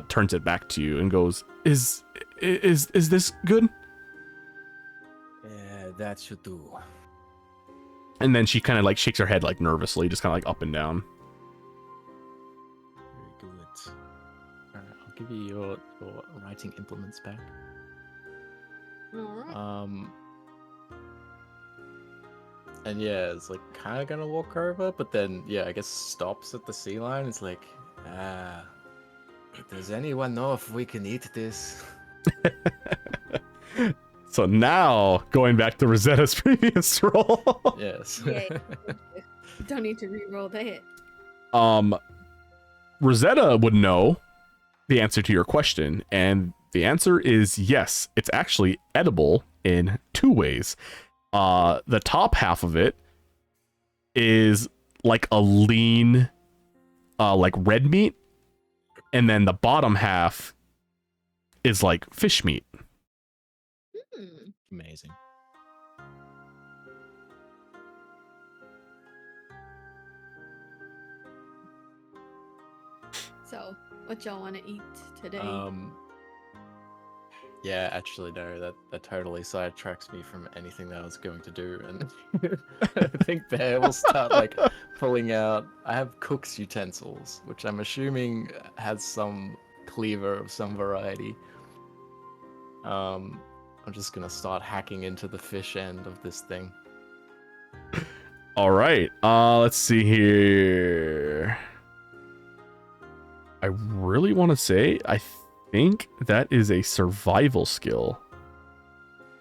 turns it back to you and goes, is this good? Yeah, that should do. And then she kind of like shakes her head like nervously, just kind of like up and down. Very good. Alright, I'll give you your writing implements back. Alright. And yeah, it's like kind of gonna walk over, but then yeah, I guess stops at the sea line. It's like, does anyone know if we can eat this? So now going back to Rosetta's previous role. Yes. Yay. Don't need to re-roll that. Rosetta would know the answer to your question, and the answer is yes. It's actually edible in 2 ways. The top half of it is like a lean, like red meat, and then the bottom half is like fish meat. Amazing. So, what y'all want to eat today? Yeah, actually, no, that totally sidetracks me from anything that I was going to do, and I think Bear will start like pulling out. I have cook's utensils, which I'm assuming has some cleaver of some variety. I'm just gonna start hacking into the fish end of this thing. All right. Let's see here. I really want to say I think that is a survival skill.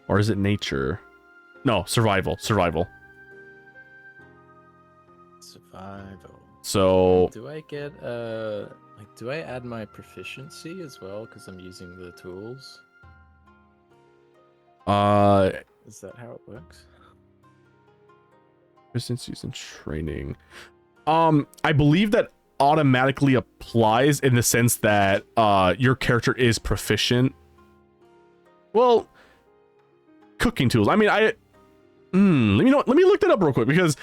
Or is it nature? No, survival. Survival. So Do I get like do I add my proficiency as well because I'm using the tools? Is that how it works? proficiencies and training. I believe that automatically applies in the sense that your character is proficient. Well, cooking tools. I mean, let me look that up real quick, because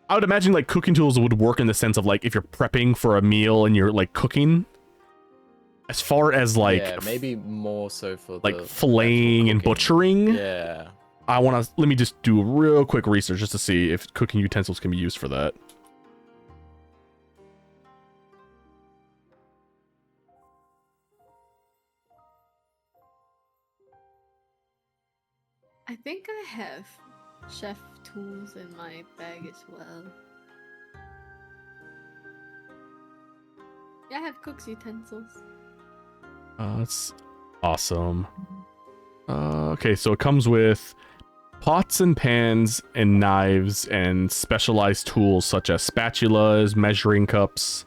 I would imagine like cooking tools would work in the sense of like if you're prepping for a meal and you're like cooking. As far as like yeah, maybe more so for like the filleting and actual cooking. butchering. Yeah. Let me just do real quick research just to see if cooking utensils can be used for that. I think I have chef tools in my bag as well. Yeah, I have cook's utensils. That's awesome. Okay, so it comes with pots and pans and knives and specialized tools such as spatulas, measuring cups.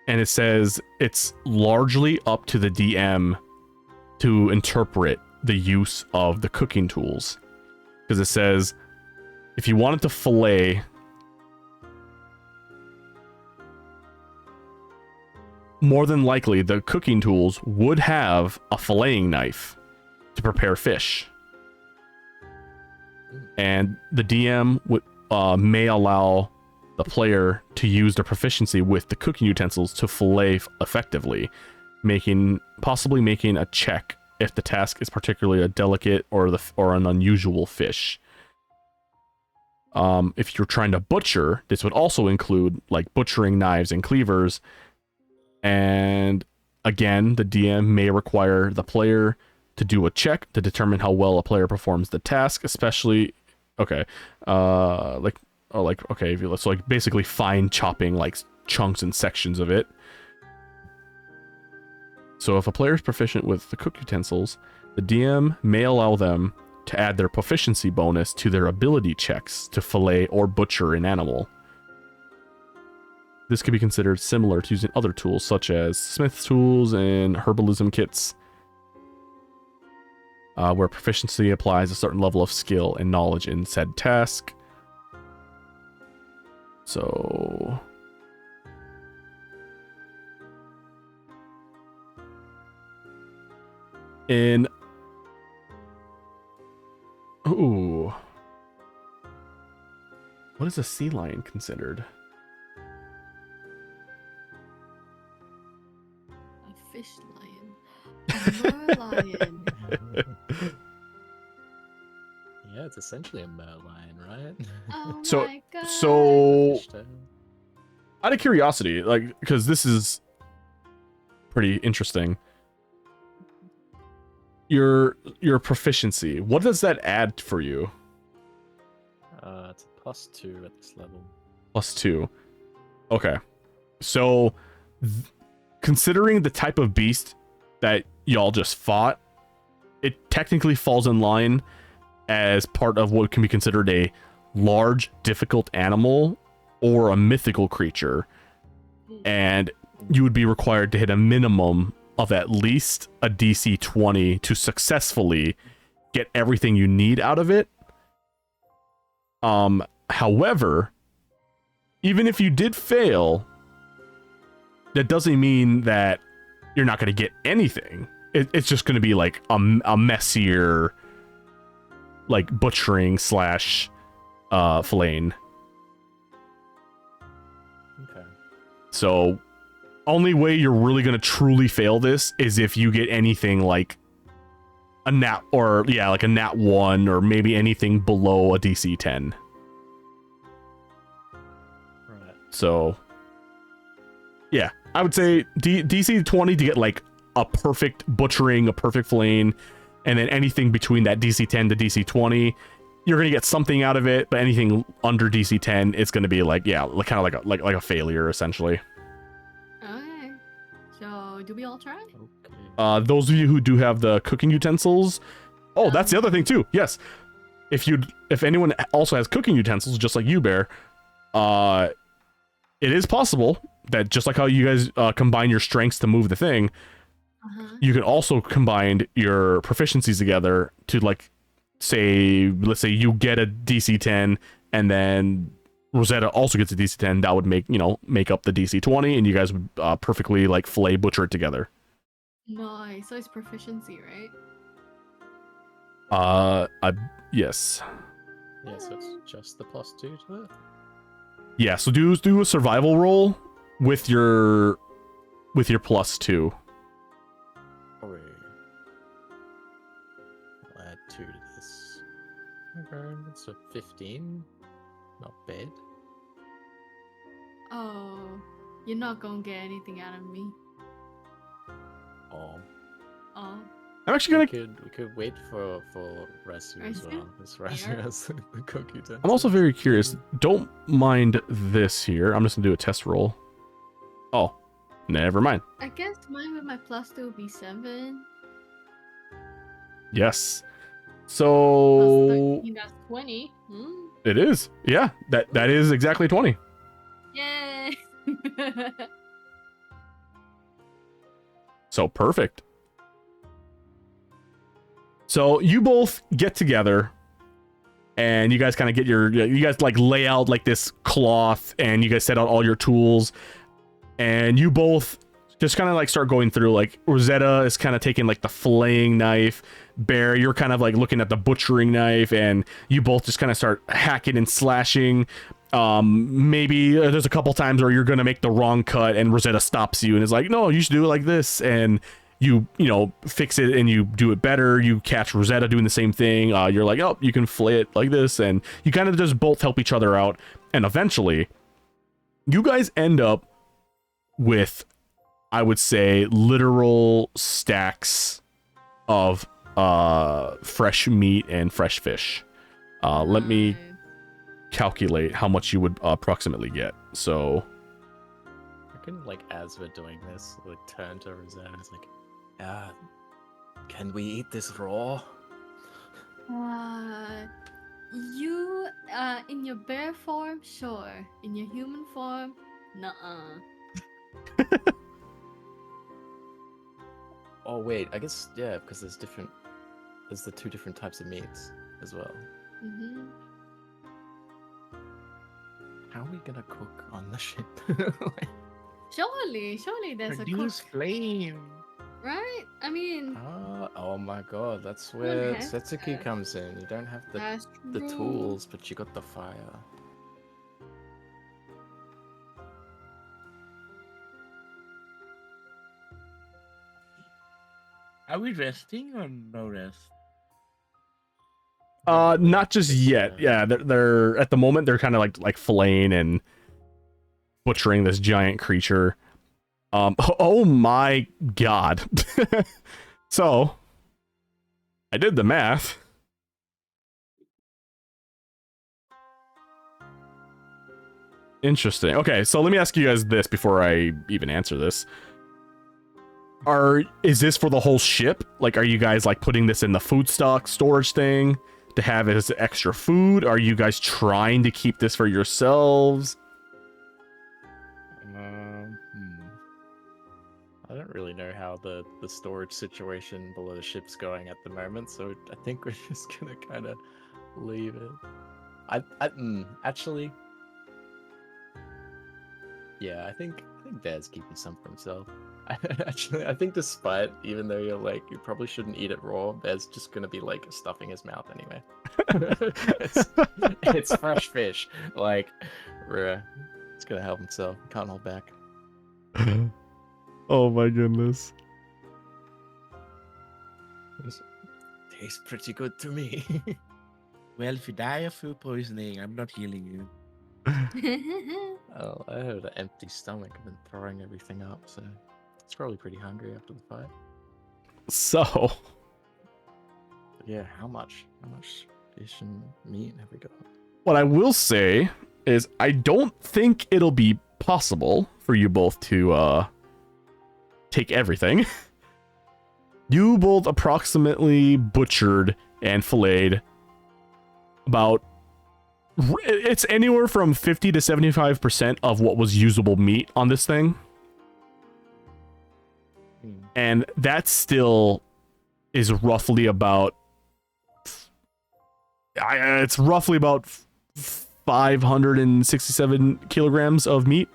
And it says it's largely up to the DM to interpret the use of the cooking tools. Because it says if you wanted to fillet, more than likely the cooking tools would have a filleting knife to prepare fish. And the DM would may allow the player to use their proficiency with the cooking utensils to fillet effectively, possibly making a check if the task is particularly a delicate or an unusual fish. If you're trying to butcher, this would also include like butchering knives and cleavers. And again, the DM may require the player to do a check to determine how well a player performs the task, especially okay, so like basically fine chopping like chunks and sections of it. So if a player is proficient with the cook utensils, the DM may allow them to add their proficiency bonus to their ability checks to fillet or butcher an animal. This could be considered similar to using other tools such as smith's tools and herbalism kits, where proficiency applies a certain level of skill and knowledge in said task. So in Ooh. What is a sea lion considered? A fish lion. A merlion. Yeah, it's essentially a merlion, right? Oh So- my god. so- Fishtail. Out of curiosity, like, because this is pretty interesting. Your proficiency, what does that add for you? It's a +2 at this level. +2. Okay. So, considering the type of beast that y'all just fought, it technically falls in line as part of what can be considered a large, difficult animal or a mythical creature. And you would be required to hit a minimum of at least a DC 20 to successfully get everything you need out of it. However, even if you did fail, that doesn't mean that you're not going to get anything. It's just going to be like a messier, like butchering / filleting. Okay. So, only way you're really going to truly fail this is if you get anything like a nat, or yeah, like a nat 1, or maybe anything below a DC 10. Right. So, yeah, I would say DC 20 to get like a perfect butchering, a perfect filleting, and then anything between that DC 10 to DC 20, you're gonna get something out of it. But anything under DC 10, it's gonna be like, yeah, kind of like a failure essentially. Okay. So, do we all try? Okay. Those of you who do have the cooking utensils, oh, that's the other thing too. Yes, if anyone also has cooking utensils, just like you, Bear, it is possible that just like how you guys combine your strengths to move the thing, you could also combine your proficiencies together to, like, let's say you get a DC 10 and then Rosetta also gets a DC 10. That would make up the DC 20, and you guys would perfectly like fillet butcher it together. Nice. So it's proficiency, right? Yes. Yeah, so it's just the +2 to it. Yeah, so do a survival roll with your +2. Oh, wait. I'll add 2 to this. Okay, that's a 15. Not bad. Oh, you're not gonna get anything out of me. Oh. Oh. I'm actually We could wait for Resu as Resu? well. This Resu has the cookie utensil. I'm also very curious. Don't mind this here. I'm just gonna do a test roll. Oh, never mind. I guess mine with my +2 would be 7. Yes. Plus So 13, that's 20. it is. Yeah, that is exactly 20. Yay! So perfect. So you both get together and you guys kind of get you guys like lay out like this cloth and you guys set out all your tools and you both just kind of like start going through. Like Rosetta is kind of taking like the filleting knife. Bear, you're kind of like looking at the butchering knife, and you both just kind of start hacking and slashing. Maybe there's a couple times where you're gonna make the wrong cut and Rosetta stops you and is like, no, you should do it like this, and you fix it and you do it better. You catch Rosetta doing the same thing. You're like, oh, you can fillet it like this, and you kind of just both help each other out, and eventually you guys end up with, I would say, literal stacks of fresh meat and fresh fish. Let me Nice. calculate how much you would approximately get. So I can, like, as we're doing this, like, turn to Rosetta and it's like, can we eat this raw? You in your bear form, sure. In your human form, nuh-uh. Oh wait, I guess yeah, because there's the 2 different types of meats as well. Mm-hmm. How are we gonna cook on the ship? Surely there's Produce a cook, flame. right? I mean, Oh my god, that's Don't where have Setsuki to. comes in. You don't have That's the true. tools, but you got the fire. Are we resting or no rest? Not just yet. Yeah, they're at the moment they're kind of like filleting and butchering this giant creature. Oh my god. So, I did the math. Interesting. Okay, so let me ask you guys this before I even answer this. Is this for the whole ship? Like, are you guys like putting this in the food stock storage thing to have it as extra food? Are you guys trying to keep this for yourselves? I don't really know how the storage situation below the ship's going at the moment, so I think we're just gonna kind of leave it. Actually, yeah, I think Bear's keeping some for himself. Actually, I think despite, even though you're like, you probably shouldn't eat it raw, Bear's just gonna be like stuffing his mouth anyway. it's fresh fish, like, it's gonna help himself. Can't hold back. Oh my goodness. Tastes pretty good to me. Well, if you die of food poisoning, I'm not healing you. Oh, I have an empty stomach. I've been throwing everything up, so it's probably pretty hungry after the fight. So, But yeah, how much fish and meat have we got? what I will say is I don't think it'll be possible for you both to take everything. You both approximately butchered and filleted about, it's anywhere from 50 to 75% of what was usable meat on this thing. And that still is roughly about, it's roughly about 567 kilograms of meat.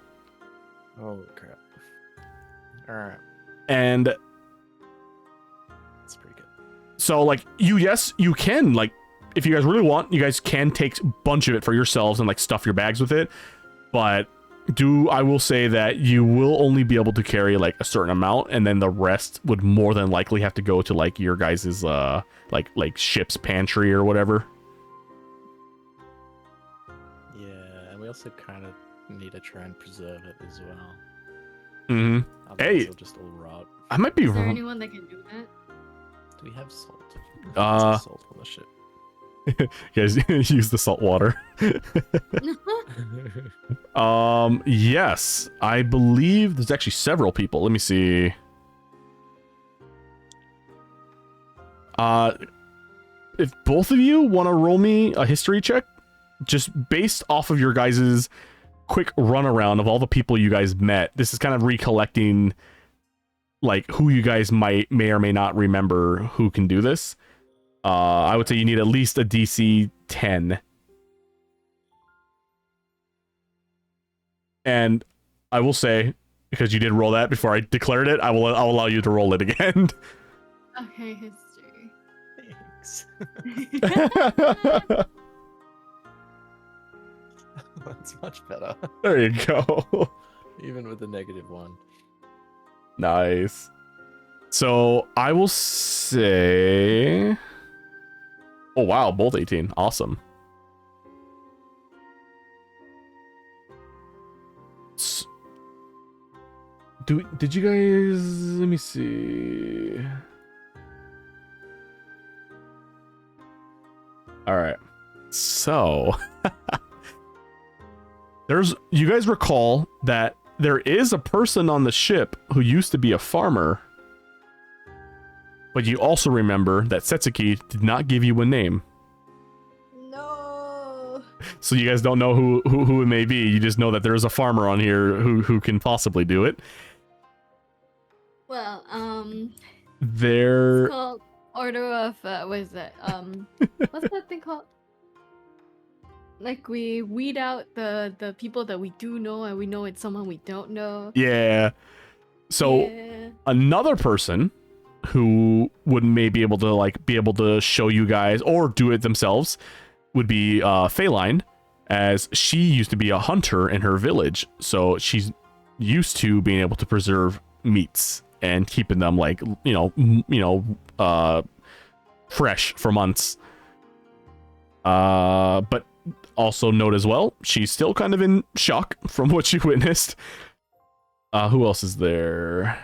Holy crap. Alright. And That's pretty good. so, like, yes, you can, like, if you guys really want, you guys can take a bunch of it for yourselves and, like, stuff your bags with it. But I will say that you will only be able to carry, like, a certain amount, and then the rest would more than likely have to go to, like, your guys's, like ship's pantry or whatever. Yeah, and we also kind of need to try and preserve it as well. Mm-hmm. Otherwise Hey. it'll just all rot. I might be Is there wrong. anyone that can do that? Do we have salt? Salt on the ship. You guys use the salt water. Yes, I believe there's actually several people. Let me see. If both of you want to roll me a history check, just based off of your guys's quick runaround of all the people you guys met, this is kind of recollecting, like, who you guys may or may not remember who can do this. I would say you need at least a DC 10. And I will say, because you did roll that before I declared it, I'll allow you to roll it again. Okay, history. Thanks. That's much better. There you go. Even with the -1. Nice. So I will say, oh wow, both 18. Awesome. Did you guys, let me see. All right. So you guys recall that there is a person on the ship who used to be a farmer, but you also remember that Setsuki did not give you a name. No. So you guys don't know who it may be. You just know that there is a farmer on here who can possibly do it. Well, There. it's called Order of what is that? What's that thing called? Like, we weed out the people that we do know, and we know it's someone we don't know. Yeah. So Yeah. another person who would maybe able to show you guys or do it themselves would be Feline, as she used to be a hunter in her village, so she's used to being able to preserve meats and keeping them like fresh for months. But also note as well, she's still kind of in shock from what she witnessed. Who else is there?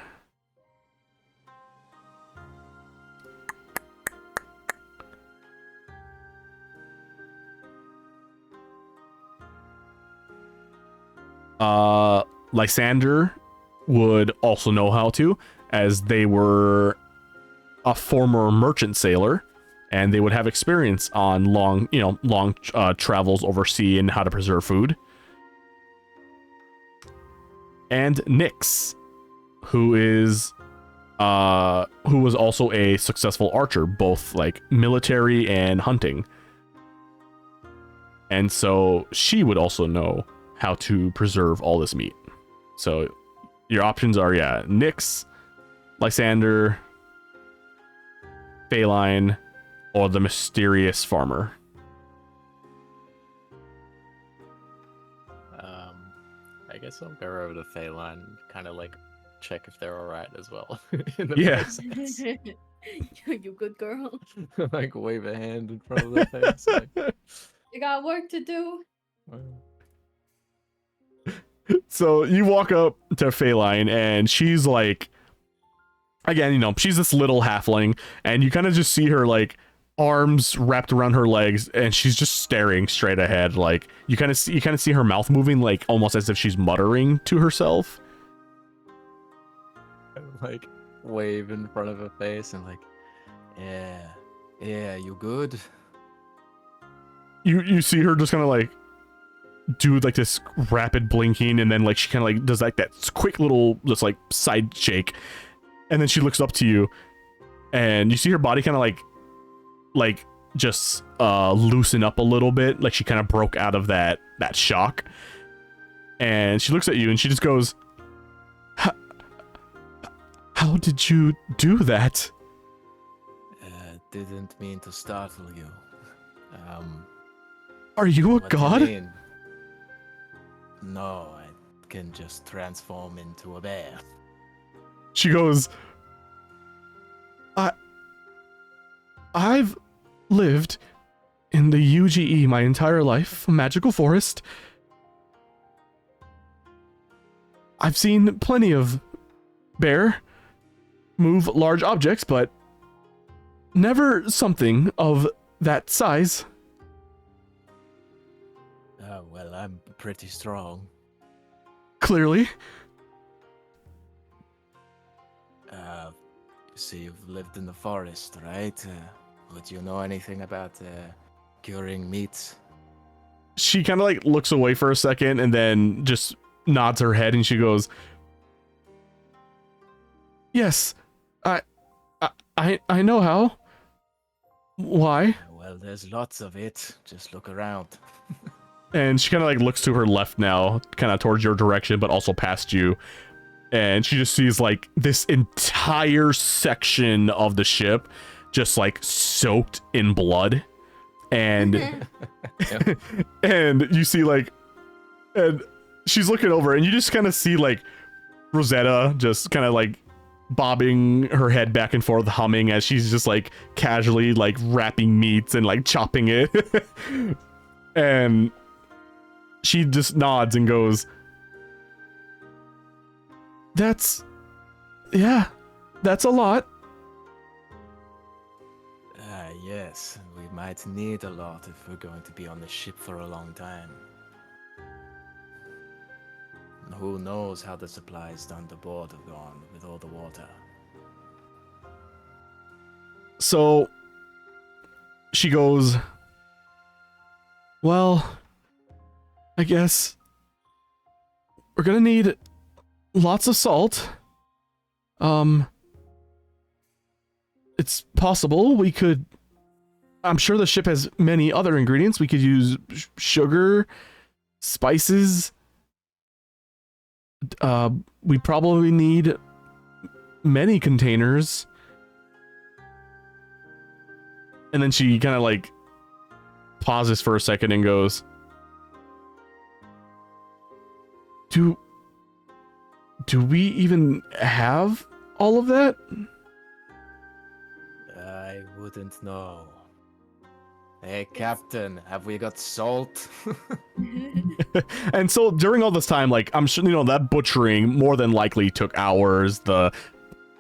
Lysander would also know how to, as they were a former merchant sailor, and they would have experience on long travels overseas and how to preserve food. And Nyx, who was also a successful archer, both like military and hunting. And so she would also know how to preserve all this meat. So your options are, Nyx, Lysander, Feline, or the mysterious farmer. I guess I'll go over to Feline and kind of like check if they're alright as well. Yeah. You good girl. Like wave a hand in front of their face. Like, You got work to do. So you walk up to Feline, and she's like, again, she's this little halfling, and you kind of just see her like arms wrapped around her legs, and she's just staring straight ahead. Like you kind of see her mouth moving, like almost as if she's muttering to herself. Like wave in front of her face and like, yeah, you good? You see her just kind of like do like this rapid blinking, and then like she kind of like does like that quick little just like side shake, and then she looks up to you, and you see her body kind of like just loosen up a little bit, like she kind of broke out of that shock, and she looks at you and she just goes, how did you do that? Didn't mean to startle you. Are you a What do you god? mean? No, I can just transform into a bear. She goes, I've lived in the UGE my entire life, a magical forest. I've seen plenty of bear move large objects, but never something of that size. Oh, well, I'm pretty strong. Clearly. So you've lived in the forest, right? Would you know anything about curing meats? She kind of like looks away for a second and then just nods her head, and she goes, yes, I know how. Why? Well, there's lots of it. Just look around. And she kind of like looks to her left now, kind of towards your direction, but also past you. And she just sees like this entire section of the ship just like soaked in blood. And and you see like, and she's looking over, and you just kind of see like Rosetta just kind of like bobbing her head back and forth, humming as she's just like casually like wrapping meats and like chopping it. And she just nods and goes, that's a lot. Yes, we might need a lot if we're going to be on the ship for a long time. Who knows how the supplies down the board have gone with all the water. So she goes, well, I guess we're gonna need lots of salt. It's possible we could, I'm sure the ship has many other ingredients. We could use sugar, spices. We probably need many containers. And then she kind of like pauses for a second and goes, Do we even have all of that? I wouldn't know. Hey, Captain, have we got salt? And so during all this time, like, I'm sure, that butchering more than likely took hours. The,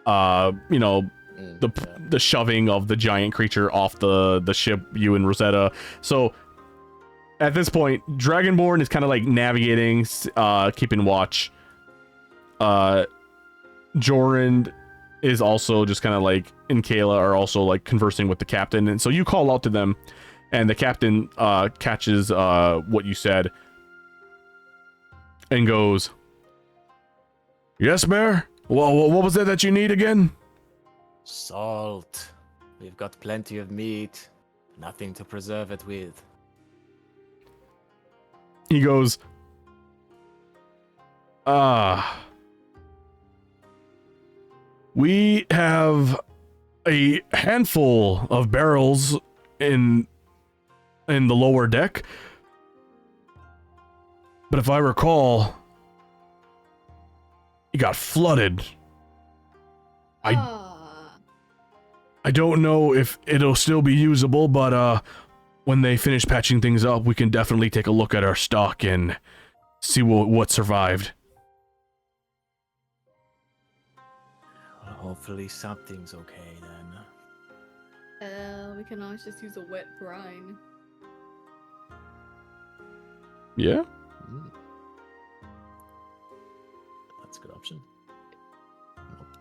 the shoving of the giant creature off the ship, you and Rosetta. So at this point, Dragonborn is kind of like navigating, keeping watch. Jorand is also just kind of like, and Kayla are also like conversing with the captain. And so you call out to them, and the captain catches what you said and goes, "Yes, Bear? Well, what was that you need again?" Salt. We've got plenty of meat. Nothing to preserve it with. He goes, we have a handful of barrels in the lower deck. But if I recall, it got flooded. I don't know if it'll still be usable, but when they finish patching things up, we can definitely take a look at our stock and see what survived. Well, hopefully something's okay then. We can always just use a wet brine. Yeah? That's a good option.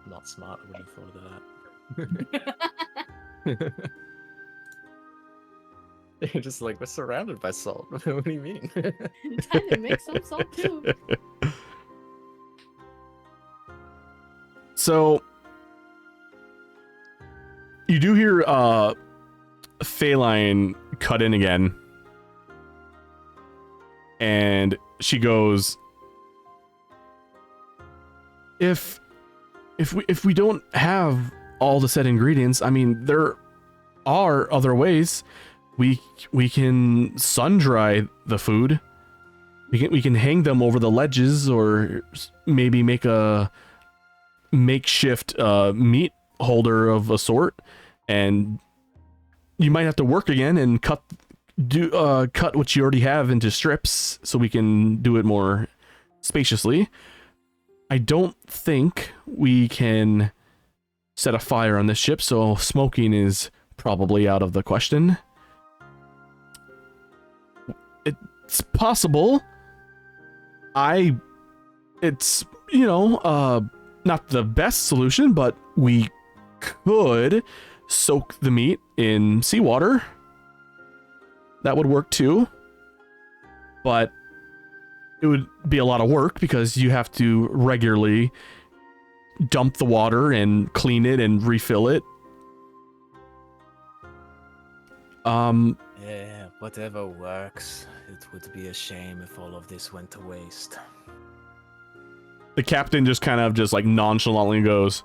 Not smart, I wouldn't have thought of that. You're just like, we're surrounded by salt. What do you mean? Time to make some salt too. So you do hear Phaline cut in again, and she goes, if we don't have all the set ingredients, I mean, there are other ways. We can sun dry the food. We can hang them over the ledges, or maybe make a makeshift meat holder of a sort, and you might have to work again and cut what you already have into strips so we can do it more spaciously. I don't think we can set a fire on this ship, so smoking is probably out of the question. It's possible. It's not the best solution, but we could soak the meat in seawater. That would work too. But it would be a lot of work because you have to regularly dump the water and clean it and refill it. Yeah, whatever works. It would be a shame if all of this went to waste. The captain just kind of just like nonchalantly goes,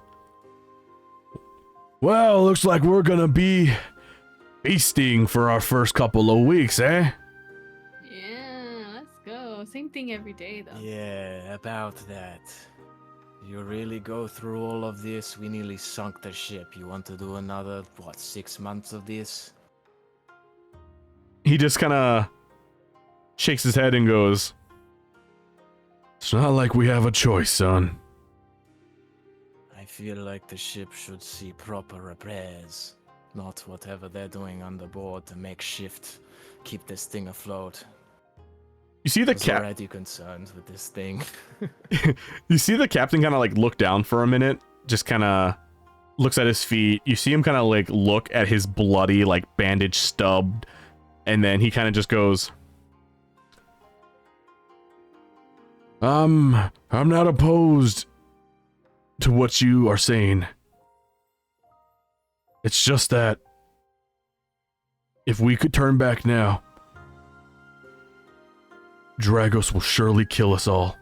"Well, looks like we're gonna be feasting for our first couple of weeks, eh?" Yeah, let's go. Same thing every day though. Yeah, about that. You really go through all of this? We nearly sunk the ship. You want to do another, 6 months of this? He just kind of shakes his head and goes, "It's not like we have a choice, son." I feel like the ship should see proper repairs, not whatever they're doing on the board to make shift, keep this thing afloat. You see the I'm already concerned with this thing. You see the captain kind of like look down for a minute, just kind of looks at his feet. You see him kind of like look at his bloody, like bandage stub, and then he kind of just goes, I'm not opposed to what you are saying. It's just that if we could turn back now, Dragos will surely kill us all.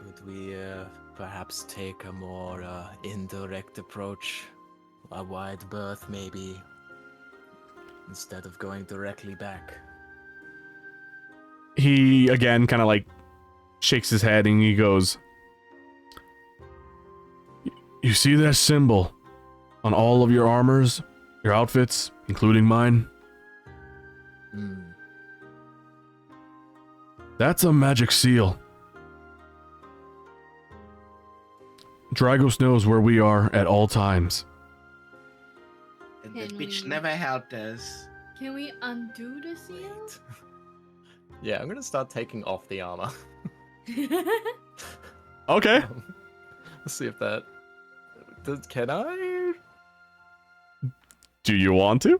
Could we perhaps perhaps take a more indirect approach, a wide berth maybe, instead of going directly back. He again kind of like shakes his head and he goes, "You see that symbol on all of your armors, your outfits, including mine? That's a magic seal. Dragos knows where we are at all times." And the Can bitch we- never helped us. Can we undo the seal? Wait. Yeah, I'm gonna start taking off the armor. Okay. Let's see if that. Can I? Do you want to?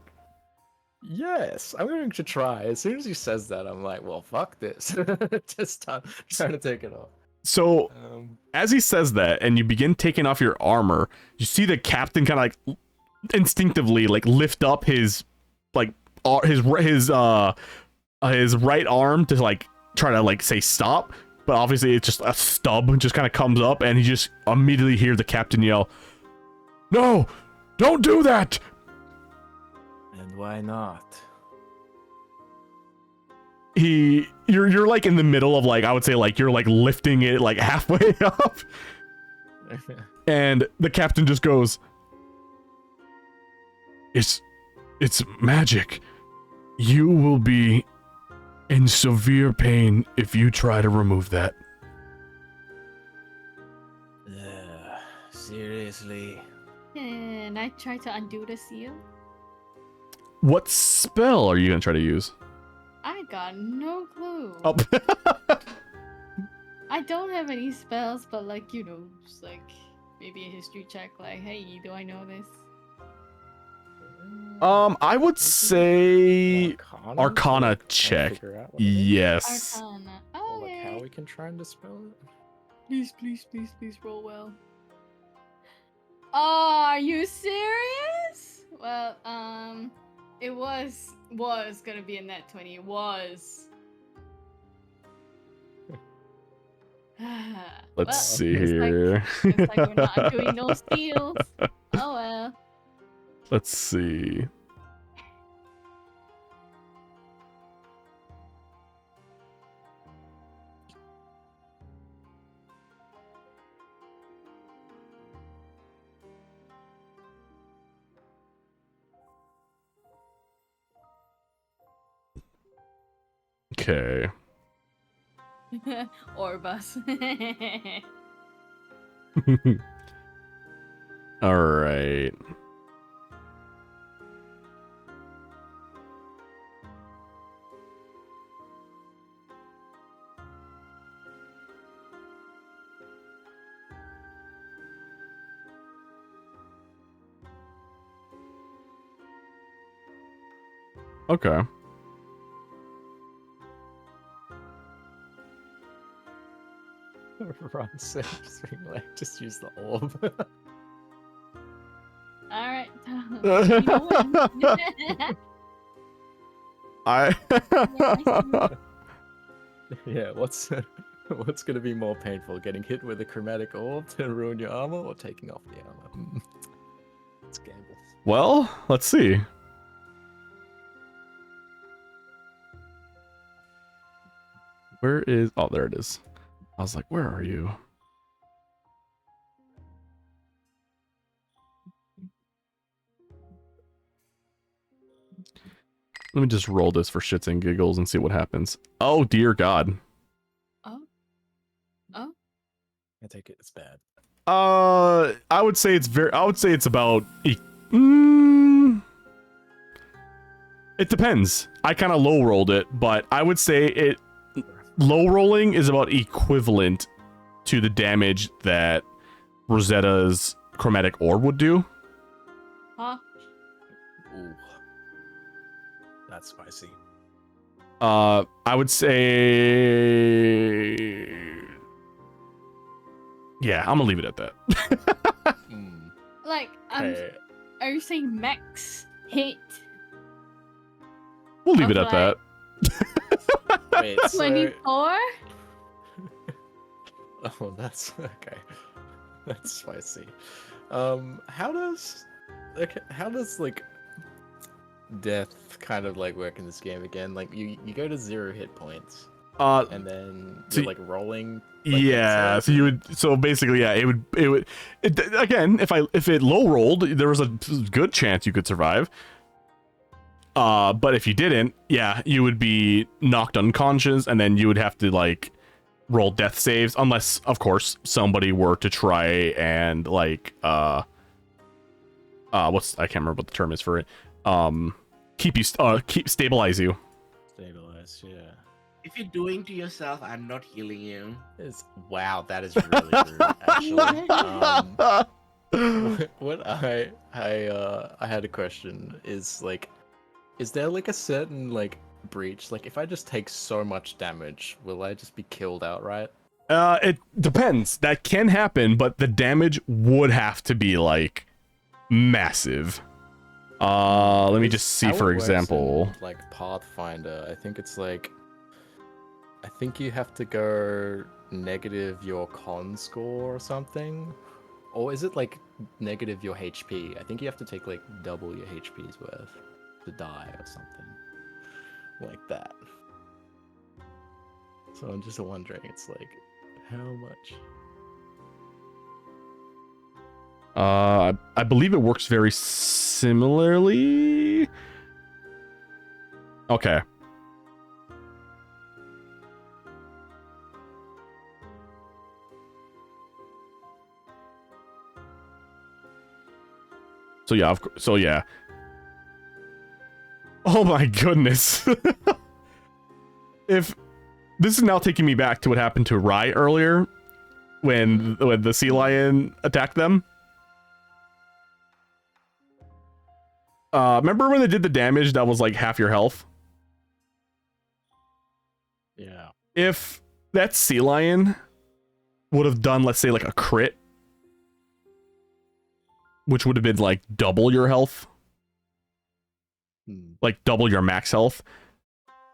Yes, I'm going to try. As soon as he says that, I'm like, well, fuck this. Just start trying to take it off. So, as he says that, and you begin taking off your armor, you see the captain kind of like instinctively like lift up his like his right arm to like try to like say stop, but obviously it's just a stub just kind of comes up, and you just immediately hear the captain yell, "No, don't do that!" And why not? You're like in the middle of like, I would say like you're like lifting it like halfway up, and the captain just goes, It's magic. You will be in severe pain if you try to remove that." Seriously? And I try to undo the seal. What spell are you gonna try to use? I got no clue. Oh. I don't have any spells, but like, you know, just like maybe a history check, like, hey, do I know this? I would say Arcana to check. figure out what it is? Yes. Arcana. Or like how Okay. we can try and dispel it. Please, please, please, please roll well. Oh, are you serious? Well, it was gonna be a net 20. It was. Let's Well, see looks like- here. looks like we're not doing no steals. Oh well. Let's see. Okay. Or bus. All right. Okay. Ron said, just being like, just use the orb. Alright. You know what? Yeah, what's gonna be more painful, getting hit with a chromatic orb to ruin your armor, or taking off the armor? Let's gamble. Well, let's see. Where is... Oh, there it is. I was like, where are you? Let me just roll this for shits and giggles and see what happens. Oh, dear God. Oh. I take it it's bad. I would say it's very... I would say it's about... It depends. I kind of low rolled it, but I would say it... Low rolling is about equivalent to the damage that Rosetta's chromatic orb would do. Huh? Ooh. That's spicy. I would say... Yeah, I'm gonna leave it at that. Like, Hey, are you saying max hit? We'll leave it at Of that. wait, so... 24? Oh, that's... Okay. That's spicy. How does like death kind of like work in this game again? Like you go to 0 hit points, and then so you're like rolling. Like, yeah, death so you would, so basically, yeah, again, if it low rolled, there was a good chance you could survive. But if you didn't, yeah, you would be knocked unconscious, and then you would have to like roll death saves, unless, of course, somebody were to try and like I can't remember what the term is for it. Stabilize you. Stabilize, yeah. If you're doing to yourself, I'm not healing you. Wow, that is really rude, actually. What I had a question is like, is there like a certain like breach? Like, if I just take so much damage, will I just be killed outright? It depends. That can happen, but the damage would have to be like massive. Let me just see, How for it works example. in, like Pathfinder, I think it's like, I think you have to go negative your con score or something, or is it like negative your HP? I think you have to take like double your HP's worth to die or something like that. So I'm just wondering, it's like, how much? I believe it works very similarly. Okay. So yeah, so yeah. Oh my goodness. If this is now taking me back to what happened to Rai earlier when the sea lion attacked them. Remember when they did the damage that was like half your health? Yeah. If that sea lion would have done, let's say, like a crit, which would have been like double your health, like double your max health.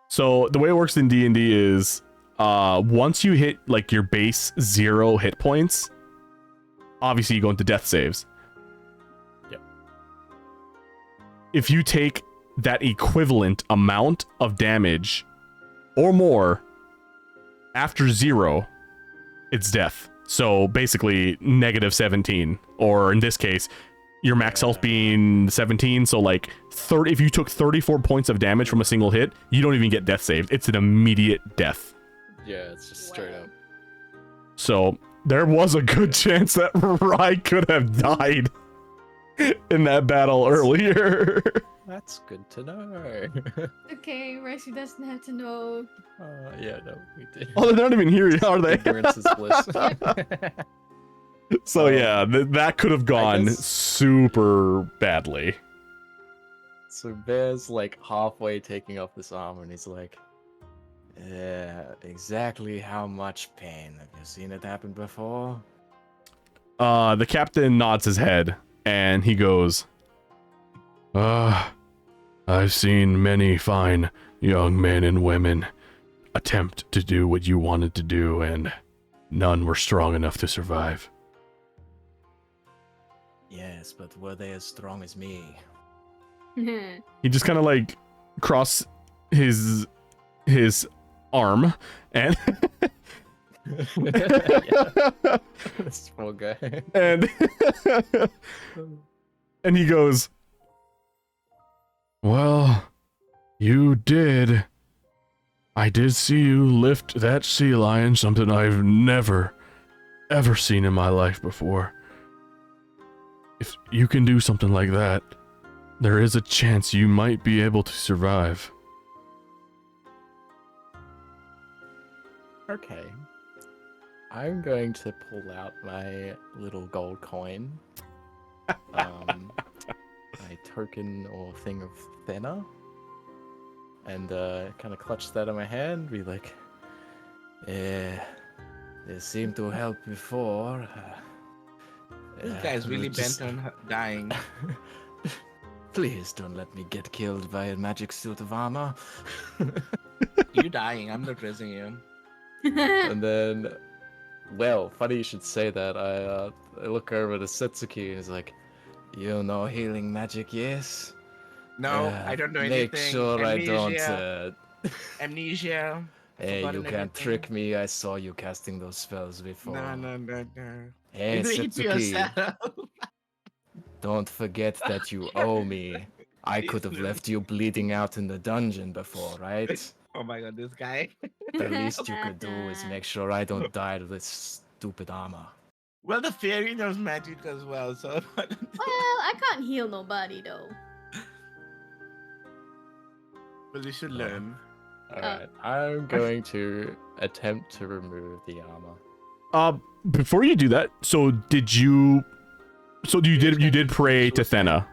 So the way it works in D&D is once you hit like your base 0 hit points, obviously you go into death saves. Yep. If you take that equivalent amount of damage or more after 0, it's death. So basically negative 17, or in this case, your max health being 17, so like 30. If you took 34 points of damage from a single hit, you don't even get death saved. It's an immediate death. Yeah, it's just straight up. So there was a good chance that Rai could have died in that battle earlier. That's good to know. Okay, Resi doesn't have to know. Yeah, no, we did. Oh, they're not even here, are they? Ignorance is bliss. So yeah, that could have gone super badly. So Bear's like halfway taking off this armor, and he's like, "Yeah, exactly how much pain have you seen it happen before?" The captain nods his head, and he goes, I've seen many fine young men and women attempt to do what you wanted to do, and none were strong enough to survive." Yes, but were they as strong as me? He just kind of like cross his arm and This poor guy. and he goes, "Well, you did. I did see you lift that sea lion, something I've never ever seen in my life before. If you can do something like that, there is a chance you might be able to survive." Okay. I'm going to pull out my little gold coin. My token or thing of Thena. And kind of clutch that in my hand, be like, they seem to help before. This guy's really bent on dying. Please don't let me get killed by a magic suit of armor. You dying, I'm not raising you. And then, well, funny you should say that. I look over to Setsuki and is like, you know healing magic, yes? No, I don't know Make anything. sure I don't. Amnesia. Hey, you Forgotten can't everything. trick me. I saw you casting those spells before. No. Hey, You do it to Setsuki, yourself. don't forget that you owe me. I Please could have do. left you bleeding out in the dungeon before, right? Oh my god, this guy. The least you could do is make sure I don't die to this stupid armor. Well, the fairy knows magic as well, so. Well, I can't heal nobody though. Well, you should learn. Alright, I'm going to attempt to remove the armor. Before you do that, so you did pray to Thena.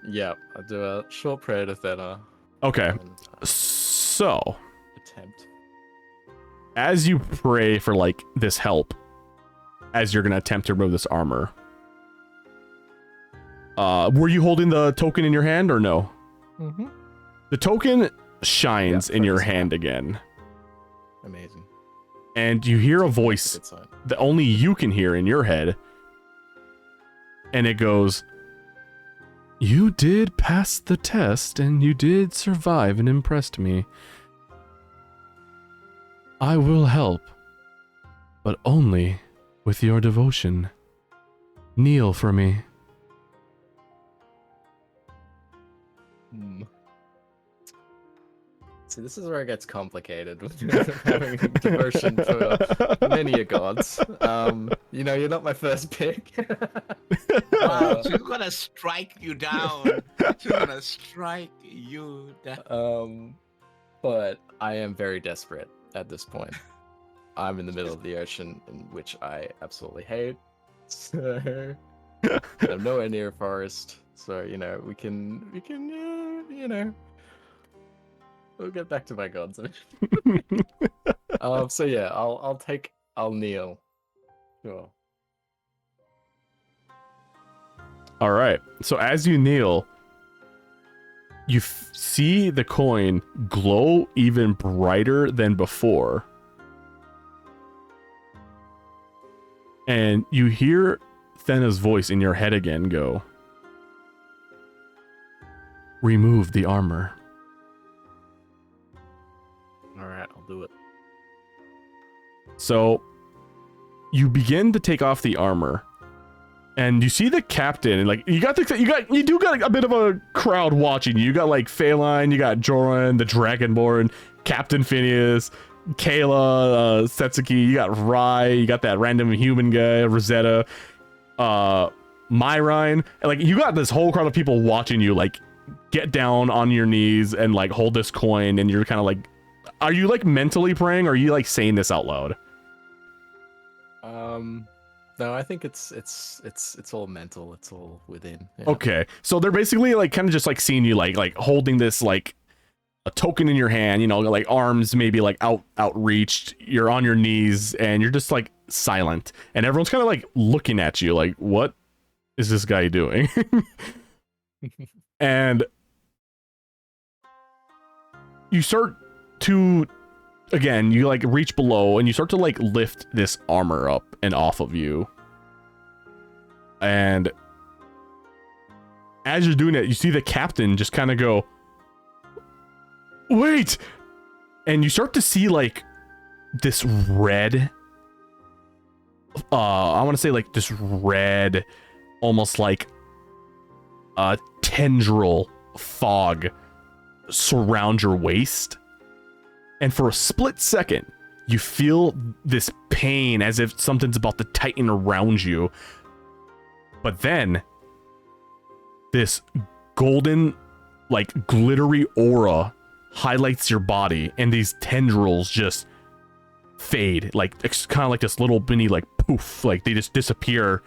Yep, I'll do a short prayer to Thena. Okay. and, So, attempt. as you pray for like this help, as you're gonna attempt to remove this armor, were you holding the token in your hand or no? Mm-hmm. The token shines in your focus on hand that. again, Amazing. and you hear a That's voice good sign. that only you can hear in your head, and it goes, "You did pass the test, and you did survive and impressed me. I will help, but only with your devotion. Kneel for me." Hmm. See, this is where it gets complicated with having devotion for many a gods. You're not my first pick. Wow, she's gonna strike you down. She's gonna strike you down. But I am very desperate at this point. I'm in the middle of the ocean, in which I absolutely hate. So I'm nowhere near a forest. So we can we'll get back to my gods. So yeah, I'll kneel. Sure. All right. So as you kneel, you see the coin glow even brighter than before. And you hear Thena's voice in your head again go, "Remove the armor." All right, I'll do it. So you begin to take off the armor, and you see the captain, and like you do got a bit of a crowd watching you. You got like Phaline, you got Joran, the Dragonborn, Captain Phineas, Kayla, Setsuki, you got Rai, you got that random human guy, Rosetta, Myrine, and like you got this whole crowd of people watching you like get down on your knees and like hold this coin, and you're kind of like, are you like mentally praying, or are you like saying this out loud? No, I think it's all mental. It's all within. Yeah. Okay, so they're basically like kind of just like seeing you like holding this like a token in your hand, like arms maybe like outreached. You're on your knees and you're just like silent, and everyone's kind of like looking at you like, what is this guy doing? And you start to, again, you like reach below and you start to like lift this armor up and off of you. And as you're doing it, you see the captain just kind of go, "Wait!" And you start to see like this red, I want to say like this red, almost like a tendril fog surround your waist. And for a split second, you feel this pain as if something's about to tighten around you. But then this golden, like glittery aura highlights your body, and these tendrils just fade. Like it's kind of like this little mini like poof, like they just disappear.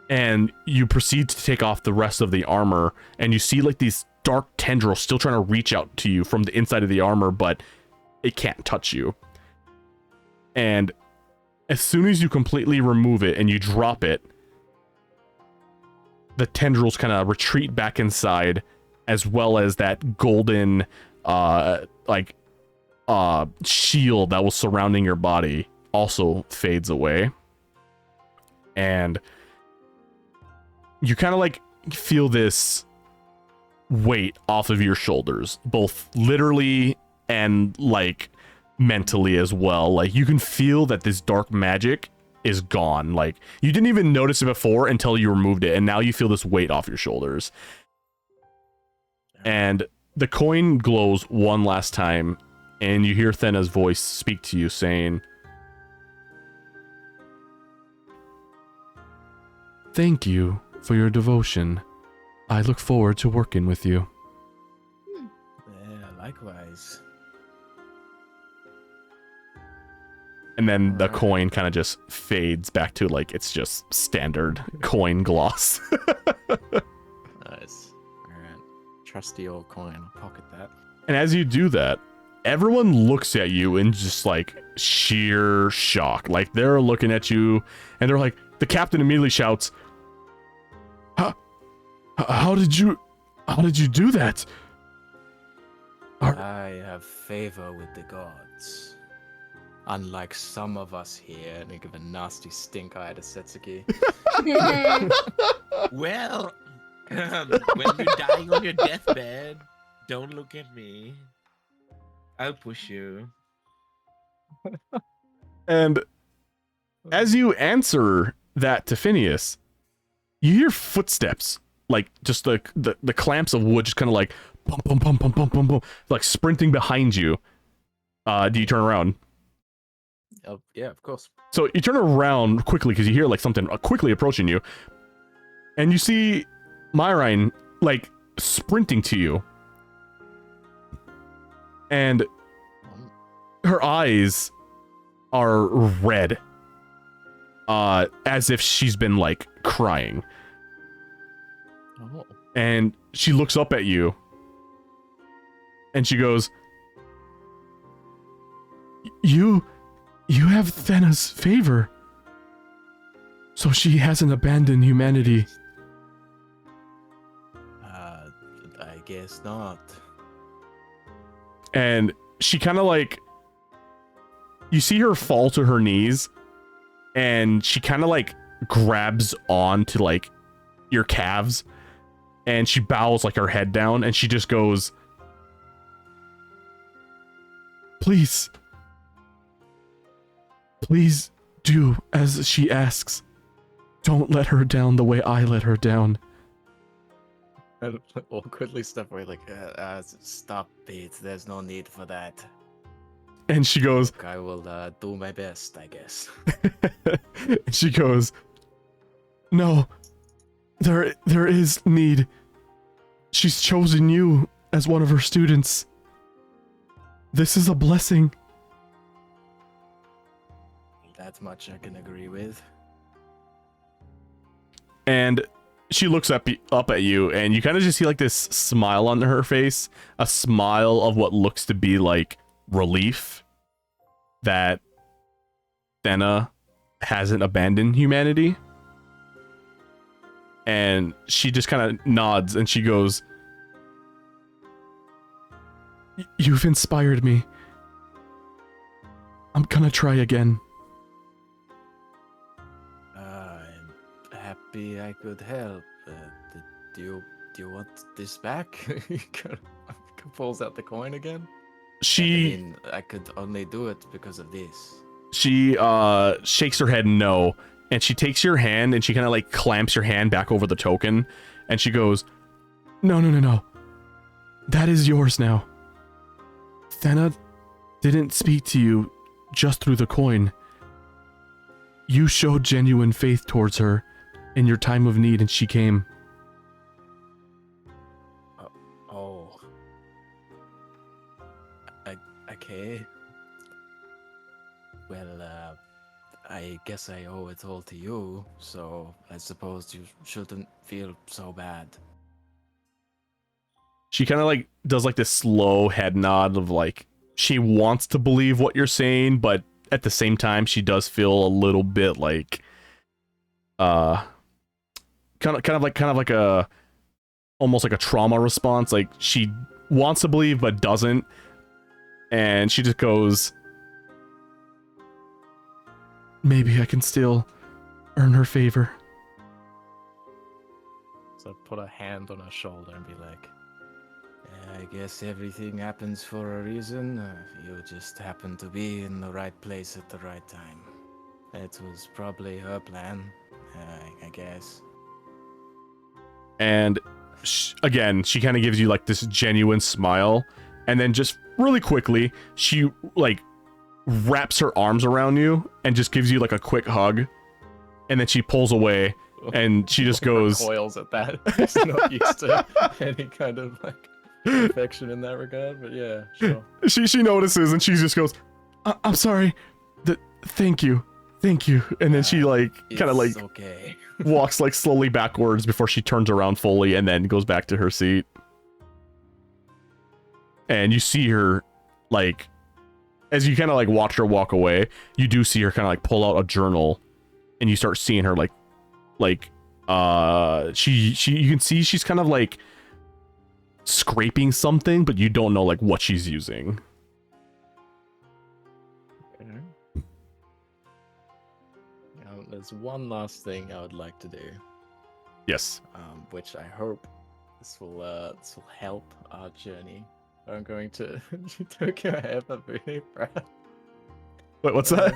And you proceed to take off the rest of the armor, and you see like these dark tendrils still trying to reach out to you from the inside of the armor, but it can't touch you. And as soon as you completely remove it and you drop it, the tendrils kind of retreat back inside, as well as that golden shield that was surrounding your body also fades away. and you kind of like feel this weight off of your shoulders, both literally and like mentally as well. Like you can feel that this dark magic is gone. Like you didn't even notice it before until you removed it, and now you feel this weight off your shoulders. And the coin glows one last time, and you hear Thena's voice speak to you saying, "Thank you for your devotion. I look forward to working with you." Yeah, likewise. And then the Alright. coin kind of just fades back to like it's just standard coin gloss. Nice. Alright. Trusty old coin. I'll pocket that. And as you do that, everyone looks at you in just like sheer shock. Like they're looking at you and they're like, the captain immediately shouts, How did you do that? I have favor with the gods. Unlike some of us here, and they give a nasty stink eye to Setsuki. Well, when you die on your deathbed, don't look at me. I'll push you. And as you answer that to Phineas, you hear footsteps, like just the clamps of wood just kind of like bum, bum, bum, bum, bum, bum, bum, like sprinting behind you. Do you turn around? Oh, yeah, of course. So you turn around quickly because you hear like something quickly approaching you, and you see Myrine like sprinting to you, and her eyes are red, as if she's been like crying. Oh. And she looks up at you, and she goes, You have Thena's favor. So she hasn't abandoned humanity." I guess not. And she kind of like, you see her fall to her knees, and she kind of like grabs on to like your calves, and she bows like her head down, and she just goes, Please do as she asks. Don't let her down the way I let her down." I awkwardly step away, like, stop it. There's no need for that. And she goes, Look, I will do my best, I guess. she goes, "No, there is need. She's chosen you as one of her students. This is a blessing." That much I can agree with. And she looks up at you, and you kind of just see like this smile on her face, a smile of what looks to be like relief that Thena hasn't abandoned humanity. And she just kind of nods, and she goes, "You've inspired me. I'm gonna try again." I'm happy I could help. Do you want this back? He kind of pulls out the coin again. I mean, I could only do it because of this. She shakes her head no, and she takes your hand and she kind of like clamps your hand back over the token, and she goes, No. That is yours now. Thena didn't speak to you just through the coin. You showed genuine faith towards her in your time of need, and she came. Oh. Okay. Well, I guess I owe it all to you, so I suppose you shouldn't feel so bad. She kind of like does like this slow head nod of like she wants to believe what you're saying, but at the same time she does feel a little bit like kind of like a almost like a trauma response. Like she wants to believe but doesn't, and she just goes, "Maybe I can still earn her favor. So put a hand on her shoulder and be like, I guess everything happens for a reason. You just happened to be in the right place at the right time. It was probably her plan, I guess. And again, she kind of gives you like this genuine smile, and then just really quickly, she like wraps her arms around you and just gives you like a quick hug, and then she pulls away, and she just goes. Recoils at that. She's not used to any kind of like affection in that regard, but yeah, sure. She notices, and she just goes, "I'm sorry. Thank you." And then she like kind of like okay. walks like slowly backwards before she turns around fully and then goes back to her seat. And you see her like, as you kind of like watch her walk away, you do see her kind of like pull out a journal, and you start seeing her she you can see she's kind of like scraping something, but you don't know like what she's using. There's one last thing I would like to do. Yes. Which I hope this will help our journey. I'm going to. You took your hair for booty, Brad. Wait, what's that?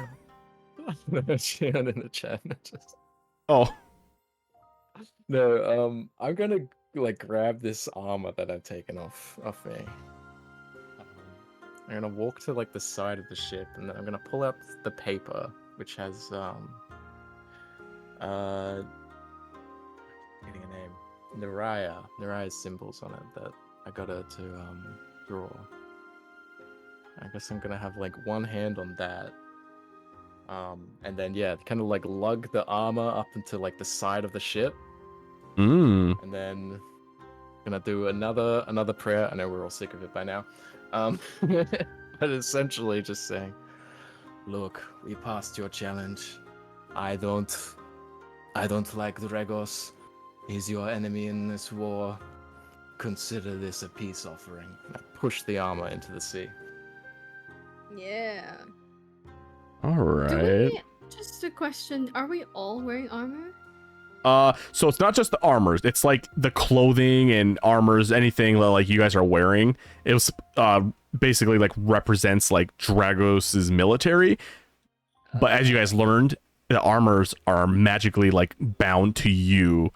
No, she in the chat. Just... Oh. No, I'm gonna like grab this armor that I've taken off me. I'm gonna walk to like the side of the ship, and then I'm gonna pull out the paper, which has getting a name, Nereia's symbols on it that I got her to draw. I guess I'm gonna have like one hand on that, and then yeah, kind of like lug the armor up into like the side of the ship, and then gonna do another prayer. I know we're all sick of it by now, but essentially just saying, look, we passed your challenge. I don't like Dragos. He's your enemy in this war. Consider this a peace offering. I push the armor into the sea. Yeah. All right. Just a question, are we all wearing armor? So it's not just the armors, it's like the clothing and armors, anything that like you guys are wearing. It was basically like represents like Dragos's military. But as you guys learned, the armors are magically like bound to you.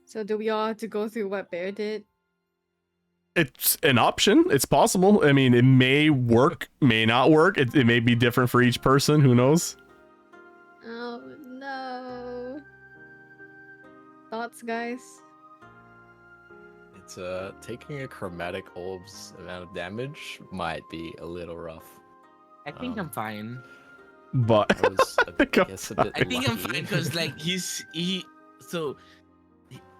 So do we all have to go through what Bear did? It's an option. It's possible. I mean, it may work, may not work. It may be different for each person. Who knows? Oh no. Thoughts, guys? It's taking a chromatic orb's amount of damage might be a little rough. I think I'm fine. But I was, I guess, a bit I think I'm lucky. fine because like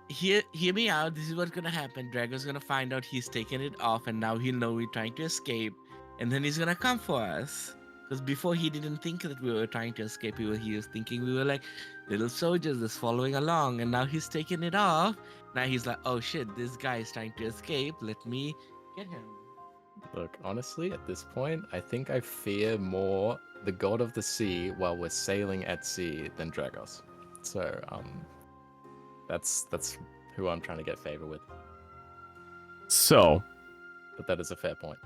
hear me out. This is what's gonna happen. Drago's gonna find out he's taken it off, and now he'll know we're trying to escape, and then he's gonna come for us. Because before he didn't think that we were trying to escape. He was thinking we were like little soldiers just following along, and now he's taken it off. Now he's like, oh shit, this guy is trying to escape. Let me get him. Look, honestly, at this point, I think I fear more the god of the sea while we're sailing at sea than Dragos. So, that's who I'm trying to get favor with. so But that is a fair point.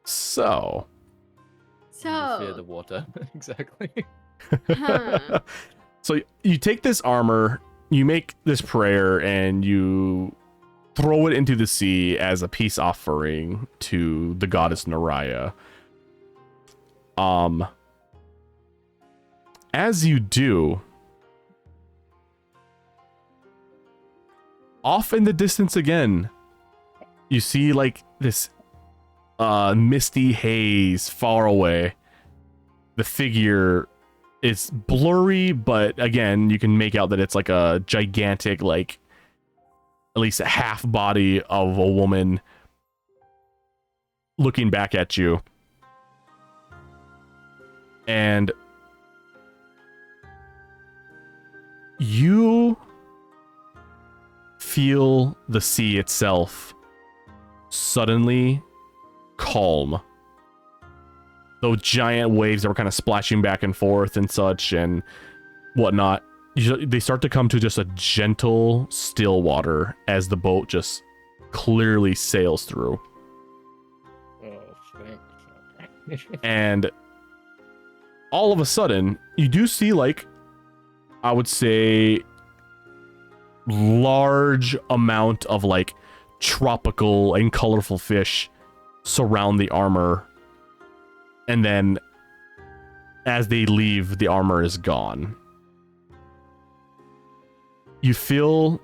So I fear the water. Exactly. Huh. So you take this armor, you make this prayer, and you throw it into the sea as a peace offering to the goddess Nereia. As you do, off in the distance again, you see like this misty haze far away. The figure is blurry, but again, you can make out that it's like a gigantic, like at least a half body of a woman looking back at you. And you feel the sea itself suddenly calm. those giant waves that were kind of splashing back and forth and such and whatnot, they start to come to just a gentle, still water as the boat just clearly sails through. Oh, thanks. And all of a sudden, you do see, like, I would say, large amount of, like, tropical and colorful fish surround the armor. And then, as they leave, the armor is gone. You feel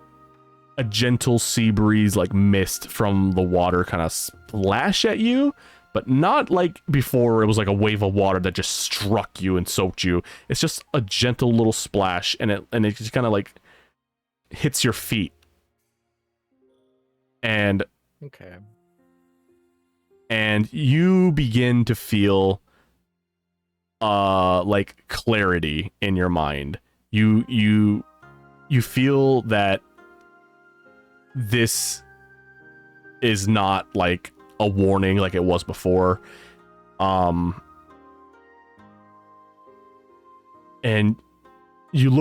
a gentle sea breeze, like mist from the water, kind of splash at you, but not like before. It was like a wave of water that just struck you and soaked you. It's just a gentle little splash, and it just kind of like hits your feet. And Okay. And you begin to feel like clarity in your mind. You feel that this is not like a warning like it was before. And you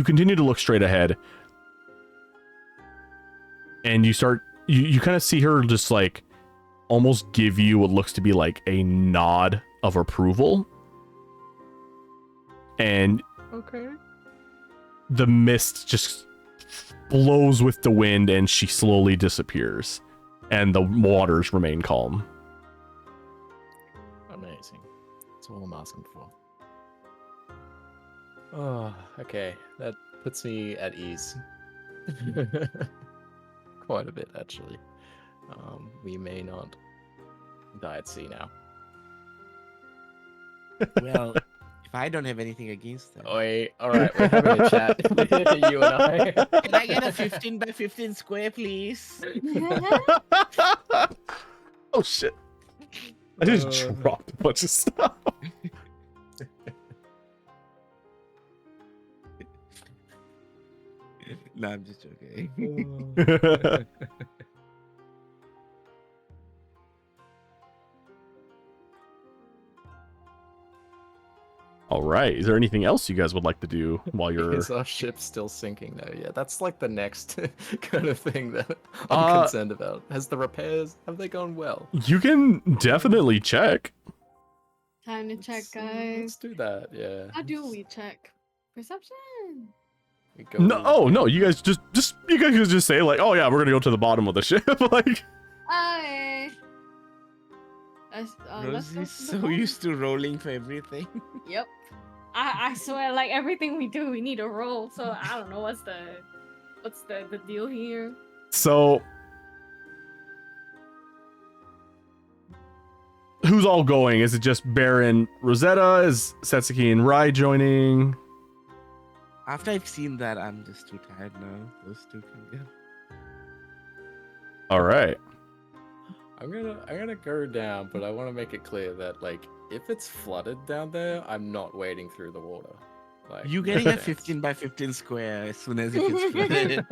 continue to look straight ahead. And you kind of see her just like almost give you what looks to be like a nod of approval. And Okay. the mist just blows with the wind and she slowly disappears. And the waters remain calm. Amazing. That's all I'm asking for. Oh, okay. That puts me at ease. Quite a bit, actually. We may not die at sea now. Well, if I don't have anything against them. Oi, alright, we're having a chat. You and I. Can I get a 15 by 15 square, please? Oh shit. I just dropped a bunch of stuff. No, I'm just joking. All right. Is there anything else you guys would like to do while you're... Is our ship still sinking though? Yeah, that's like the next kind of thing that I'm concerned about. Has the repairs, have they gone well? You can definitely check. Time to check, Let's guys. do that, yeah. How do we check? Perception. We go... No, you guys just you guys could just say like, oh yeah, we're gonna go to the bottom of the ship. Like, Aye. Let's go Rosie's to the so bottom. used to rolling for everything. Yep. I swear, like everything we do, we need to roll. So I don't know what's the deal here. so who's all going? Is it just Baron Rosetta? Is Setsuki and Rai joining? After I've seen that, I'm just too tired now. Those two can go. All right. I'm gonna go down, but I want to make it clear that like if it's flooded down there, I'm not wading through the water. Like You no getting a chance. 15 by 15 square as soon as it gets flooded.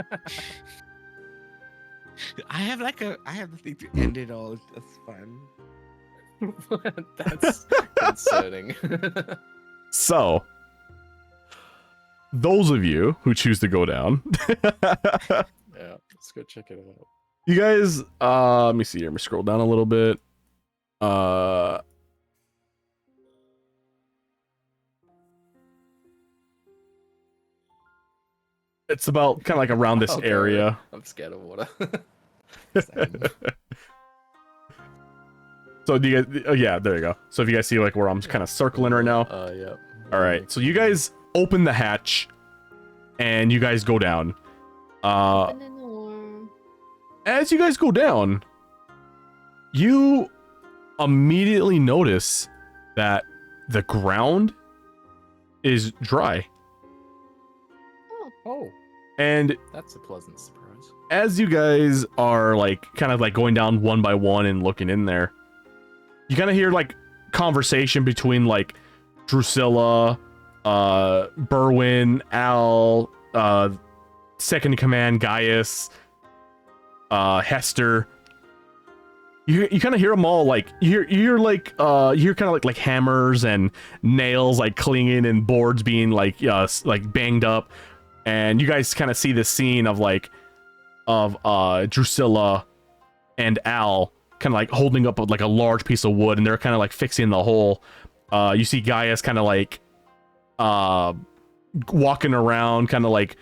I have the thing to end it all. That's fun. That's concerning. So, those of you who choose to go down, Yeah, let's go check it out. you guys, let me see here. Let me scroll down a little bit. It's about kind of like around this Okay, area. I'm scared of water. So do you guys? Oh yeah, there you go. So if you guys see like where I'm kind of circling right now. Yeah. All right. So you guys open the hatch, and you guys go down. And then more. As you guys go down, you immediately notice that the ground is dry. Oh, And that's a pleasant surprise. as you guys are like kind of like going down one by one and looking in there, you kind of hear like conversation between like Drusilla, Berwin, Al, second in command Gaius, Hester, you kind of hear them all, like you hear kind of like hammers and nails like clinging and boards being like banged up, and you guys kind of see this scene of Drusilla and Al kind of like holding up like a large piece of wood, and they're kind of like fixing the hole. You see Gaius kind of like walking around, kind of like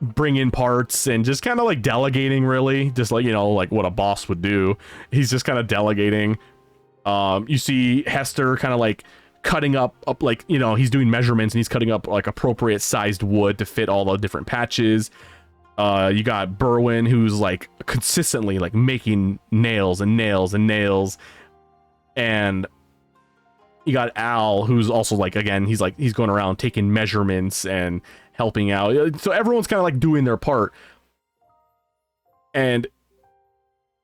bringing parts and just kind of like delegating, really, just like, you know, like what a boss would do. He's just kind of delegating. You see Hester kind of like cutting up like, you know, he's doing measurements and he's cutting up like appropriate sized wood to fit all the different patches. You got Berwin, who's like consistently like making nails and nails and nails, and you got Al, who's also like, again, he's going around taking measurements and helping out. So everyone's kind of like doing their part. And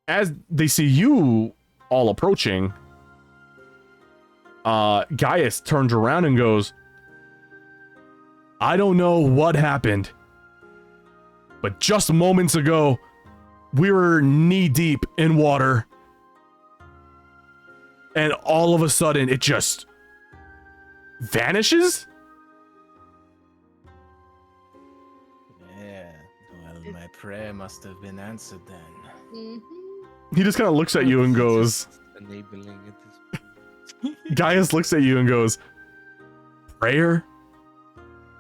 as they see you all approaching, Gaius turns around and goes, I don't know what happened, but just moments ago, we were knee deep in water. And all of a sudden, it just vanishes? Yeah, well, my prayer must have been answered then. Mm-hmm. He just kind of looks at you and goes, Enabling at this point. Gaius looks at you and goes, prayer?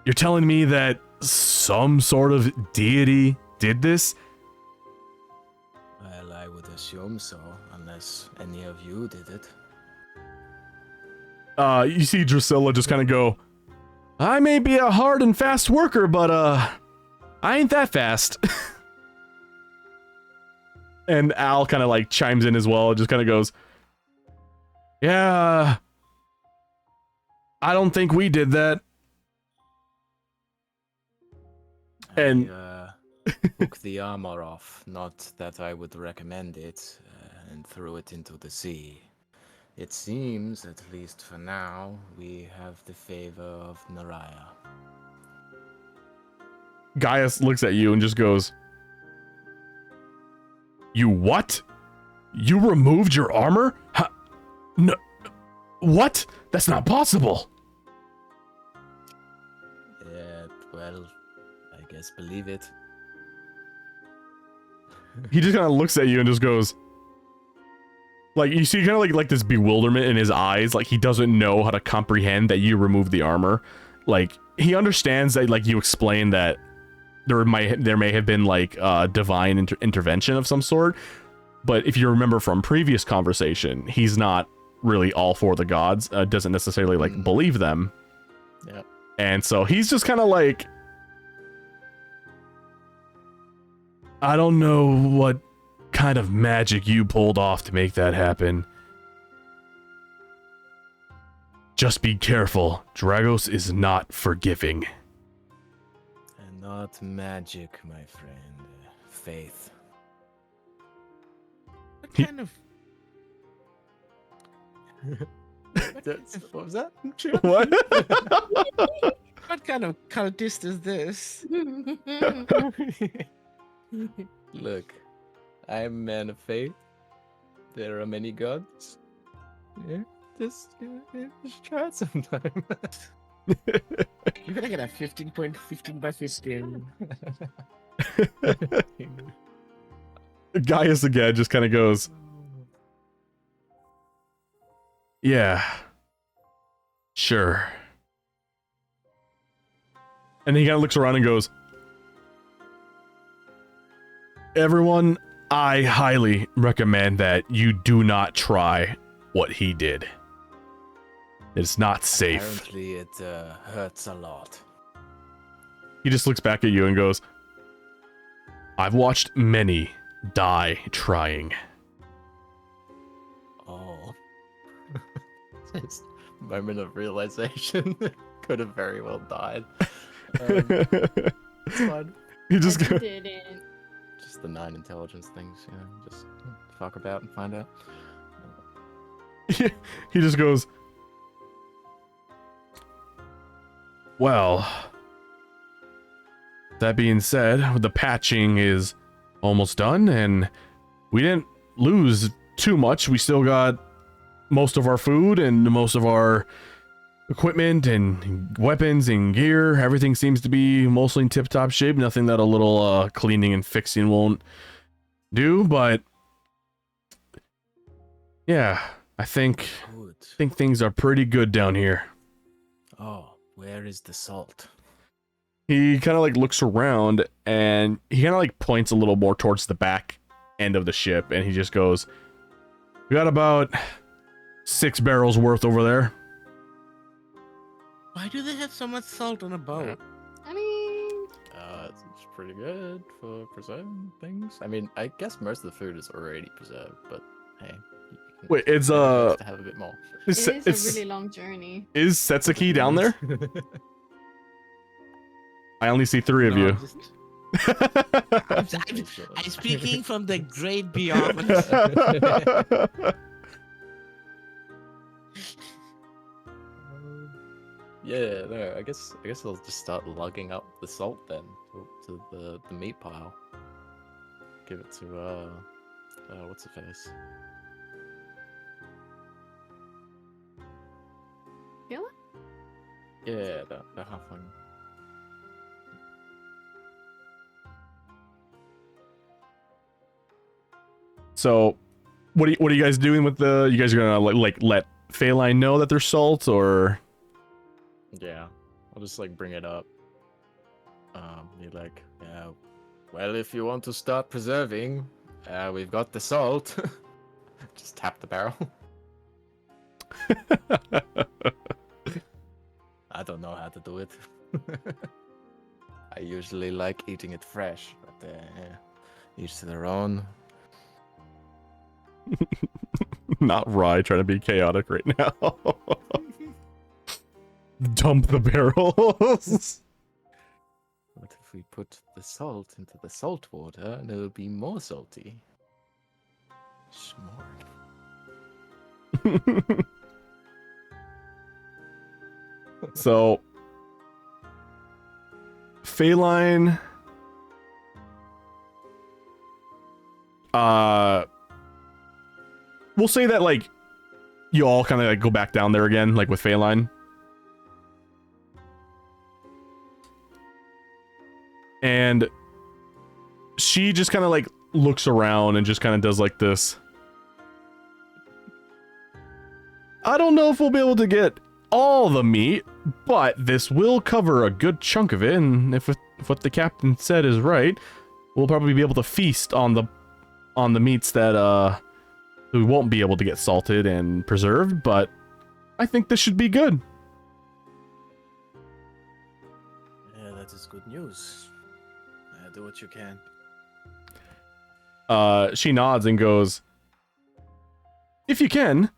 You're telling me that some sort of deity did this? Well, I would assume so, unless any of you did it. You see Drusilla just kind of go, I may be a hard and fast worker, but I ain't that fast. And Al kind of like chimes in as well, just kind of goes, yeah, I don't think we did that. And I took the armor off, not that I would recommend it, and threw it into the sea. It seems, at least for now, we have the favor of Nereia. Gaius looks at you and just goes, you what? You removed your armor? No, what? That's not possible. Yeah, well, I guess believe it. He just kind of looks at you and just goes, like, you see kind of like this bewilderment in his eyes, like he doesn't know how to comprehend that you removed the armor. Like, he understands that, like, you explained that there may have been like divine intervention of some sort, but if you remember from previous conversation, he's not really all for the gods, doesn't necessarily like believe them. Yep. And so he's just kind of like, I don't know what kind of magic you pulled off to make that happen. Just be careful. Dragos is not forgiving. And not magic, my friend. Faith. What kind of What was that? What? what kind of cultist is this? Look, I'm a man of faith. There are many gods. Yeah, just try it sometime. You're gonna get a 15 by 15. Gaius again just kind of goes, yeah, sure. And he kind of looks around and goes, everyone, I highly recommend that you do not try what he did. It's not safe. Apparently it hurts a lot. He just looks back at you and goes, I've watched many die trying. Oh. Just moment of realization. Could have very well died. It's fine. He just I goes, didn't. Just the 9 intelligence things, you know, just fuck about and find out. he just goes, well, that being said, the patching is almost done, and we didn't lose too much. We still got most of our food and most of our equipment and weapons and gear. Everything seems to be mostly in tip-top shape. Nothing that a little cleaning and fixing won't do, but yeah, I think Good. things are pretty good down here. Oh, where is the salt? He kind of like looks around and he kind of like points a little more towards the back end of the ship, and he just goes, "We got about 6 barrels worth over there." Why do they have so much salt on a boat? I mean, It's pretty good for preserving things. I mean, I guess most of the food is already preserved, but hey. you can Wait, it's manage to have a bit more. it is a really long journey. Is Setsuki down there? I only see 3 of No, you. I'm I'm speaking from the great beyond. Yeah, no, I guess I'll just start lugging up the salt then to the meat pile. Give it to what's her face? Feel Yeah, the halfling. So, what are you guys doing with the? You guys are gonna like let Phaeline know that there's salt, or? Yeah, I'll just like bring it up. Be like, yeah, well, if you want to start preserving, we've got the salt. Just tap the barrel. I don't know how to do it. I usually like eating it fresh, but each to their own. Not Rye trying to be chaotic right now. Dump the barrels. What if we put the salt into the salt water and it'll be more salty? Smart. So, Phaeline, we'll say that like you all kind of like go back down there again, like with Phaeline. And she just kind of like looks around and just kind of does like this. I don't know if we'll be able to get all the meat, but this will cover a good chunk of it, and if what the captain said is right, we'll probably be able to feast on the meats that we won't be able to get salted and preserved, but I think this should be good. Yeah, that is good news. Do what you can. She nods and goes, "If you can,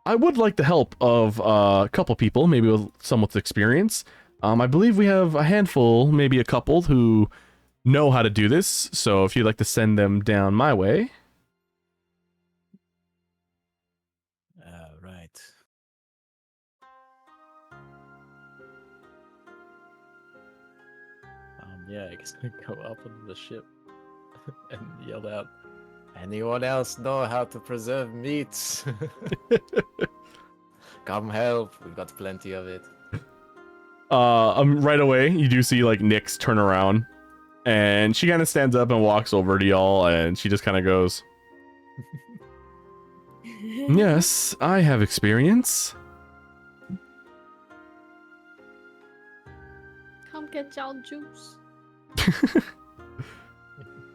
I would like the help of a couple people, maybe with some with experience. I believe we have a handful, maybe a couple, who know how to do this, so if you'd like to send them down my way." Right. Yeah, I guess I go up on the ship and yell out, "Anyone else know how to preserve meats? Come help, we've got plenty of it." Right away, you do see like Nyx turn around, and she kind of stands up and walks over to y'all, and she just kind of goes, "Yes, I have experience." Come get y'all juice.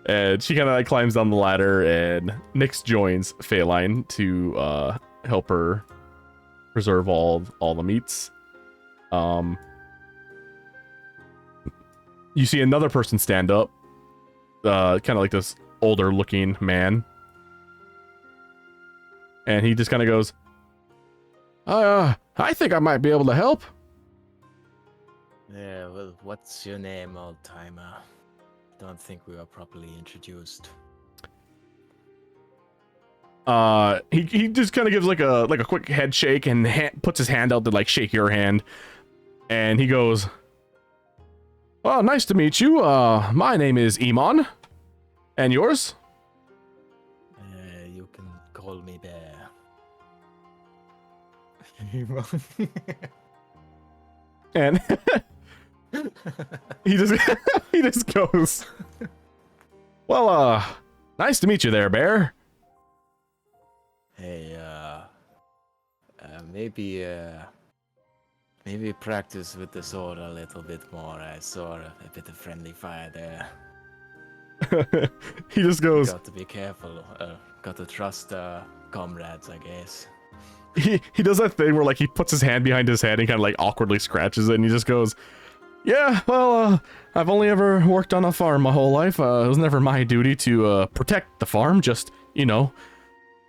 And she kind of like climbs down the ladder, and Nyx joins Phaeline to help her preserve all the meats. You see another person stand up, kind of like this older looking man, and he just kind of goes, I think I might be able to help." Yeah, well, what's your name, old-timer? Don't think we were properly introduced. He just kind of gives like a quick head shake and puts his hand out to like shake your hand, and he goes, "Well, nice to meet you. My name is Iman, and yours?" You can And he just he just goes, well, nice to meet you there, Bear. Hey, maybe practice with the sword a little bit more. I saw a bit of friendly fire there. He just goes, Got to be careful. Got to trust comrades, I guess. he does that thing where like he puts his hand behind his head and kind of like awkwardly scratches it, and he just goes, yeah, well, I've only ever worked on a farm my whole life. It was never my duty to protect the farm, just, you know,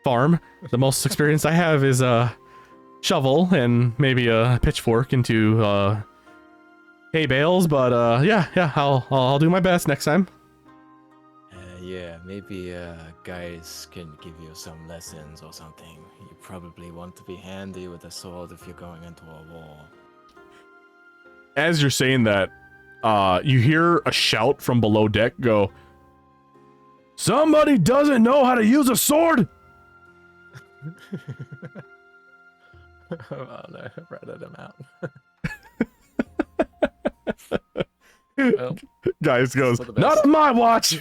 farm. The most experience I have is a shovel and maybe a pitchfork into hay bales, but yeah, I'll do my best next time. Yeah, maybe guys can give you some lessons or something. You probably want to be handy with a sword if you're going into a war. As you're saying that, you hear a shout from below deck go, somebody doesn't know how to use a sword! Oh no, ratted him out. Well, Guys goes, for the not best. on my watch!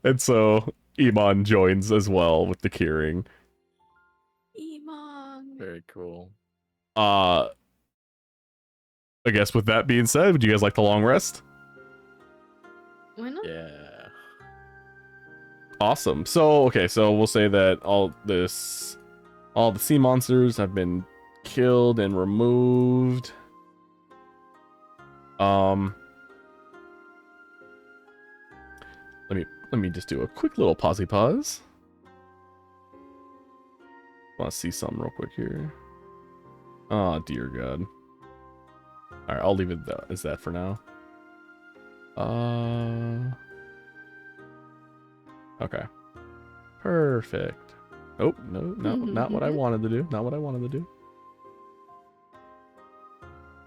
And so Iman joins as well with the curing. Iman. Very cool. I guess with that being said, would you guys like the long rest? Why not? Yeah. Awesome. So, okay, so we'll say that all the sea monsters have been killed and removed. Let me just do a quick little pause. Want to see something real quick here. Oh, dear God. Alright, I'll leave it as that for now. Okay. Perfect. Oh, no, not what I wanted to do. Not what I wanted to do.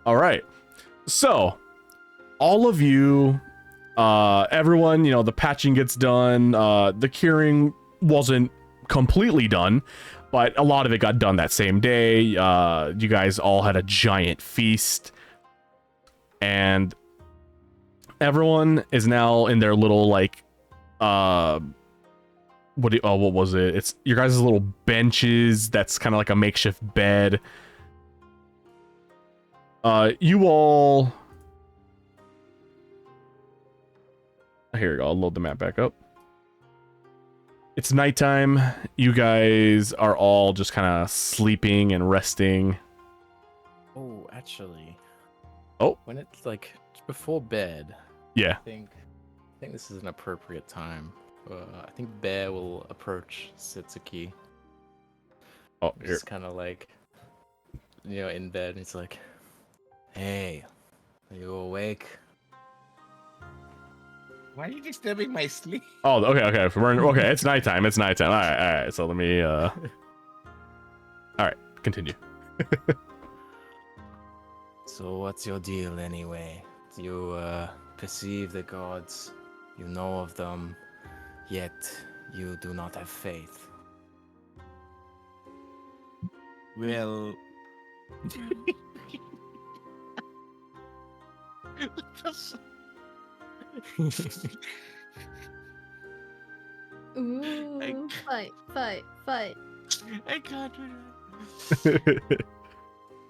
Alright. So, all of you, everyone, you know, the patching gets done. The curing wasn't completely done, but a lot of it got done that same day. You guys all had a giant feast, and everyone is now in their little like what was it? It's your guys' little benches that's kind of like a makeshift bed. You all, here we go, I'll load the map back up. It's nighttime. You guys are all just kind of sleeping and resting. Oh, actually. Oh. When it's like before bed. Yeah. I think this is an appropriate time. I think Bear will approach Setsuki. Oh, here. Just kind of like, you know, in bed. And it's like, hey, are you awake? Why are you disturbing my sleep? Oh, okay. Okay, it's nighttime. All right. So let me. All right, continue. So what's your deal anyway? You perceive the gods, you know of them, yet you do not have faith. Well, Ooh, fight. I can't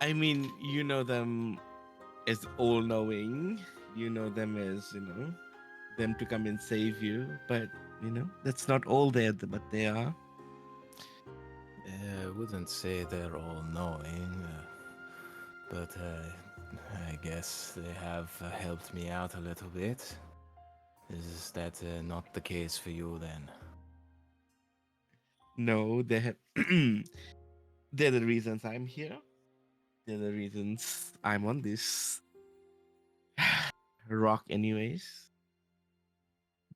I mean, you know them as all-knowing. You know them as, you know, them to come and save you. But, you know, that's not all but they are. I wouldn't say they're all knowing, but I guess they have helped me out a little bit. Is that not the case for you then? No, they have they're the reasons I'm here. They're the reasons I'm on this rock anyways.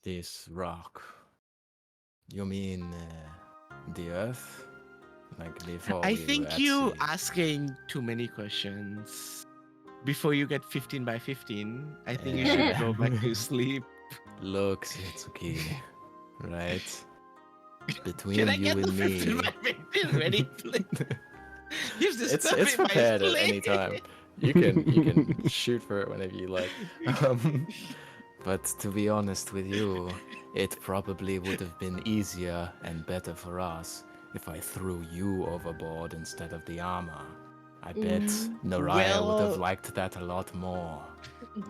This rock. You mean the earth? Like before I we were think at you sea? asking too many questions. Before you get 15 by 15, I think you should go back to sleep. Look, Setsuki, right? Between Can I you get the and 15 me. by 15 ready, please? You've It's disturbed my prepared at sleep. any time. You can shoot for it whenever you like. But to be honest with you, it probably would have been easier and better for us if I threw you overboard instead of the armor. I bet Nereia would have Well, liked that a lot more.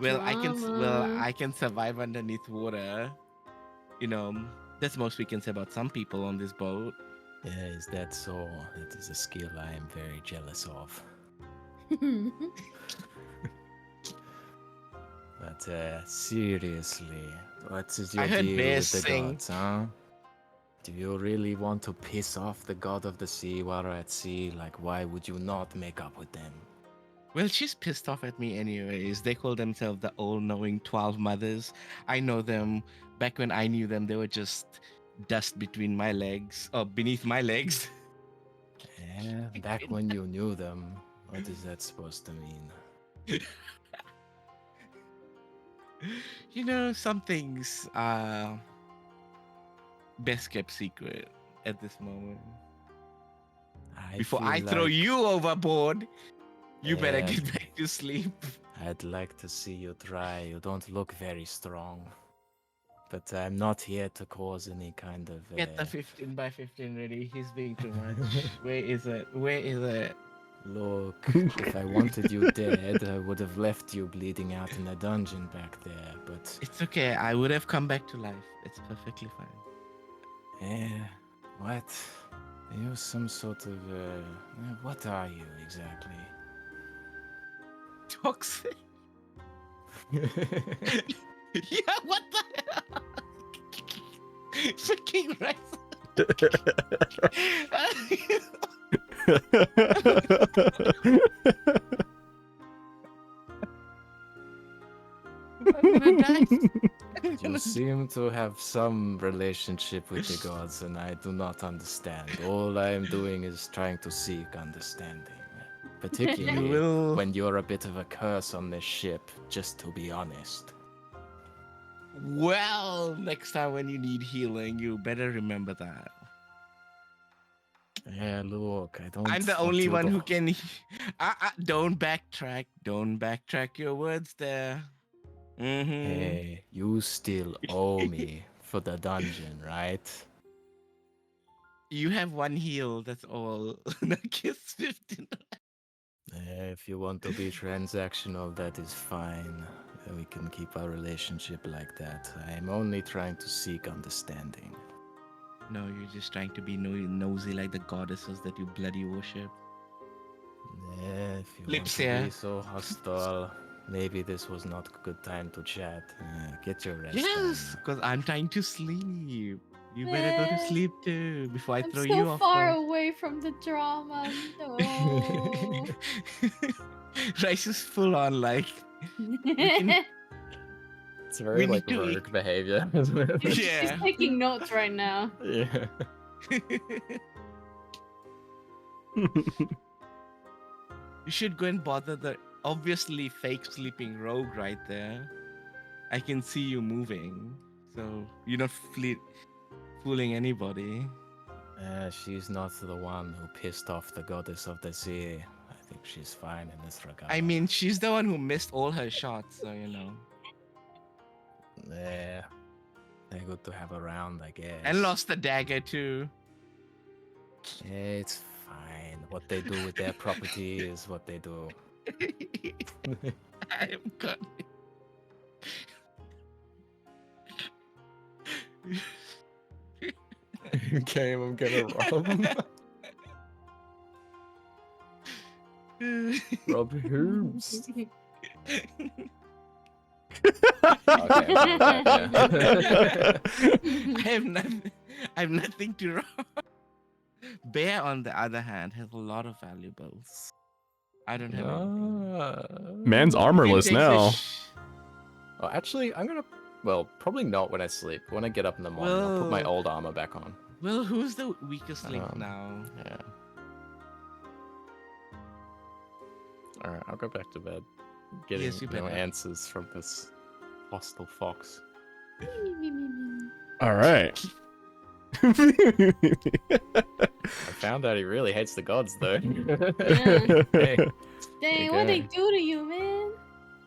Drama. I can survive underneath water. You know, that's most we can say about some people on this boat. Yeah, is that so? That is a skill I am very jealous of. But seriously, what is your I heard deal bears with the sing. gods, huh? Do you really want to piss off the god of the sea while we're at sea? Like, why would you not make up with them? Well, she's pissed off at me anyways. They call themselves the all-knowing 12 mothers. I know them. Back when I knew them, they were just dust between my legs, or beneath my legs. Yeah, back when you knew them, what is that supposed to mean? You know, some things are best kept secret at this moment. Before I feel throw like you overboard, you better Yeah. get back to sleep. I'd like to see you try. You don't look very strong. But I'm not here to cause any kind of. Get the 15 by 15 ready. He's being too much. Where is it? Where is it? Look, if I wanted you dead, I would have left you bleeding out in a dungeon back there. But It's okay. I would have come back to life. It's perfectly fine. what? You're some sort of. What are you exactly? Toxic. Yeah, what the hell? Freaking right. I'm gonna die. You seem to have some relationship with the gods, and I do not understand. All I am doing is trying to seek understanding. Particularly You will- when you're a bit of a curse on this ship, just to be honest. Well, next time when you need healing, you better remember that. Yeah, look, I don't. I'm the want only you one to- who can. Don't backtrack. Don't backtrack your words there. Mm-hmm. Hey, you still owe me for the dungeon, right? You have one heal. That's all. Kiss 15. If you want to be transactional, that is fine. We can keep our relationship like that. I'm only trying to seek understanding. No, you're just trying to be nosy like the goddesses that you bloody worship. If you Lips want to here. be so hostile, maybe this was not a good time to chat. Get your rest. Yes, because I'm trying to sleep. You better go to Man, sleep too before I I'm throw so you off. far away from the drama. No. Rice is full on like. can- It's We very need to rogue behavior. She's Yeah. taking notes right now. Yeah. You should go and bother the obviously fake sleeping rogue right there. I can see you moving, so you're not fooling anybody. She's not the one who pissed off the goddess of the sea. I think she's fine in this regard. I mean, she's the one who missed all her shots, so you know. Yeah. They're good to have around, I guess. And lost the dagger too. Yeah, it's fine. What they do with their property is what they do. I'm coming. Okay, I'm gonna rob him. Rob Hoops. Okay, I'm back, yeah. I have nothing to rob. Bear, on the other hand, has a lot of valuables. I don't have anything. Man's You can armorless take the now. Oh, actually, I'm gonna. Well, probably not when I sleep. When I get up in the morning, I'll put my Well- old armor back on. Well, who's the weakest link now? Yeah. Alright, I'll go back to bed. Getting Yes, you no better. answers from this hostile fox. All right. I found out he really hates the gods, though. Yeah. Hey, Dang, you what they go. do to you, man?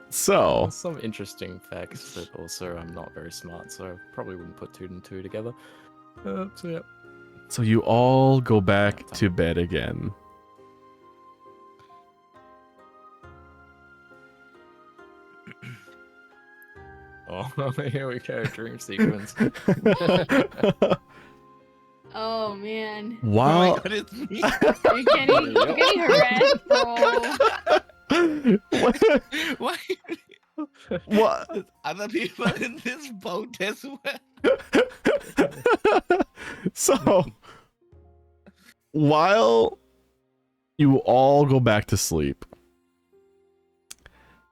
So, Some interesting facts, but also I'm not very smart, so I probably wouldn't put 2 and 2 together. So yeah. so you all go back Nap time. to bed again. Oh, here we go, dream sequence. Oh man. Oh my While god, it's me. You're getting harassed, bro. Why? what? There's other people in this boat as well. So, while you all go back to sleep,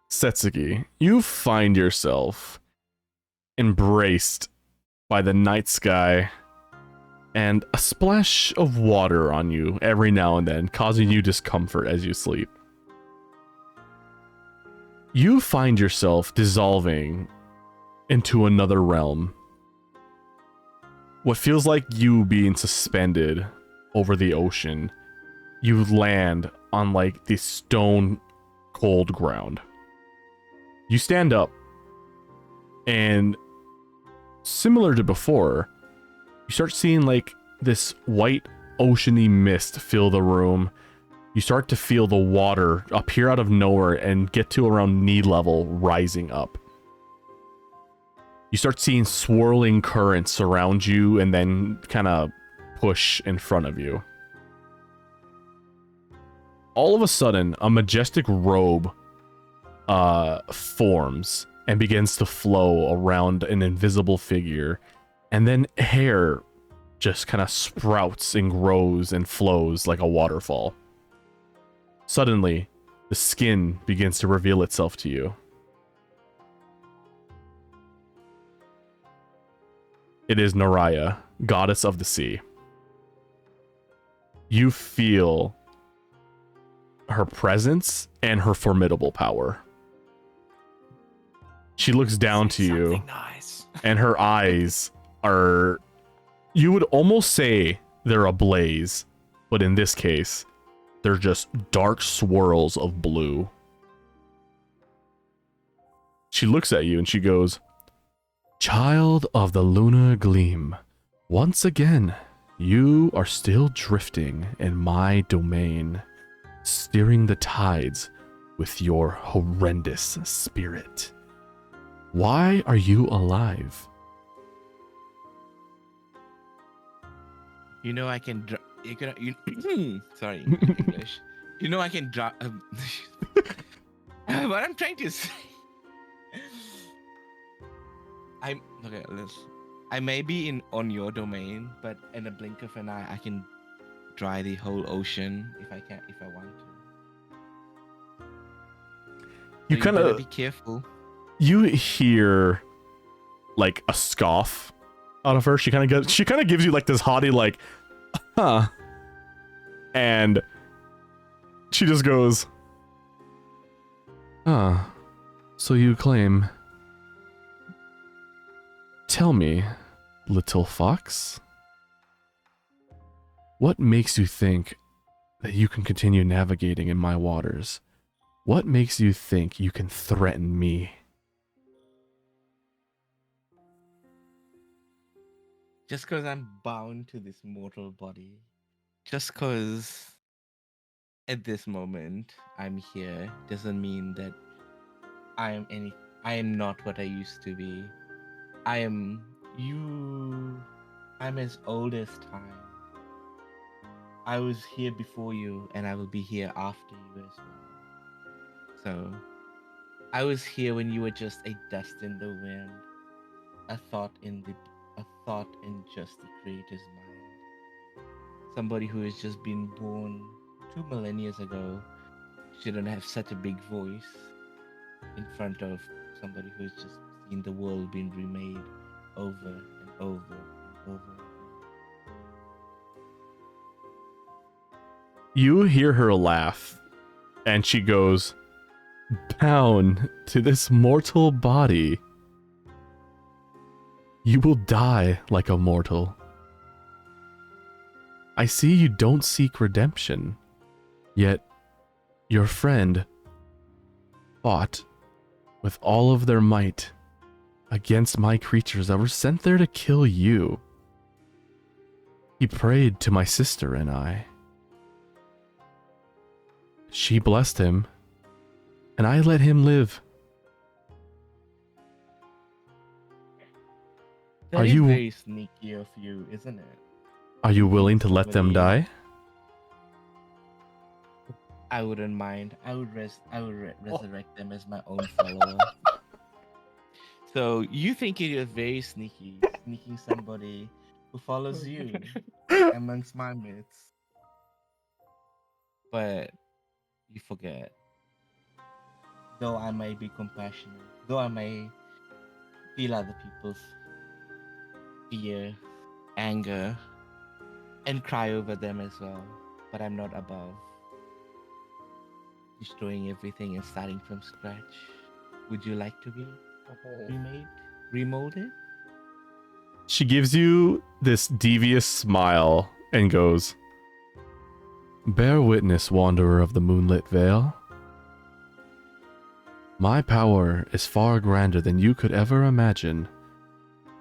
Setsuki, you find yourself embraced by the night sky and a splash of water on you every now and then, causing you discomfort as you sleep. You find yourself dissolving into another realm. What feels like you being suspended over the ocean, you land on like this stone cold ground. You stand up, and similar to before, you start seeing like this white oceany mist fill the room. You start to feel the water appear out of nowhere and get to around knee level, rising up. You start seeing swirling currents surround you and then kind of push in front of you. All of a sudden, a majestic robe forms and begins to flow around an invisible figure, and then hair just kind of sprouts and grows and flows like a waterfall. Suddenly, the skin begins to reveal itself to you. It is Nereia, goddess of the sea. You feel her presence and her formidable power. She looks down to you, Something nice. and her eyes are, you would almost say they're ablaze, but in this case, they're just dark swirls of blue. She looks at you and she goes, "Child of the lunar gleam, once again, you are still drifting in my domain, steering the tides with your horrendous spirit. Why are you alive?" You know I can sorry, English. You know I can what I'm trying to say. I may be on your domain, but in a blink of an eye, I can dry the whole ocean if I want to. You So kind better of, be careful. you hear like a scoff out of her. She kind of gives you like this haughty like, huh, and she just goes, "Ah, so you claim. Tell me, little fox, what makes you think that you can continue navigating in my waters? What makes you think you can threaten me?" Just because I'm bound to this mortal body, just because at this moment I'm here, doesn't mean that I am not what I used to be. I'm as old as time. I was here before you, and I will be here after you as well. So, I was here when you were just a dust in the wind, a thought in just the Creator's mind. Somebody who has just been born 2 millennia ago shouldn't have such a big voice in front of somebody who's just seen the world being remade over and over and over. You hear her laugh, and she goes, "Bound to this mortal body, you will die like a mortal. I see you don't seek redemption, yet your friend fought with all of their might against my creatures that were sent there to kill you. He prayed to my sister and I. She blessed him, and I let him live. That Are is you- very sneaky of you, isn't it? Are you willing to let them die? I wouldn't mind. I would resurrect them as my own follower. So you think it is very sneaky, sneaking somebody who follows you amongst my midst. But you forget. Though I may be compassionate, though I may feel other people's fear, anger, and cry over them as well, but I'm not above destroying everything and starting from scratch. Would you like to be remade, remolded? She gives you this devious smile and goes, "Bear witness, wanderer of the moonlit vale. My power is far grander than you could ever imagine."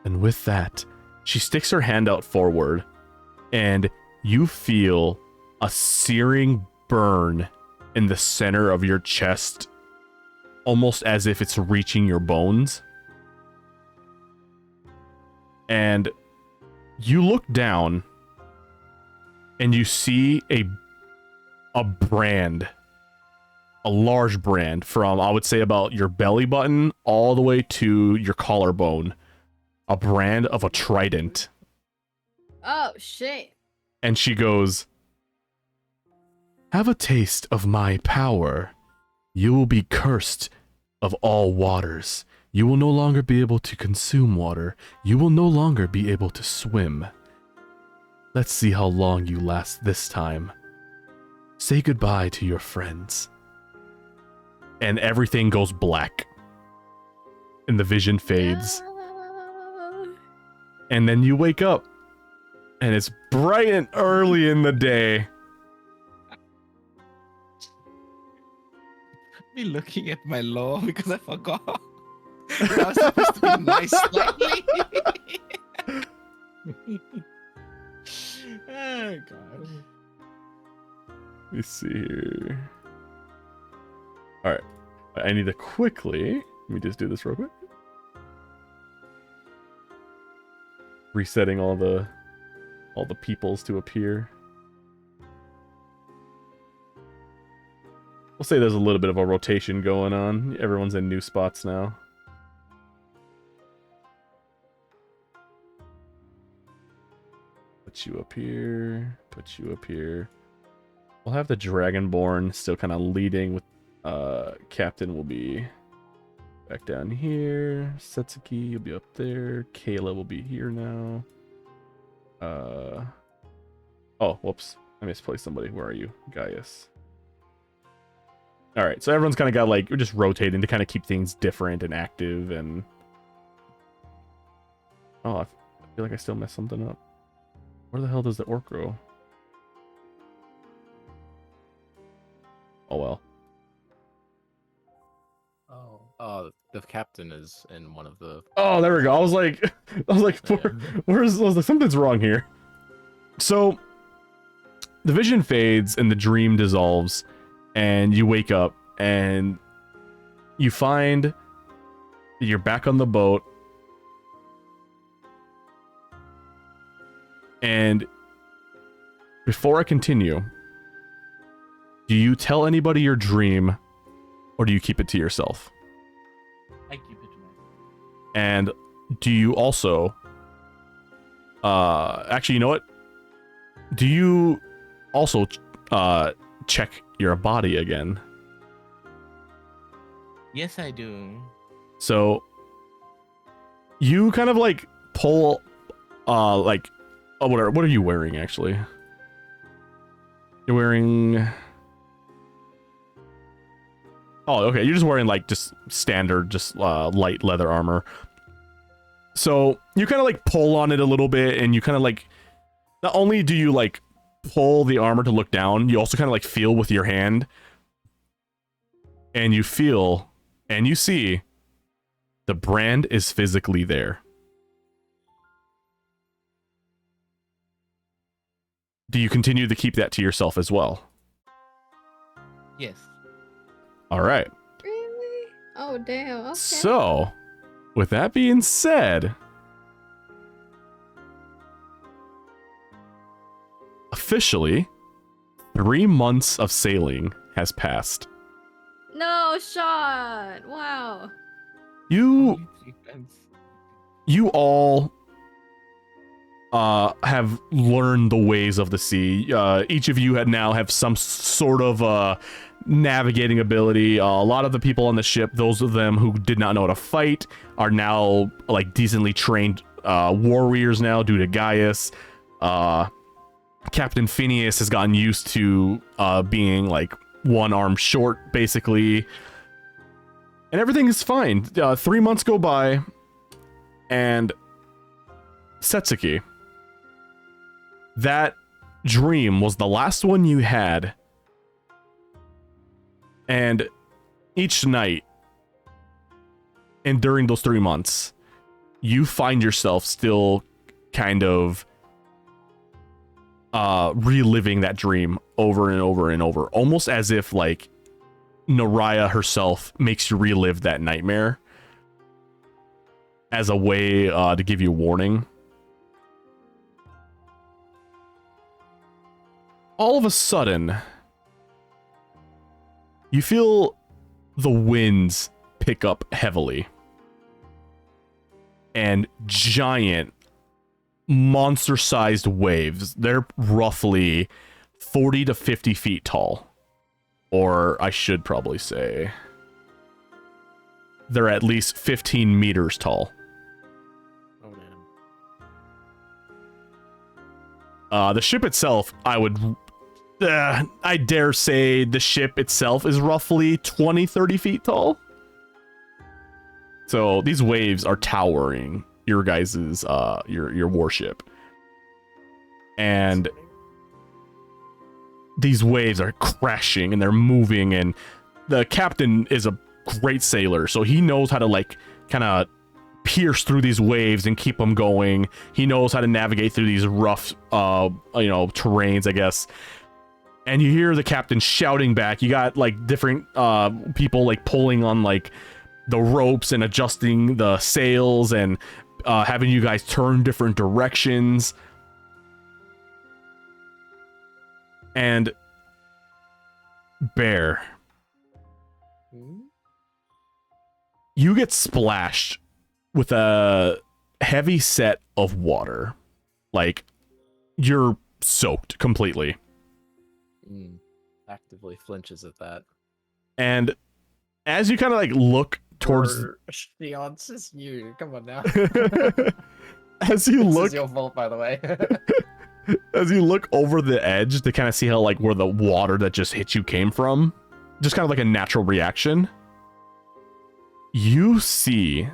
And with that, she sticks her hand out forward, and you feel a searing burn in the center of your chest, almost as if it's reaching your bones. And you look down, and you see a brand, a large brand from, I would say, about your belly button all the way to your collarbone. A brand of a trident. Oh shit. And she goes, "Have a taste of my power. You will be cursed of all waters. You will no longer be able to consume water. You will no longer be able to swim. Let's see how long you last this time. Say goodbye to your friends." And everything goes black. And the vision fades. And then you wake up. And it's bright and early in the day. Me looking at my law because I forgot. I was supposed to be nice slightly. Oh god. Let me see here. Alright. I need to quickly... Let me just do this real quick. Resetting all the peoples to appear. We'll say there's a little bit of a rotation going on. Everyone's in new spots now. Put you up here. Put you up here. We'll have the Dragonborn still kind of leading with Captain will be back down here. Setsuki, you'll be up there. Kayla will be here now. Oh, whoops. I misplaced somebody. Where are you? Gaius. Alright, so everyone's kind of got, like, we're just rotating to kind of keep things different and active, and... Oh, I feel like I still messed something up. Where the hell does the orc go? Oh, well. Oh, the captain is in one of the... Oh, there we go. I was like, where's... I was like, something's wrong here. So, the vision fades, and the dream dissolves, and you wake up, and you find you're back on the boat, and before I continue, do you tell anybody your dream, or do you keep it to yourself? I keep it to myself. And do you also... actually, you know what? Do you also check your body again? Yes, I do. So you kind of like pull like what are you wearing actually? You're wearing... Oh, okay. You're just wearing like just standard, just light leather armor. So you kind of like pull on it a little bit, and you kind of like, not only do you like pull the armor to look down, you also kind of like feel with your hand. And you feel and you see the brand is physically there. Do you continue to keep that to yourself as well? Yes. All right. Really? Oh, damn. Okay. So, with that being said, officially, 3 months of sailing has passed. No, shot. Wow. You Only 3 times. you all have learned the ways of the sea. Each of you now have some sort of navigating ability. A lot of the people on the ship, those of them who did not know how to fight, are now like decently trained warriors now due to Gaius. Captain Phineas has gotten used to being like one arm short, basically. And everything is fine. 3 months go by, and Setsuki, that dream was the last one you had. And each night, and during those 3 months, you find yourself still kind of reliving that dream over and over and over, almost as if like Nereia herself makes you relive that nightmare as a way to give you a warning. All of a sudden, you feel the winds pick up heavily, and giant monster-sized waves. They're roughly 40 to 50 feet tall. Or I should probably say they're at least 15 meters tall. Oh, damn. The ship itself, I dare say the ship itself is roughly 20, 30 feet tall. So these waves are towering your guys's, your warship. And these waves are crashing and they're moving, and the captain is a great sailor, so he knows how to like kind of pierce through these waves and keep them going. He knows how to navigate through these rough terrains, I guess. And you hear the captain shouting back. You got like different people like pulling on like the ropes and adjusting the sails and having you guys turn different directions. And Bear, you get splashed with a heavy set of water. Like, you're soaked completely. Actively flinches at that. And as you kind of like look towards the odds is you. Come on now. as you This look, is your fault, by the way. as you look over the edge to kind of see how like where the water that just hit you came from, just kind of like a natural reaction, you see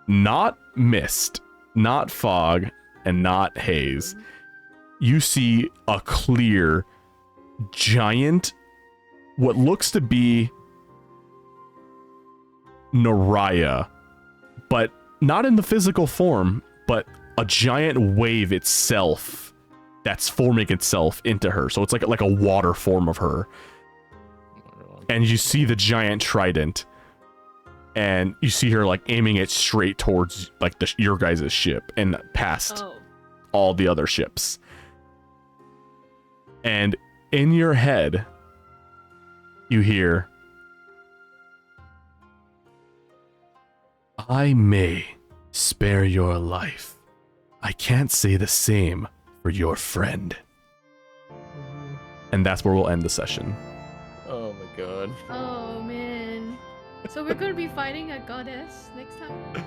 not mist, not fog, and not haze. You see a clear, giant, what looks to be Nereia, but not in the physical form, but a giant wave itself that's forming itself into her. So it's like a water form of her. And you see the giant trident, and you see her like aiming it straight towards like your guys' ship and past all the other ships. And in your head, you hear, "I may spare your life. I can't say the same for your friend." And that's where we'll end the session. Oh my god. Oh man. So we're gonna be fighting a goddess next time?